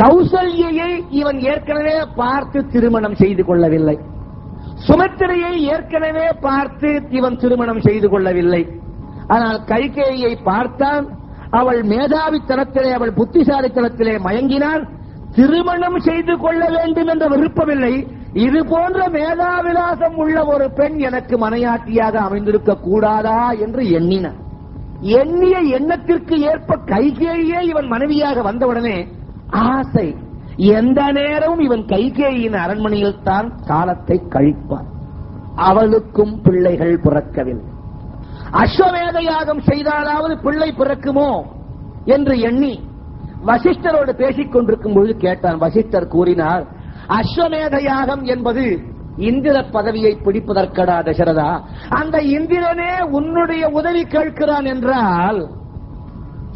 கௌசல்யை இவன் ஏற்கனவே பார்த்து திருமணம் செய்து கொள்ளவில்லை. சுமித்திரையை ஏற்கனவே பார்த்து இவன் திருமணம் செய்து கொள்ளவில்லை. ஆனால் கைகேயியை பார்த்தான். அவள் மேதாவித்தனத்திலே, அவள் புத்திசாலித்தனத்திலே மயங்கினான். திருமணம் செய்து கொள்ள வேண்டும் என்ற விருப்பமில்லை. இது போன்ற மேதாவிலாசம் உள்ள ஒரு பெண் எனக்கு மனையாட்டியாக அமைந்திருக்க கூடாதா என்று எண்ணினான். எண்ணிய எண்ணத்திற்கு ஏற்ப கைகேயியே இவன் மனைவியாக வந்தவுடனே ஆசை. எந்த நேரமும் இவன் கைகேயின் அரண்மனையில் தான் காலத்தை கழிப்பான். அவளுக்கும் பிள்ளைகள் பிறக்கவில்லை. அஸ்வமேத யாகம் செய்தாலாவது பிள்ளை பிறக்குமோ என்று எண்ணி வசிஷ்டரோடு பேசிக் கொண்டிருக்கும் பொழுது கேட்டான். வசிஷ்டர் கூறினார், அஸ்வமேத யாகம் என்பது இந்திர பதவியை பிடிப்பதற்கடா தசரதா. அந்த இந்திரனே உன்னுடைய உதவி கேட்கிறான் என்றால்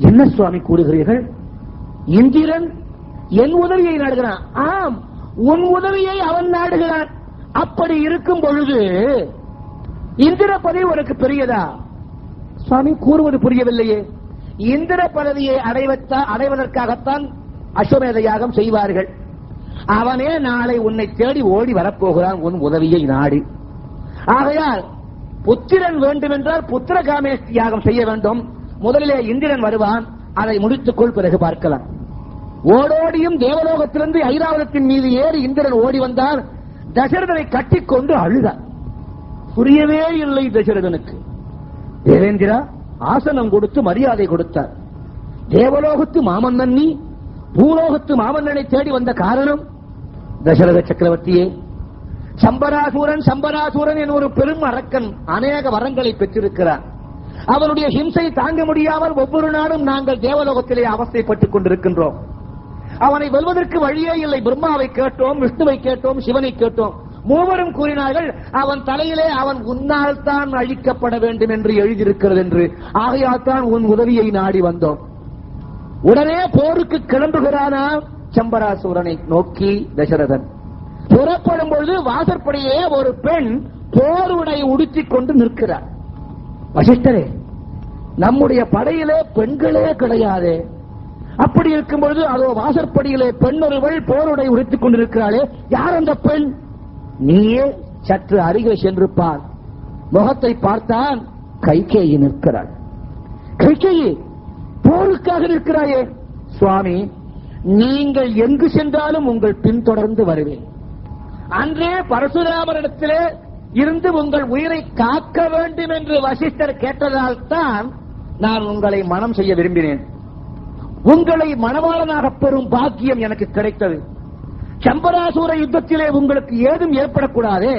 என்ன சுவாமி கூறுகிறீர்கள்? இந்திரன் என் உதவியை நாடுகிறான். ஆம், உன் உதவியை அவன் நாடுகிறான். அப்படி இருக்கும் பொழுது இந்திர பதவி உனக்கு பெரியதா? சுவாமி கூறுவது புரியவில்லையே. இந்திர பதவியை அடைவதற்காகத்தான் அஸ்வமேத யாகம் செய்வார்கள். அவனே நாளை உன்னை தேடி ஓடி வரப்போகிறான் உன் உதவியை நாடி. ஆகையால் புத்திரன் வேண்டும் என்றால் புத்திர காமேஷ் யாகம் செய்ய வேண்டும். முதலிலே இந்திரன் வருவான், அதை முடித்துக்கொள், பிறகு பார்க்கலாம். ஓடோடியும் தேவலோகத்திலிருந்து ஐராவதத்தின் மீது ஏறி இந்திரன் ஓடி வந்தான். தசரதனை கட்டிக்கொண்டு அழுதான். புரியவே இல்லை தசரதனுக்கு. தேவேந்திரா ஆசனம் கொடுத்து மரியாதை கொடுத்தார். தேவலோகத்து மாமன்னன் நீ, பூலோகத்து மாமன்னனை தேடி வந்த காரணம் தசரத சக்கரவர்த்தியே. சம்பராசூரன் என் ஒரு பெரும் அரக்கன் அநேக வரங்களை பெற்றிருக்கிறார். அவனுடைய ஹிம்சை தாங்க முடியாமல் ஒவ்வொரு நாளும் நாங்கள் தேவலோகத்திலே அவஸ்தைப்பட்டுக் கொண்டிருக்கின்றோம். அவனை வெல்வதற்கு வழியே இல்லை. பிரம்மாவை கேட்டோம், விஷ்ணுவை கேட்டோம், சிவனை கேட்டோம். மூவரும் கூறினார்கள், அவன் தலையிலே அவன் உன்னால் தான் அழிக்கப்பட வேண்டும் என்று எழுதியிருக்கிறது என்று. ஆகையால் தான் உன் உதவியை நாடி வந்தோம். உடனே போருக்கு கிளம்புகிறானா சம்பராசூரனை நோக்கி தசரதன். புறப்படும் பொழுது வாசற்படியே ஒரு பெண் போர் உடை உடுத்திக் கொண்டு நிற்கிறார். வசிஷ்டரே, நம்முடைய படையிலே பெண்களே கிடையாது. அப்படி இருக்கும் பொழுது அதோ வாசற்படியிலே பெண் ஒருவள் போருடை உடுத்திக் கொண்டிருக்கிறாளே, யார் அந்த பெண்? நீயே சற்று அருகே சென்று பார். முகத்தை பார்த்தான், கைகேயி நிற்கிறாள். கைகேயி, போருக்காக நிற்கிறாயே? சுவாமி, நீங்கள் எங்கு சென்றாலும் உங்கள் பின்தொடர்ந்து வருவேன். அன்றே பரசுராமரிடத்திலே இருந்து உங்கள் உயிரை காக்க வேண்டும் என்று வசிஷ்டர் கேட்டதால் தான் நான் உங்களை மனம் செய்ய விரும்பினேன். உங்களை மணவாளனாக பெறும் பாக்கியம் எனக்கு கிடைத்தது. சம்பராசூர யுத்தத்திலே உங்களுக்கு ஏதும் ஏற்படக்கூடாது.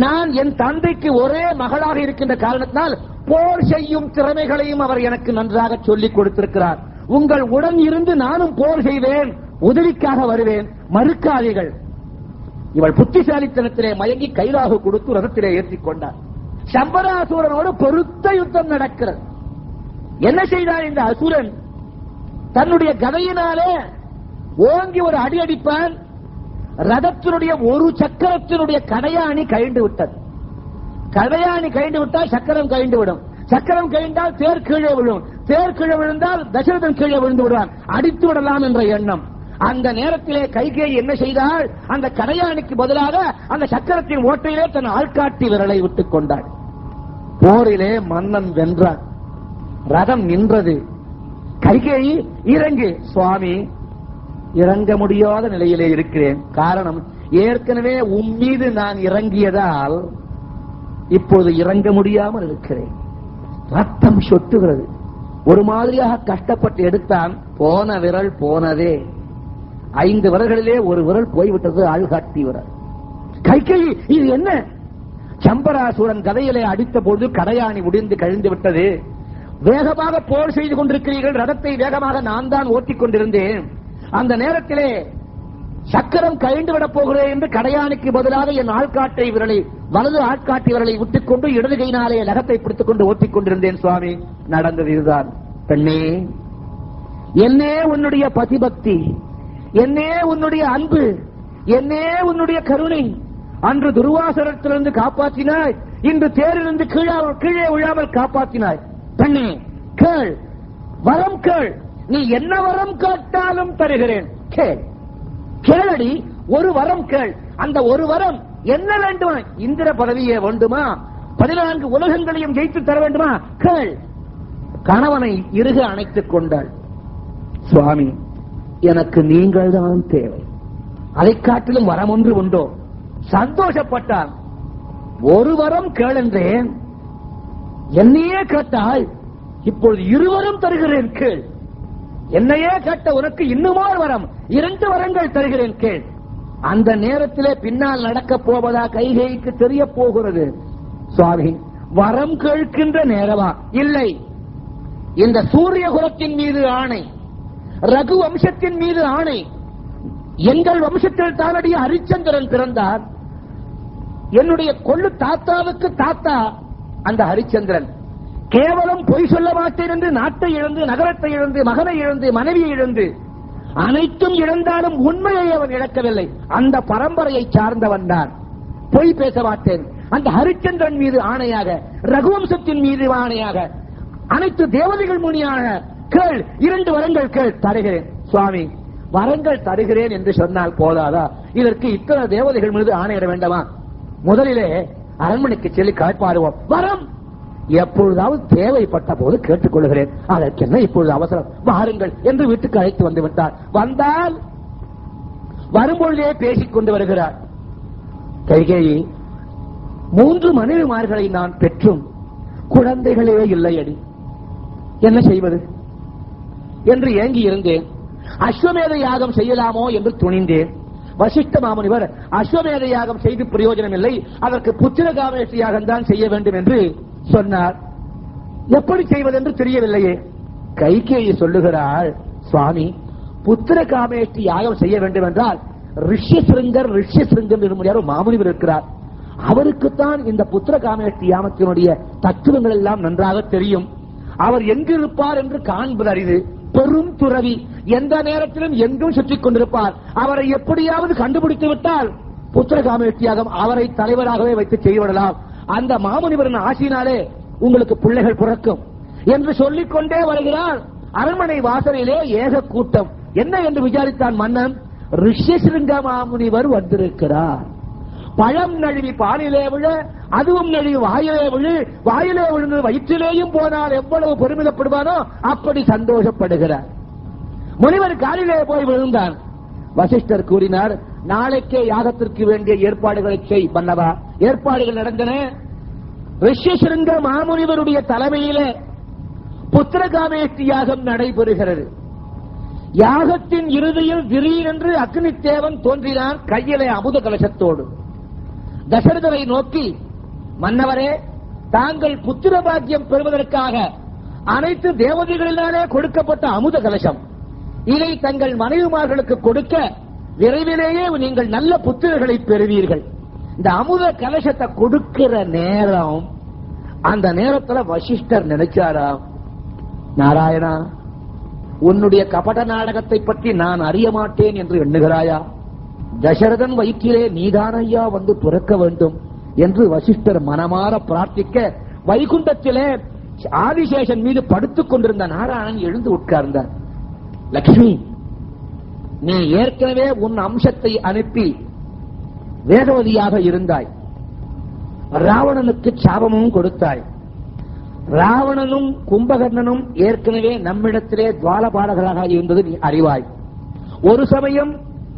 நான் என் தந்தைக்கு ஒரே மகளாக இருக்கின்ற காரணத்தினால் போர் செய்யும் திறமைகளையும் அவர் எனக்கு நன்றாக சொல்லிக் கொடுத்திருக்கிறார். உங்கள் உடன் இருந்து நானும் போர் செய்வேன், உதவிக்காக வருவேன், மறுக்காதீர்கள். இவள் புத்திசாலித்தனத்திலே மயங்கி கைலாகு கொடுத்து ரதத்திலே ஏற்றிக் கொண்டார். சம்பராசூரனோடு பொருத்த யுத்தம் நடக்கிறது. என்ன செய்தார் இந்த அசுரன்? தன்னுடைய கதையினாலே ஓங்கி ஒரு அடி அடிப்பான். ரதத்தினுடைய ஒரு சக்கரத்தினுடைய கடையாணி கழிந்து விட்டது. கடையாணி கழிந்து விட்டால் சக்கரம் கழிந்து விடும். சக்கரம் கழிந்தால் தேர் கீழே விழும். தேர் கீழே விழுந்தால் தசரதன் கீழே விழுந்து விடுவான். அடித்து விடலாம் என்ற எண்ணம். அந்த நேரத்திலே கைகேயி என்ன செய்தால், அந்த கடையாணிக்கு பதிலாக அந்த சக்கரத்தின் ஓட்டையிலே தன் ஆள்காட்டி விரலை விட்டுக் கொண்டாள். போரிலே மன்னன் வென்றான். ரதம் நின்றது. கைகேயி, இறங்கு. சுவாமி, இறங்க முடியாத நிலையிலே இருக்கிறேன். காரணம், ஏற்கனவே உன் மீது நான் இறங்கியதால் இப்போது இறங்க முடியாமல் இருக்கிறேன். ரத்தம் சொட்டுகிறது. ஒரு மாதிரியாக கஷ்டப்பட்டு எடுத்தான். போன விரல் போனதே. 5 விரல்களிலே ஒரு விரல் போய்விட்டது, ஆள்காட்டி விரல். கைகேயி, இது என்ன? சம்பராசூரன் கதையிலே அடித்த பொழுது கடையாணி முடிந்து கழிந்து விட்டது. வேகமாக போர் செய்து கொண்டிருக்கிறீர்கள். ரதத்தை வேகமாக நான் தான் ஓட்டிக் கொண்டிருந்தேன். அந்த நேரத்திலே சக்கரம் கழிந்து விடப் போகிறேன் என்று கடையாணிக்கு பதிலாக என் ஆள்காட்டை விரலை, வலது ஆள்காட்டி விரலை விட்டுக் கொண்டு இடது கையினாலே நகத்தை பிடித்துக் கொண்டு ஓட்டிக் கொண்டிருந்தேன். சுவாமி, நடந்தது இதுதான். பெண்ணே, என்னே உன்னுடைய பதிபக்தி, என்னே உன்னுடைய அன்பு, என்னே உன்னுடைய கருணை. அன்று துர்வாசனத்திலிருந்து காப்பாற்றினாய், இன்று தேரிலிருந்து கீழே விழாமல் காப்பாற்றினாய். பெண்ணே, கேள், வரம் கேள். நீ என்ன வரம் கேட்டாலும் தருகிறேன். கேள், கேளடி, ஒரு வரம் கேள். அந்த ஒரு வரம் என்ன வேண்டுமா? இந்திர பதவியே வேண்டுமா? 14 உலகங்களையும் ஜெயித்து தர வேண்டுமா? கேள். கணவனை இறுக அணைத்துக் கொண்டாள். சுவாமி, எனக்கு நீங்கள் தான் தேவை. அதை காட்டிலும் வரம் ஒன்று உண்டோ? சந்தோஷப்பட்டான். ஒரு வரம் கேளென்றேன், என்னையே கேட்டால் இப்பொழுது 2 வரம் தருகிறேன். கேள். என்னையே கேட்ட உனக்கு இன்னுமா வரம், 2 வரங்கள் தருகிறேன். கேள். அந்த நேரத்திலே பின்னால் நடக்கப் போவதா கைகேயிக்கு தெரிய போகிறது. சுவாமி, வரம் கேட்கின்ற நேரமா? இல்லை, இந்த சூரிய குலத்தின் மீது ஆணை, ரகு வம்சத்தின் மீது ஆணை. எங்கள் வம்சத்தில் தானடி ஹரிச்சந்திரன் பிறந்தார். என்னுடைய கொள்ளு தாத்தாவுக்கு தாத்தா அந்த ஹரிச்சந்திரன். கேவலம் பொய் சொல்ல மாட்டேன் என்று நாட்டை இழந்து, நகரத்தை இழந்து, மகனை இழந்து, மனைவியை இழந்து, அனைத்தும் இழந்தாலும் உண்மையை அவன் இழக்கவில்லை. அந்த பரம்பரையை சார்ந்தவன் தான். பொய் பேச மாட்டேன். அந்த ஹரிச்சந்திரன் மீது ஆணையாக, ரகுவம்சத்தின் மீது ஆணையாக, அனைத்து தேவதைகள் முனியாக கேள். 2 வரங்கள் கேள், தருகிறேன். சுவாமி, வரங்கள் தருகிறேன் என்று சொன்னால் போதாதா? இதற்கு இத்தனை தேவதைகள் மீது ஆணையிட வேண்டாமா? முதலிலே அரண்மனைக்கு செல்லி காட்பாருவோம். வரம் எப்பொழுதாவது தேவைப்பட்ட போது கேட்டுக்கொள்கிறேன். அதற்கு என்ன இப்பொழுது அவசரம்? வாருங்கள் என்று வீட்டுக்கு அழைத்து வந்து விட்டார். வந்தால் வரும்பொழுதே பேசிக் கொண்டு வருகிறார். கைகேயி, 3 மனைவிமார்களை நான் பெற்றும் குழந்தைகளே இல்லையடி, என்ன செய்வது என்று ஏங்கி இருந்தேன். அஸ்வமேத யாகம் செய்யலாமோ என்று துணிந்தேன். வசிஷ்ட மாமுனிவர் அஸ்வமேத யாகம் செய்து பிரயோஜனம் இல்லை, அதற்கு புத்திர காமேஷ்டி யாகம் தான் செய்ய வேண்டும் என்று சொன்னார். எப்படி செய்வது என்று தெரியவில்லையே. கைகேயி சொல்லுகிறாள், சுவாமி, புத்திர காமேஷ்டி யாகம் செய்ய வேண்டும் என்றால் ரிஷ்யசிருங்கர் என்னும் மாமுனிவர் இருக்கிறார். அவருக்குத்தான் இந்த புத்திர காமேஷ்டி யாகத்தினுடைய தத்துவங்கள் எல்லாம் நன்றாக தெரியும். அவர் எங்கு இருப்பார் என்று காண்பது அரிது. பெரும் துறவி, எந்த நேரத்திலும் எங்கும் சுற்றிக் கொண்டிருப்பார். அவரை எப்படியாவது கண்டுபிடித்து விட்டால் புத்திர காமேஷ்டி யாகம் அவரை தலைவராகவே வைத்து செய்துவிடலாம். அந்த மாமுனிவரின் ஆசியினாலே உங்களுக்கு பிள்ளைகள் பிறக்கும். என்று சொல்லிக் கொண்டே வருகிறார். அரண்மனை வாசலிலே ஏக கூட்டம். என்ன என்று விசாரித்தான் மன்னன். ரிஷிசிருங்க மாமுனிவர் வந்திருக்கிறார். பழம் நழுவி பாலிலே விழ, அதுவும் நழுவி வாயிலே விழு, வாயிலே விழுந்து வயிற்றிலேயும் போனால் எவ்வளவு பெருமிதப்படுவானோ அப்படி சந்தோஷப்படுகிறார். முனிவர் காலிலே போய் விழுந்தான். வசிஷ்டர் கூறினார், நாளைக்கே யாகத்திற்கு வேண்டிய ஏற்பாடுகளை செய் மன்னவா. ஏற்பாடுகள் நடந்தன. ரிஷிசிருங்க மாமுனிவருடைய தலைமையிலே புத்திரகாமேஷ்டி யாகம் நடைபெறுகிறது. யாகத்தின் இறுதியில் திடீரென்று அக்னி தேவன் தோன்றினான், கையிலே அமுத கலசத்தோடு. தசரதரை நோக்கி, மன்னவரே, தாங்கள் புத்திர பாக்கியம் பெறுவதற்காக அனைத்து தேவதைகளினாலே கொடுக்கப்பட்ட அமுத கலசம், இதை தங்கள் மனைவிமார்களுக்கு கொடுக்க விரைவிலேயே நீங்கள் நல்ல புத்திரர்களை பெறுவீர்கள். இந்த அமுத கலசத்தை கொடுக்கிற நேரம், அந்த நேரத்தில் வசிஷ்டர் நினைச்சாராம், நாராயணா, உன்னுடைய கபட நாடகத்தை பற்றி நான் அறிய மாட்டேன் என்று எண்ணுகிறாயா? தசரதன் வயிற்றிலே நீதானையா வந்து பிறக்க வேண்டும் என்று வசிஷ்டர் மனமாற பிரார்த்திக்க, வைகுண்டத்திலே ஆதிசேஷன் மீது படுத்துக் கொண்டிருந்த நாராயணன் எழுந்து உட்கார்ந்தார். லட்சுமி, நீ ஏற்கனவே உன் அம்சத்தை அனுப்பி வேகவதியாக இருந்தாய். ராவணனுக்கு சாபமும் கொடுத்தாய். ராவணனும் கும்பகர்ணனும் ஏற்கனவே நம்மிடத்திலே துவாரபாலகராக இருந்தது நீ அறிவாய். ஒரு சமயம்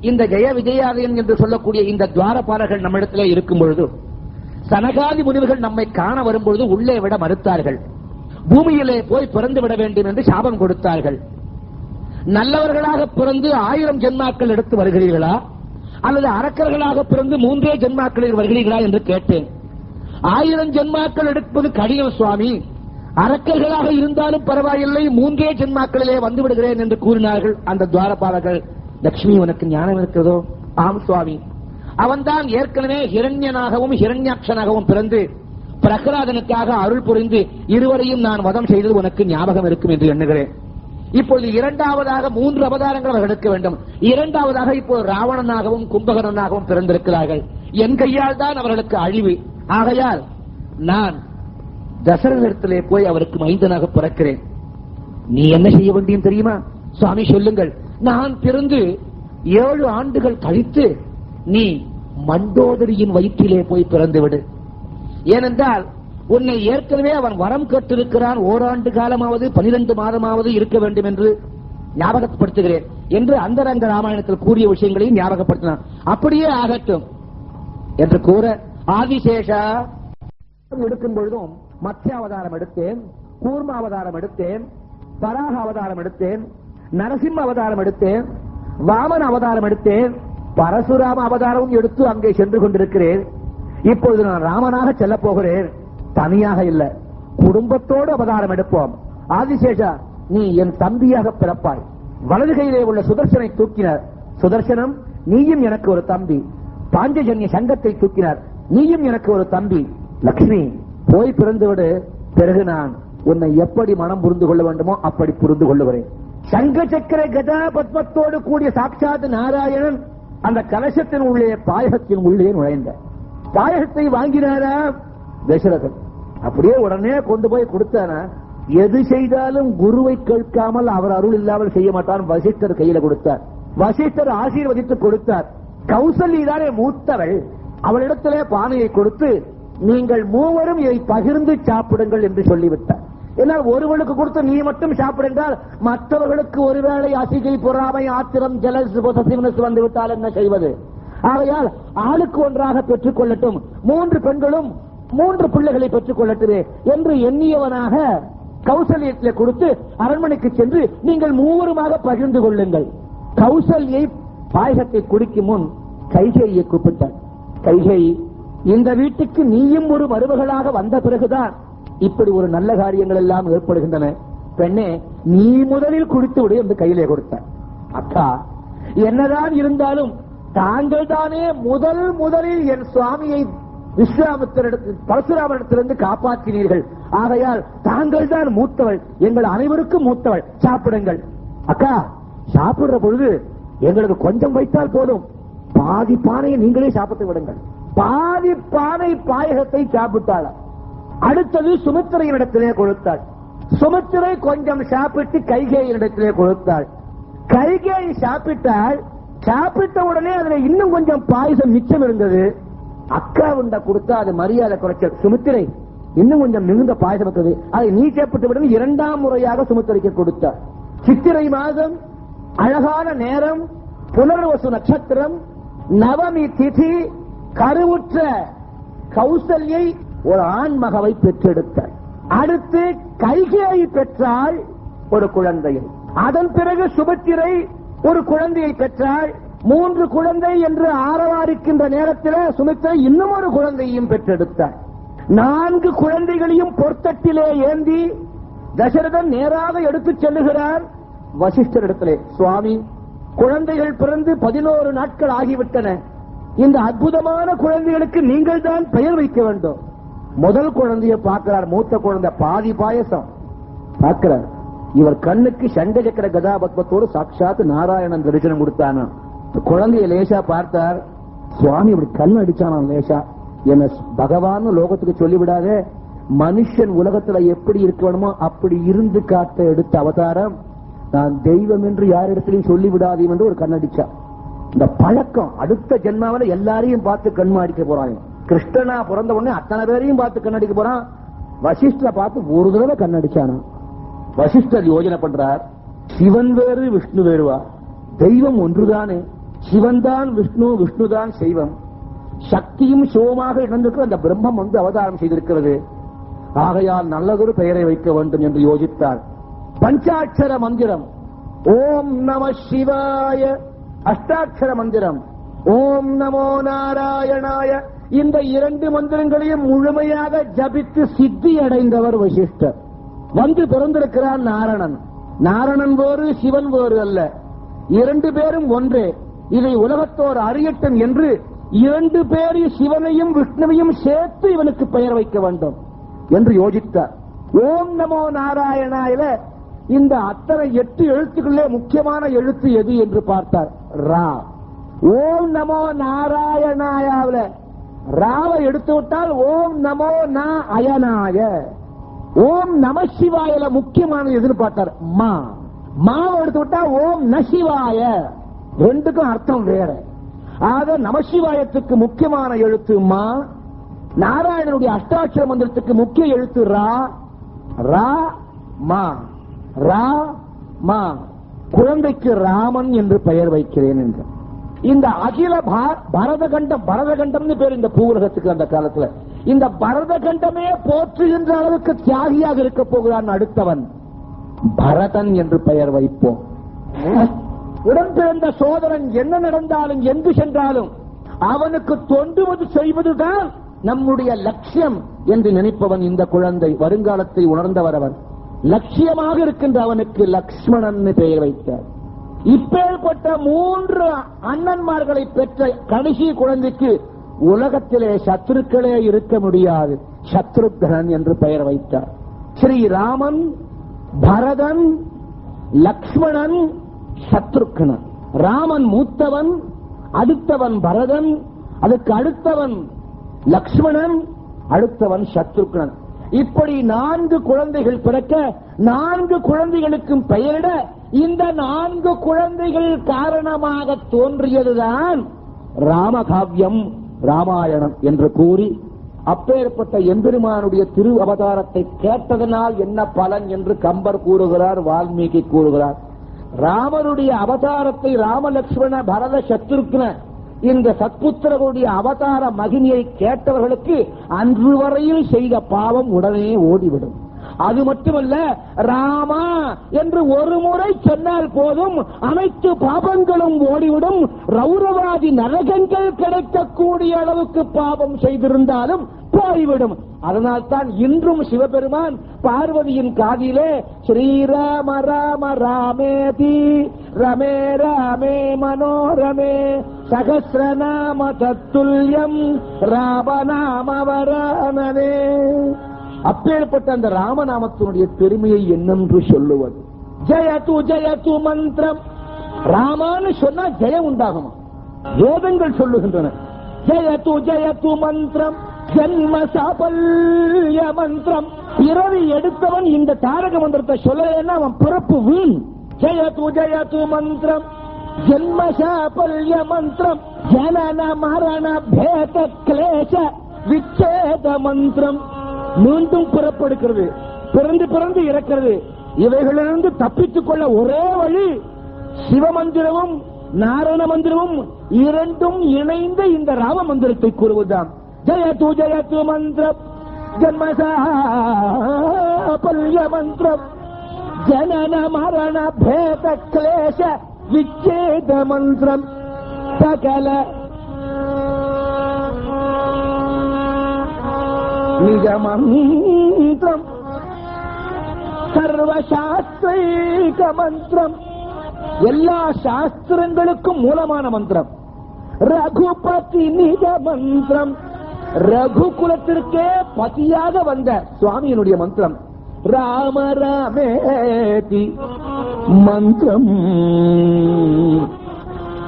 இந்த ஜெய விஜயாலயன் என்று சொல்லக்கூடிய இந்த துவாரபாலகர்கள் நம்மிடத்திலே இருக்கும் பொழுது, சனகாதி முனிவர்கள் நம்மை காண வரும்பொழுது உள்ளே விட மறுத்தார்கள். பூமியிலே போய் பிறந்து விட வேண்டும் என்று சாபம் கொடுத்தார்கள். நல்லவர்களாக பிறந்து 1000 ஜென்மாக்கள் எடுத்து வருகிறீர்களா, அல்லது அரக்கர்களாக பிறந்து 3 ஜென்மாக்களில் வருகிறீர்களா என்று கேட்டேன். 1000 ஜென்மாக்கள் எடுப்பது கடினம் சுவாமி, அரக்கர்களாக இருந்தாலும் பரவாயில்லை, 3 ஜென்மாக்களிலே வந்து விடுகிறேன் என்று கூறினார்கள் அந்த துவாரபாலகர்கள். லட்சுமி, உனக்கு ஞானம் இருக்கிறதோ? ஆம் சுவாமி. அவன்தான் ஏற்கனவே ஹிரண்யனாகவும் ஹிரண்யாட்சனாகவும் பிறந்து பிரகலாதனுக்காக அருள் புரிந்து இருவரையும் நான் வதம் செய்தது உனக்கு ஞாபகம் இருக்கும் என்று எண்ணுகிறேன். இப்பொழுது இரண்டாவதாக 3 அவதாரங்கள் அவர்கள் எடுக்க வேண்டும். இரண்டாவதாக இப்போது ராவணனாகவும் கும்பகர்ணனாகவும் பிறந்திருக்கிறார்கள். என் கையால் தான் அவர்களுக்கு அழிவு. ஆகையால் நான் தசரதத்திலே போய் அவருக்கு மைந்தனாக பிறக்கிறேன். நீ என்ன செய்ய வேண்டியும் தெரியுமா? சுவாமி சொல்லுங்கள். நான் பிறந்து 7 ஆண்டுகள் கழித்து நீ மண்டோதரியின் வயிற்றிலே போய் பிறந்து விடு. ஏனென்றால் உன்னை ஏற்கனவே அவன் வரம் கேட்டிருக்கிறான், 1 ஆண்டு காலமாவது 12 மாதமாவது இருக்க வேண்டும் என்று ஞாபகப்படுத்துகிறேன் என்று அந்தரங்க ராமாயணத்தில் கூறிய விஷயங்களையும் ஞாபகப்படுத்தினான். அப்படியே ஆகட்டும் என்று கூற, ஆதிசேஷா எடுக்கும் பொழுதும் மத்ய அவதாரம் எடுத்தேன், கூர்ம அவதாரம் எடுத்தேன், பராக அவதாரம் எடுத்தேன், நரசிம்ம அவதாரம் எடுத்தேன், வாமன அவதாரம் எடுத்தேன், பரசுராம அவதாரமும் எடுத்து அங்கே சென்று கொண்டிருக்கிறேன். இப்பொழுது நான் ராமனாக செல்ல போகிறேன். தனியாக இல்ல, குடும்பத்தோடு அவதாரம் எடுப்போம். ஆதிசேஷா, நீ என் தம்பியாக பிறப்பாய். வலது கையிலே உள்ள சுதர்சனை தூக்கினார். சுதர்சனம், நீயும் எனக்கு ஒரு தம்பி. பாஞ்சஜன்ய சங்கத்தை தூக்கினார். நீயும் எனக்கு ஒரு தம்பி. லட்சுமி, போய் பிறந்து விடு. பிறகு நான் உன்னை எப்படி மனம் புரிந்து கொள்ள வேண்டுமோ அப்படி புரிந்து கொள்ளுகிறேன். சங்க சக்கர கதா பத்மத்தோடு கூடிய சாட்சாத் நாராயணன் அந்த கலசத்தின் உள்ளே, பாயகத்தின் உள்ளே நுழைந்த. பாயகத்தை வாங்கினாரா தசரதன். அப்படியே உடனே கொண்டு போய் கொடுத்தானா. எது செய்தாலும் குருவை கேட்காமல் அவர் அருள் இல்லாமல் செய்ய மாட்டான். வசிஷ்டர் கையில கொடுத்தார். வசிஷ்டர் ஆசீர்வதித்து கொடுத்தார். கௌசல்யானே மூத்தவள், அவளிடத்திலே பானையை கொடுத்து, நீங்கள் மூவரும் இதை பகிர்ந்து சாப்பிடுங்கள் என்று சொல்லிவிட்டார். என்னால் ஒருவனுக்கு கொடுத்து நீ மட்டும் சாப்பிடுங்கள், மற்றவர்களுக்கு ஒருவேளை அசிகை, பொறாமை, ஆத்திரம், ஜெலஸ், பொசசிவ்னஸ் வந்துவிட்டால் என்ன செய்வது? ஆகையால் ஆளுக்கு ஒன்றாக பெற்றுக் கொள்ளட்டும், 3 பெண்களும் 3 பிள்ளைகளை பெற்றுக் கொள்ளட்டுமே என்று எண்ணியவனாக கௌசல்யத்தில் கொடுத்து அரண்மனைக்கு சென்று நீங்கள் மூவருமாக பகிர்ந்து கொள்ளுங்கள். கௌசல்யை பாயகத்தை குடிக்கும் முன் கைகேயை கூப்பிட்டார். கைகேயி, இந்த வீட்டுக்கு நீயும் ஒரு மருமகளாக வந்த பிறகுதான் இப்படி ஒரு நல்ல காரியங்கள் எல்லாம் ஏற்படுகின்றன. பெண்ணே, நீ முதலில் குடித்து விடு என்று கையிலே கொடுத்தார். அக்கா, என்னதான் இருந்தாலும் தாங்கள் தானே முதலில் என் சுவாமியை பரசுராமனிடத்திலிருந்து காப்பாற்றினீர்கள். ஆகையால் தாங்கள் தான் மூத்தவள், எங்கள் அனைவருக்கும் மூத்தவள், சாப்பிடுங்கள். அக்கா, சாப்பிடுற பொழுது எங்களுக்கு கொஞ்சம் வைத்தால் போதும், பாதி பானையை நீங்களே சாப்பிட்டு விடுங்கள். பாதி பானை பாயகத்தை சாப்பிட்டாள். அடுத்தது சுமித்திரையினிடத்திலே கொடுத்தாள். சுமித்திரை கொஞ்சம் சாப்பிட்டு கைகேயினிடத்திலே கொடுத்தாள். கைகேயி சாப்பிட்டால் சாப்பிட்ட உடனே அதுல இன்னும் கொஞ்சம் பாயசம் மிச்சம் இருந்தது. அக்காவுண்ட கொடுத்தா அது மரியாதை குறைச்சல். சுமித்திரை இன்னும் கொஞ்சம் மிகுந்த பாயசம் இருக்கிறது, அதை நீ சாப்பிட்டு விட இரண்டாம் முறையாக சுமித்திரைக்கு கொடுத்தார். சித்திரை மாதம், அழகான நேரம், புனர்வசு நட்சத்திரம், நவமி திதி, கருவுற்ற கௌசல்யை ஒரு ஆண் மகவை பெற்றெடுத்தார். அடுத்து கைகேயி பெற்றால் ஒரு குழந்தையை, அதன் பிறகு சுபத்திரை ஒரு குழந்தையை பெற்றாள். 3 குழந்தை என்று ஆரவாரிக்கின்ற நேரத்தில் சுமித்திரை இன்னும் ஒரு குழந்தையும் பெற்றெடுத்தார். 4 குழந்தைகளையும் பொற்தட்டிலே ஏந்தி தசரதன் நேராக எடுத்துச் செல்லுகிறார் வசிஷ்டரிடத்திலே. சுவாமி, குழந்தைகள் பிறந்து 11 நாட்கள் ஆகிவிட்டன. இந்த அற்புதமான குழந்தைகளுக்கு நீங்கள் தான் பெயர் வைக்க வேண்டும். முதல் குழந்தையை பார்க்கிறார். மூத்த குழந்தை பாதி பாயசம் பார்க்கிறார். இவர் கண்ணுக்கு சண்டசக்கர கதாபத்மத்தோடு சாட்சாத் நாராயணன் தரிசனம் கொடுத்தானா. குழந்தைய லேசா பார்த்தார். சுவாமி இப்படி கண் அடிச்சானாம் லேசா. என்ன பகவான் லோகத்துக்கு சொல்லிவிடாதே, மனுஷன் உலகத்துல எப்படி இருக்க வேணுமோ அப்படி இருந்து காட்ட எடுத்த அவதாரம், நான் தெய்வம் என்று யாரிடத்திலையும் சொல்லிவிடாதே என்று ஒரு கண்ணடிச்சா. இந்த பழக்கம் அடுத்த ஜென்மாவில எல்லாரையும் பார்த்து கண்மாடிக்க போறாங்க. கிருஷ்ணனா பிறந்த உடனே அத்தனை பேரையும் பார்த்து கண்ணடிக்க போறான். வசிஷ்டரை பார்த்து ஒரு தடவை கண்ணடிச்சானா. வசிஷ்டர் யோஜனை பண்றார், சிவன் வேறு விஷ்ணு வேறுவா? தெய்வம் ஒன்றுதானே, சிவன் தான் விஷ்ணு, விஷ்ணு தான் செய்வம். சக்தியும் சிவமாக இணைந்திருக்கிற அந்த பிரம்மம் அவதாரம் செய்திருக்கிறது. ஆகையால் நல்லதொரு பெயரை வைக்க வேண்டும் என்று யோசித்தார். பஞ்சாட்சர மந்திரம் ஓம் நம சிவாய, அஷ்டாட்சர மந்திரம் ஓம் நமோ நாராயணாய, இந்த 2 மந்திரங்களையும் முழுமையாக ஜபித்து சித்தி அடைந்தவர் வசிஷ்டர். வந்து பிறந்திருக்கிறார் நாரணன். நாரணன் வேறு சிவன் வேறு அல்ல, 2 பேரும் ஒன்றே. இதை உலகத்தோர் அறியட்டும் என்று 2 பேரையும் சிவனையும் விஷ்ணுவையும் சேர்த்து இவனுக்கு பெயர் வைக்க வேண்டும் என்று யோசித்தார். ஓம் நமோ நாராயணாயில இந்த அத்தனை 8 எழுத்துக்களே முக்கியமான எழுத்து எது என்று பார்த்தார். ரா. ஓம் நமோ நாராயணாயாவில ராவை எடுத்து விட்டால் ஓம் நமோ நா அயனாய. ஓம் நம சிவாயில முக்கியமான எதுன்னு பார்த்தார். மாவை எடுத்து விட்டா ஓம் நசிவாய. 2க்கும் அர்த்தம் வேற. ஆக நமசிவாயத்துக்கு முக்கியமான எழுத்து மா, நாராயணனுடைய அஷ்டாட்சர மந்திரத்துக்கு முக்கிய எழுத்து ரா. ரா மா, ரா மா. குழந்தைக்கு ராமன் என்று பெயர் வைக்கிறேன் என்று. இந்த அகில பரதகண்டம் பேர் இந்த பூவுலகத்துக்கு அந்த காலத்துல. இந்த பரதகண்டமே போற்றுகின்ற அளவுக்கு தியாகியாக இருக்க போகிறான் அடுத்தவன். பரதன் என்று பெயர் வைப்போம். உடன் பிறந்த சோதரன் என்ன நடந்தாலும் எங்கு சென்றாலும் அவனுக்கு தொண்டுவது செய்வதுதான் நம்முடைய லட்சியம் என்று நினைப்பவன் இந்த குழந்தை. வருங்காலத்தை உணர்ந்தவர் அவன். லட்சியமாக இருக்கின்ற அவனுக்கு லக்ஷ்மணன் பெயர் வைத்தார். இப்பேற்பட்ட 3 அண்ணன்மார்களை பெற்ற கடைசி குழந்தைக்கு உலகத்திலே சத்ருக்களே இருக்க முடியாது. சத்ருக்னன் என்று பெயர் வைத்தார். ஸ்ரீராமன், பரதன், லக்ஷ்மணன், சத்ருக்னன். ராமன் மூத்தவன், அடுத்தவன் பரதன், அதுக்கு அடுத்தவன் லக்ஷ்மணன், அடுத்தவன் சத்ருக்னன். இப்படி 4 குழந்தைகள் பிறக்க 4 குழந்தைகளுக்கும் பெயரிட இந்த 4 குழந்தைகள் காரணமாக தோன்றியதுதான் ராமகாவியம், ராமாயணம் என்று கூறி, அப்பேற்பட்ட எம்பெருமானுடைய திரு அவதாரத்தை கேட்டதனால் என்ன பலன் என்று கம்பர் கூறுகிறார், வால்மீகி கூறுகிறார். ராமனுடைய அவதாரத்தை ராமலட்சுமண பரத சத்ருக்ன இந்த சத்புத்திரர்களுடைய அவதார மகிமையை கேட்டவர்களுக்கு அன்று வரையில் செய்த பாவம் உடனே ஓடிவிடும். அது மட்டுமல்ல, ராமா என்று ஒரு முறை சொன்னால் போதும் அனைத்து பாபங்களும் ஓடிவிடும். ரௌரவாதி நரகங்கள் கிடைக்கக்கூடிய அளவுக்கு பாவம் செய்திருந்தாலும் போய்விடும். அதனால்தான் இன்றும் சிவபெருமான் பார்வதியின் காதிலே ஸ்ரீராம ராம ராமேதி ரமே ராமே மனோரமே சகஸ்ரநாம தத்துல்யம் ராமநாமவரானனே. அப்பேற்பட்ட அந்த ராமநாமத்தினுடைய பெருமையை என்னென்று சொல்லுவது? ஜெயது ஜெயது மந்திரம். ராமான்னு சொன்னா ஜெயம் உண்டாகுமா? வேதங்கள் சொல்லுகின்றன. ஜெயது ஜெயது மந்திரம், ஜன்ம சாபல்ய மந்திரம், பிறவி எடுத்தவன் இந்த தாரக மந்திரத்தை சொல்லலைன்னா அவன் பிறப்பு வீண். ஜெயது ஜெயது மந்திரம் ஜென்ம சாபல்ய மந்திரம் ஜனன மரண பேத கிளேச விச்சேத மந்திரம். மீண்டும் பிறப்பெடுக்கிறது, பிறந்து பிறந்து இறக்கிறது. இவைகளிலிருந்து தப்பித்துக் கொள்ள ஒரே வழி சிவமந்திரமும் நாராயண மந்திரமும் இரண்டும் இணைந்து இந்த ராம மந்திரத்தை கூறுவதுதான். ஜெயது ஜெயது மந்திரம் ஜன்ம சாபல்ய மந்திரம் ஜனன மரண பேத கிளேச விச்சேத மந்திரம் சகல நிஜ மந்திரம் சர்வசாஸ்திரைக மந்திரம், எல்லா சாஸ்திரங்களுக்கும் மூலமான மந்திரம். ரகுபதி நிஜ மந்திரம், ரகுகுலத்திற்கே பதியாக வந்த சுவாமியினுடைய மந்திரம். ராம ராமேதி மந்திரம்,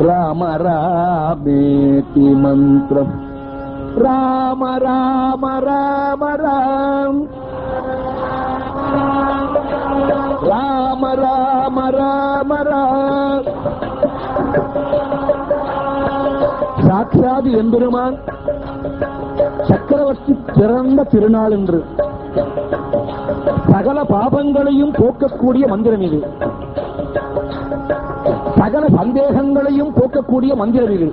ராம ராமேதி மந்திரம், ராம ராம ராம ராம், ராம ராம ராம ராம். சாட்சாத் எம்பெருமான் சக்கரவர்த்தி பிறந்த திருநாள் என்று சகல பாபங்களையும் போக்கக்கூடிய மந்திரம் இது. சகல சந்தேகங்களையும் போக்கக்கூடிய மந்திரம் இது.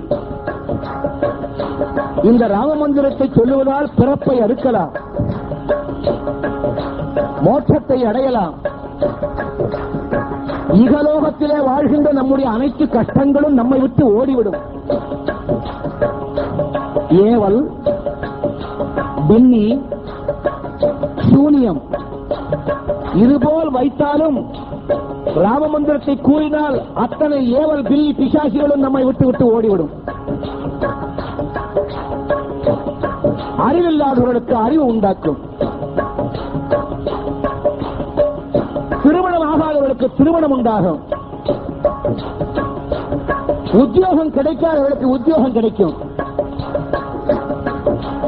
இந்த ராம மந்திரத்தை சொல்லுவதால் பிறப்பை அறுக்கலாம், மோட்சத்தை அடையலாம். இகலோகத்திலே வாழ்கின்ற நம்முடைய அனைத்து கஷ்டங்களும் நம்மை விட்டு ஓடிவிடும். ஏவல், பின்னி, சூனியம் இதுபோல் வைத்தாலும் ராம மந்திரத்தை கூறினால் அத்தனை ஏவல் பில்லி பிசாசிகளும் நம்மை விட்டு விட்டு ஓடிவிடும். அறிவில்லாதவர்களுக்கு அறிவு உண்டாக்கும், திருமணம் ஆகாதவர்களுக்கு திருமணம் உண்டாகும், உத்தியோகம் கிடைக்காதவர்களுக்கு உத்தியோகம் கிடைக்கும்,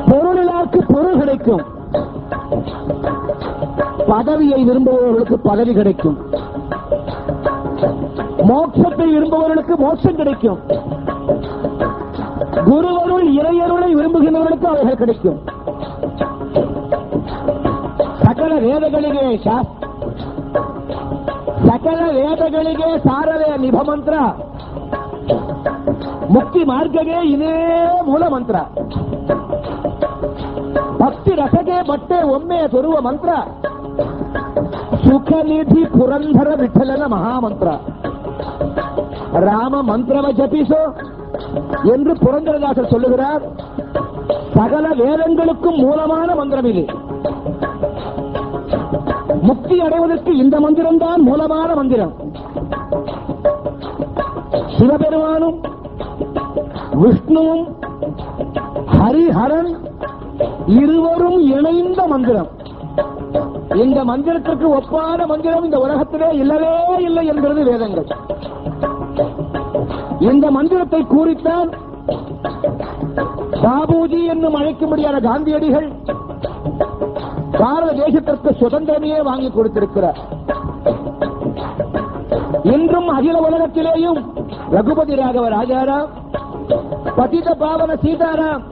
பொருளிலாருக்கு பொருள் கிடைக்கும், பதவியை விரும்புபவர்களுக்கு பதவி கிடைக்கும், மோட்சத்தை விரும்புபவர்களுக்கு மோட்சம் கிடைக்கும், குருவருள் இறையருளை விரும்புகின்றவர்களுக்கு அவைகள் கிடைக்கும். சகல ವೇದಗಳಿಗೆ ಸಕಲ ವೇದಗಳಿಗೆ ಸಾರವೇ ನಿಭ ಮಂತ್ರ, ಮುಕ್ತಿ ಮಾರ್ಗಗೆ ಇದೇ ಮೂಲ ಮಂತ್ರ, ಭಕ್ತಿ ರಸಗೆ ಬಟ್ಟೆ ಒಮ್ಮೆ ತೋರುವ ಮಂತ್ರ, ಸುಖನಿಧಿ ಪುರಂದರ ವಿಠಲನ ಮಹಾಮಂತ್ರ. ராம மந்திரம ஜபிசோ என்று புரந்தரதாசர் சொல்லுகிறார். சகல வேதங்களுக்கும் மூலமான மந்திரம் இது. முக்தி அடைவதற்கு இந்த மந்திரம் தான் மூலமான மந்திரம். சிவபெருமானும் விஷ்ணுவும் ஹரிஹரன் இருவரும் இணைந்த மந்திரம். இந்த மந்திரத்திற்கு ஒப்பான மந்திரம் இந்த உலகத்திலே இல்லவே இல்லை என்கிறது வேதங்கள். இந்த மந்திரத்தை கூறித்தான் பாபுஜி என்னும் அழைக்கும்படியான காந்தியடிகள் பாரத தேசத்திற்கு சுதந்திரமையே வாங்கி கொடுத்திருக்கிறார். இன்றும் அகில உலகத்திலேயும் ரகுபதி ராகவ ராஜாராம், பதித பாவன சீதாராம்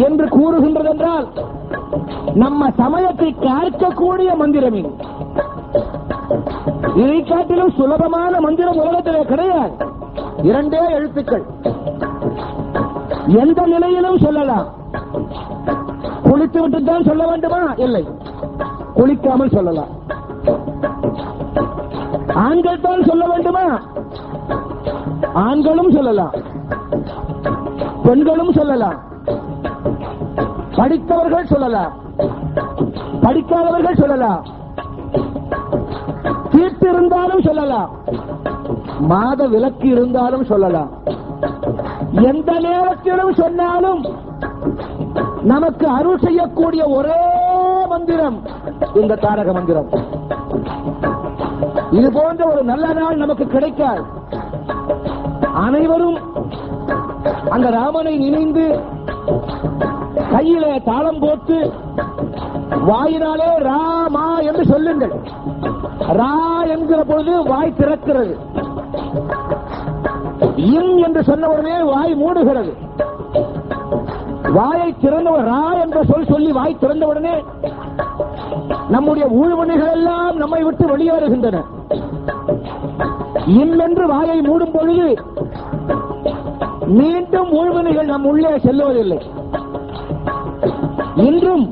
என்று கூறுகின்றதென்றால் நம்ம சமயத்தை காக்கக்கூடிய மந்திரம் இது. இதை காட்டிலும் சுலபமான மந்திரம் உலகத்திலே கிடையாது. இரண்டே எழுத்துக்கள், எந்த நிலையிலும் சொல்லலாம். குளித்து விட்டுத்தான் சொல்ல வேண்டுமா? இல்லை, குளிக்காமல் சொல்லலாம். ஆண்கள் தான் சொல்ல வேண்டுமா? ஆண்களும் சொல்லலாம், பெண்களும் சொல்லலாம், படித்தவர்கள் சொல்லலாம், படிக்காதவர்கள் சொல்லலாம், தீட்டு இருந்தாலும் சொல்லலாம், மாத விலக்கு இருந்தாலும் சொல்லலாம். எந்த நேரத்திலும் சொன்னாலும் நமக்கு அருள் செய்யக்கூடிய ஒரே மந்திரம் இந்த தாரக மந்திரம். இது போன்ற ஒரு நல்ல நாள் நமக்கு கிடைக்காது. அனைவரும் அந்த ராமனை நினைந்து கையிலே தாளம் போட்டு வாயினாலே ராமா என்று சொல்லுங்கள். ரா என்கிற பொழுது வாய் திறக்கிறது. இன் என்று சொன்ன உடனே வாய் மூடுகிறது. வாயை திறந்தவர் ரா என்ற சொல் சொல்லி வாய் திறந்தவுடனே நம்முடைய ஊழ்வினைகள் எல்லாம் நம்மை விட்டு வெளியேறுகின்றன. என்று வாயை மூடும் பொழுது மீண்டும் ஊழ்வினைகள் நம் உள்ளே செல்லுவதில்லை. இன்றும்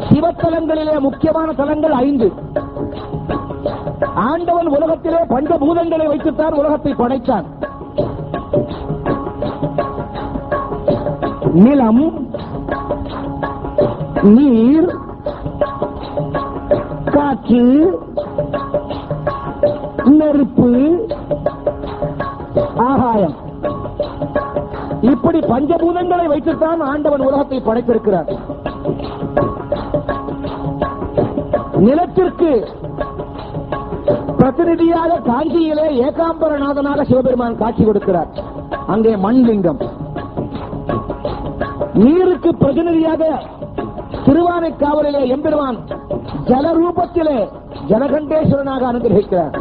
சிவத்தலங்களிலே முக்கியமான தலங்கள் 5. ஆண்டவன் உலகத்திலே பஞ்சபூதங்களை வைத்துத்தான் உலகத்தை படைத்தான். நிலம், நீர், காற்று, நெருப்பு, ஆகாயம், இப்படி பஞ்சபூதங்களை வைத்துத்தான் ஆண்டவன் உலகத்தை படைத்திருக்கிறார். நிலத்திற்கு பிரதிநிதியாக காஞ்சியிலே ஏகாம்பரநாதனாக சிவபெருமான் காட்சி கொடுக்கிறார். அங்கே மண்லிங்கம். நீருக்கு பிரதிநிதியாக திருவானைக்காவலிலே எம்பெருமான் ஜலரூபத்திலே ஜலகண்டேஸ்வரனாக அனுகிரகிக்கிறார்.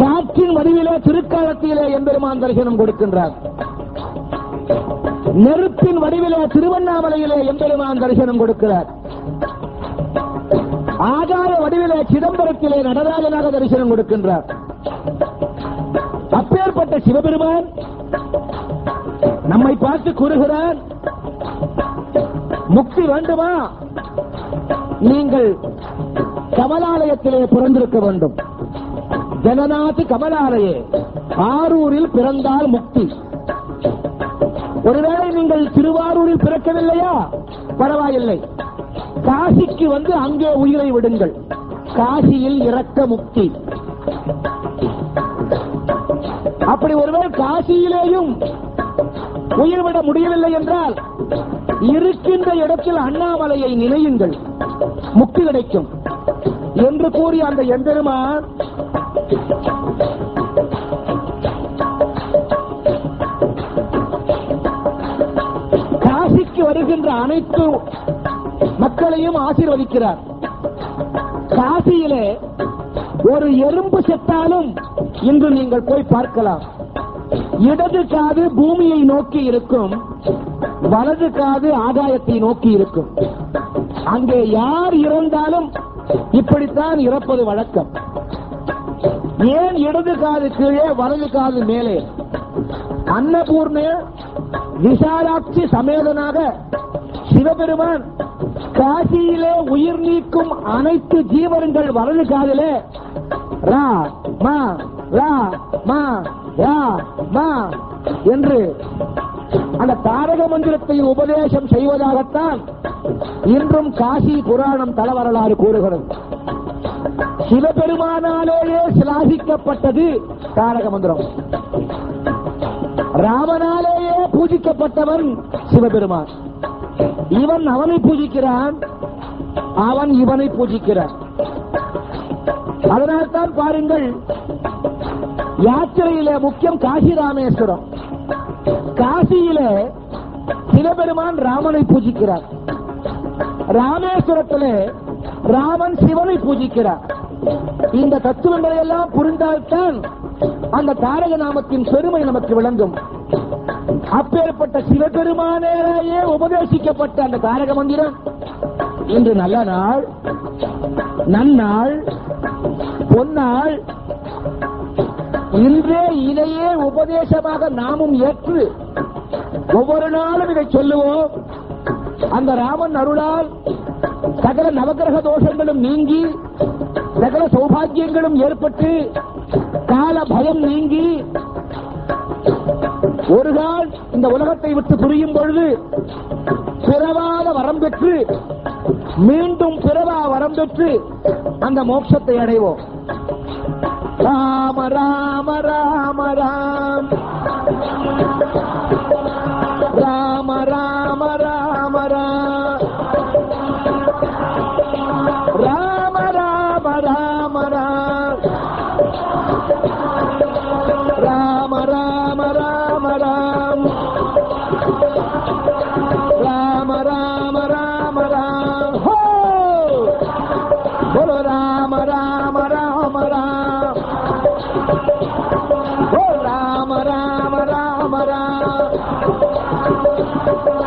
காற்றின் வடிவிலே திருக்காலத்திலே எம்பெருமான் தரிசனம் கொடுக்கின்றார். நெருப்பின் வடிவிலே திருவண்ணாமலையிலே எம்பெருமான் தரிசனம் கொடுக்கிறார். ஆகாய வடிவிலே சிதம்பரத்திலே நடராஜனாக தரிசனம் கொடுக்கின்றார். அப்பேற்பட்ட சிவபெருமான் நம்மை பார்த்து கூறுகிறார், முக்தி வேண்டுமா? நீங்கள் கமலாலயத்திலே பிறந்திருக்க வேண்டும். ஜனநாதி கமலாலயே, ஆரூரில் பிறந்தால் முக்தி. ஒருவேளை நீங்கள் திருவாரூரில் பிறக்கவில்லையா, பரவாயில்லை, காசிக்கு வந்து அங்கே உயிரை விடுங்கள். காசியில் இறக்க முக்தி. அப்படி ஒருவேளை காசியிலேயும் உயிர் விட முடியவில்லை என்றால் இருக்கின்ற இடத்தில் அண்ணாமலையை நினையுங்கள், முக்தி கிடைக்கும் என்று கூறி அந்த எம்பெருமான் காசிக்கு வருகின்ற அனைத்து மக்களையும் ஆசீர்வதிக்கிறார். காசியிலே ஒரு எறும்பு செத்தாலும் இன்று நீங்கள் போய் பார்க்கலாம். இடது காது பூமியை நோக்கி இருக்கும், வலது காது ஆகாயத்தை நோக்கி இருக்கும். அங்கே யார் இறந்தாலும் இப்படித்தான் இறப்பது வழக்கம். ஏன் இடது காது கீழே வலது காது மேலே? அன்னபூர்ண விசாலாட்சி சமேதனாக சிவபெருமான் காசியிலே உயிர் நீக்கும் அனைத்து ஜீவன்கள் வலது காதிலே ரா மா ரா மா ரா மா என்று அந்த தாரக மந்திரத்தை உபதேசம் செய்வதாகத்தான் இன்றும் காசி புராணம் தல வரலாறு கூறுகிறது. சிவபெருமானாலேயே சிலாகிக்கப்பட்டது தாரக மந்திரம். ராமனாலேயே பூஜிக்கப்பட்டவன் சிவபெருமான். இவன் அவனை பூஜிக்கிறான், அவன் இவனை பூஜிக்கிறான். அதனால்தான் பாருங்கள், யாத்திரையிலே முக்கியம் காசி ராமேஸ்வரம். காசியிலே சிவபெருமான் ராமனை பூஜிக்கிறார், ராமேஸ்வரத்திலே ராமன் சிவனை பூஜிக்கிறார். இந்த தத்துவங்களை எல்லாம் புரிந்தால்தான் அந்த தாரக நாமத்தின் பெருமை நமக்கு விளங்கும். அப்பேற்பட்ட சிவபெருமானேயே உபதேசிக்கப்பட்ட அந்த தாரக மந்திரம் இன்று நல்ல நாள், நன்னாள், பொன்னாள். இன்றே இதையே உபதேசமாக நாமும் ஏற்று ஒவ்வொரு நாளும் இதை சொல்லுவோம். அந்த ராமன் அருளால் சகல நவகிரக தோஷங்களும் நீங்கி சகல சௌபாகியங்களும் ஏற்பட்டு கால பயம் நீங்கி ஒரு நாள் இந்த உலகத்தை விட்டு புரியும் பொழுது பிறவாத வரம் பெற்று மீண்டும் பிறவா வரம் பெற்று அந்த மோட்சத்தை அடைவோம். ராம ராம ராம ராம் ராம ராம ராம ராம் ராம ராம ராம ராம் ராம ராம ராம ராம்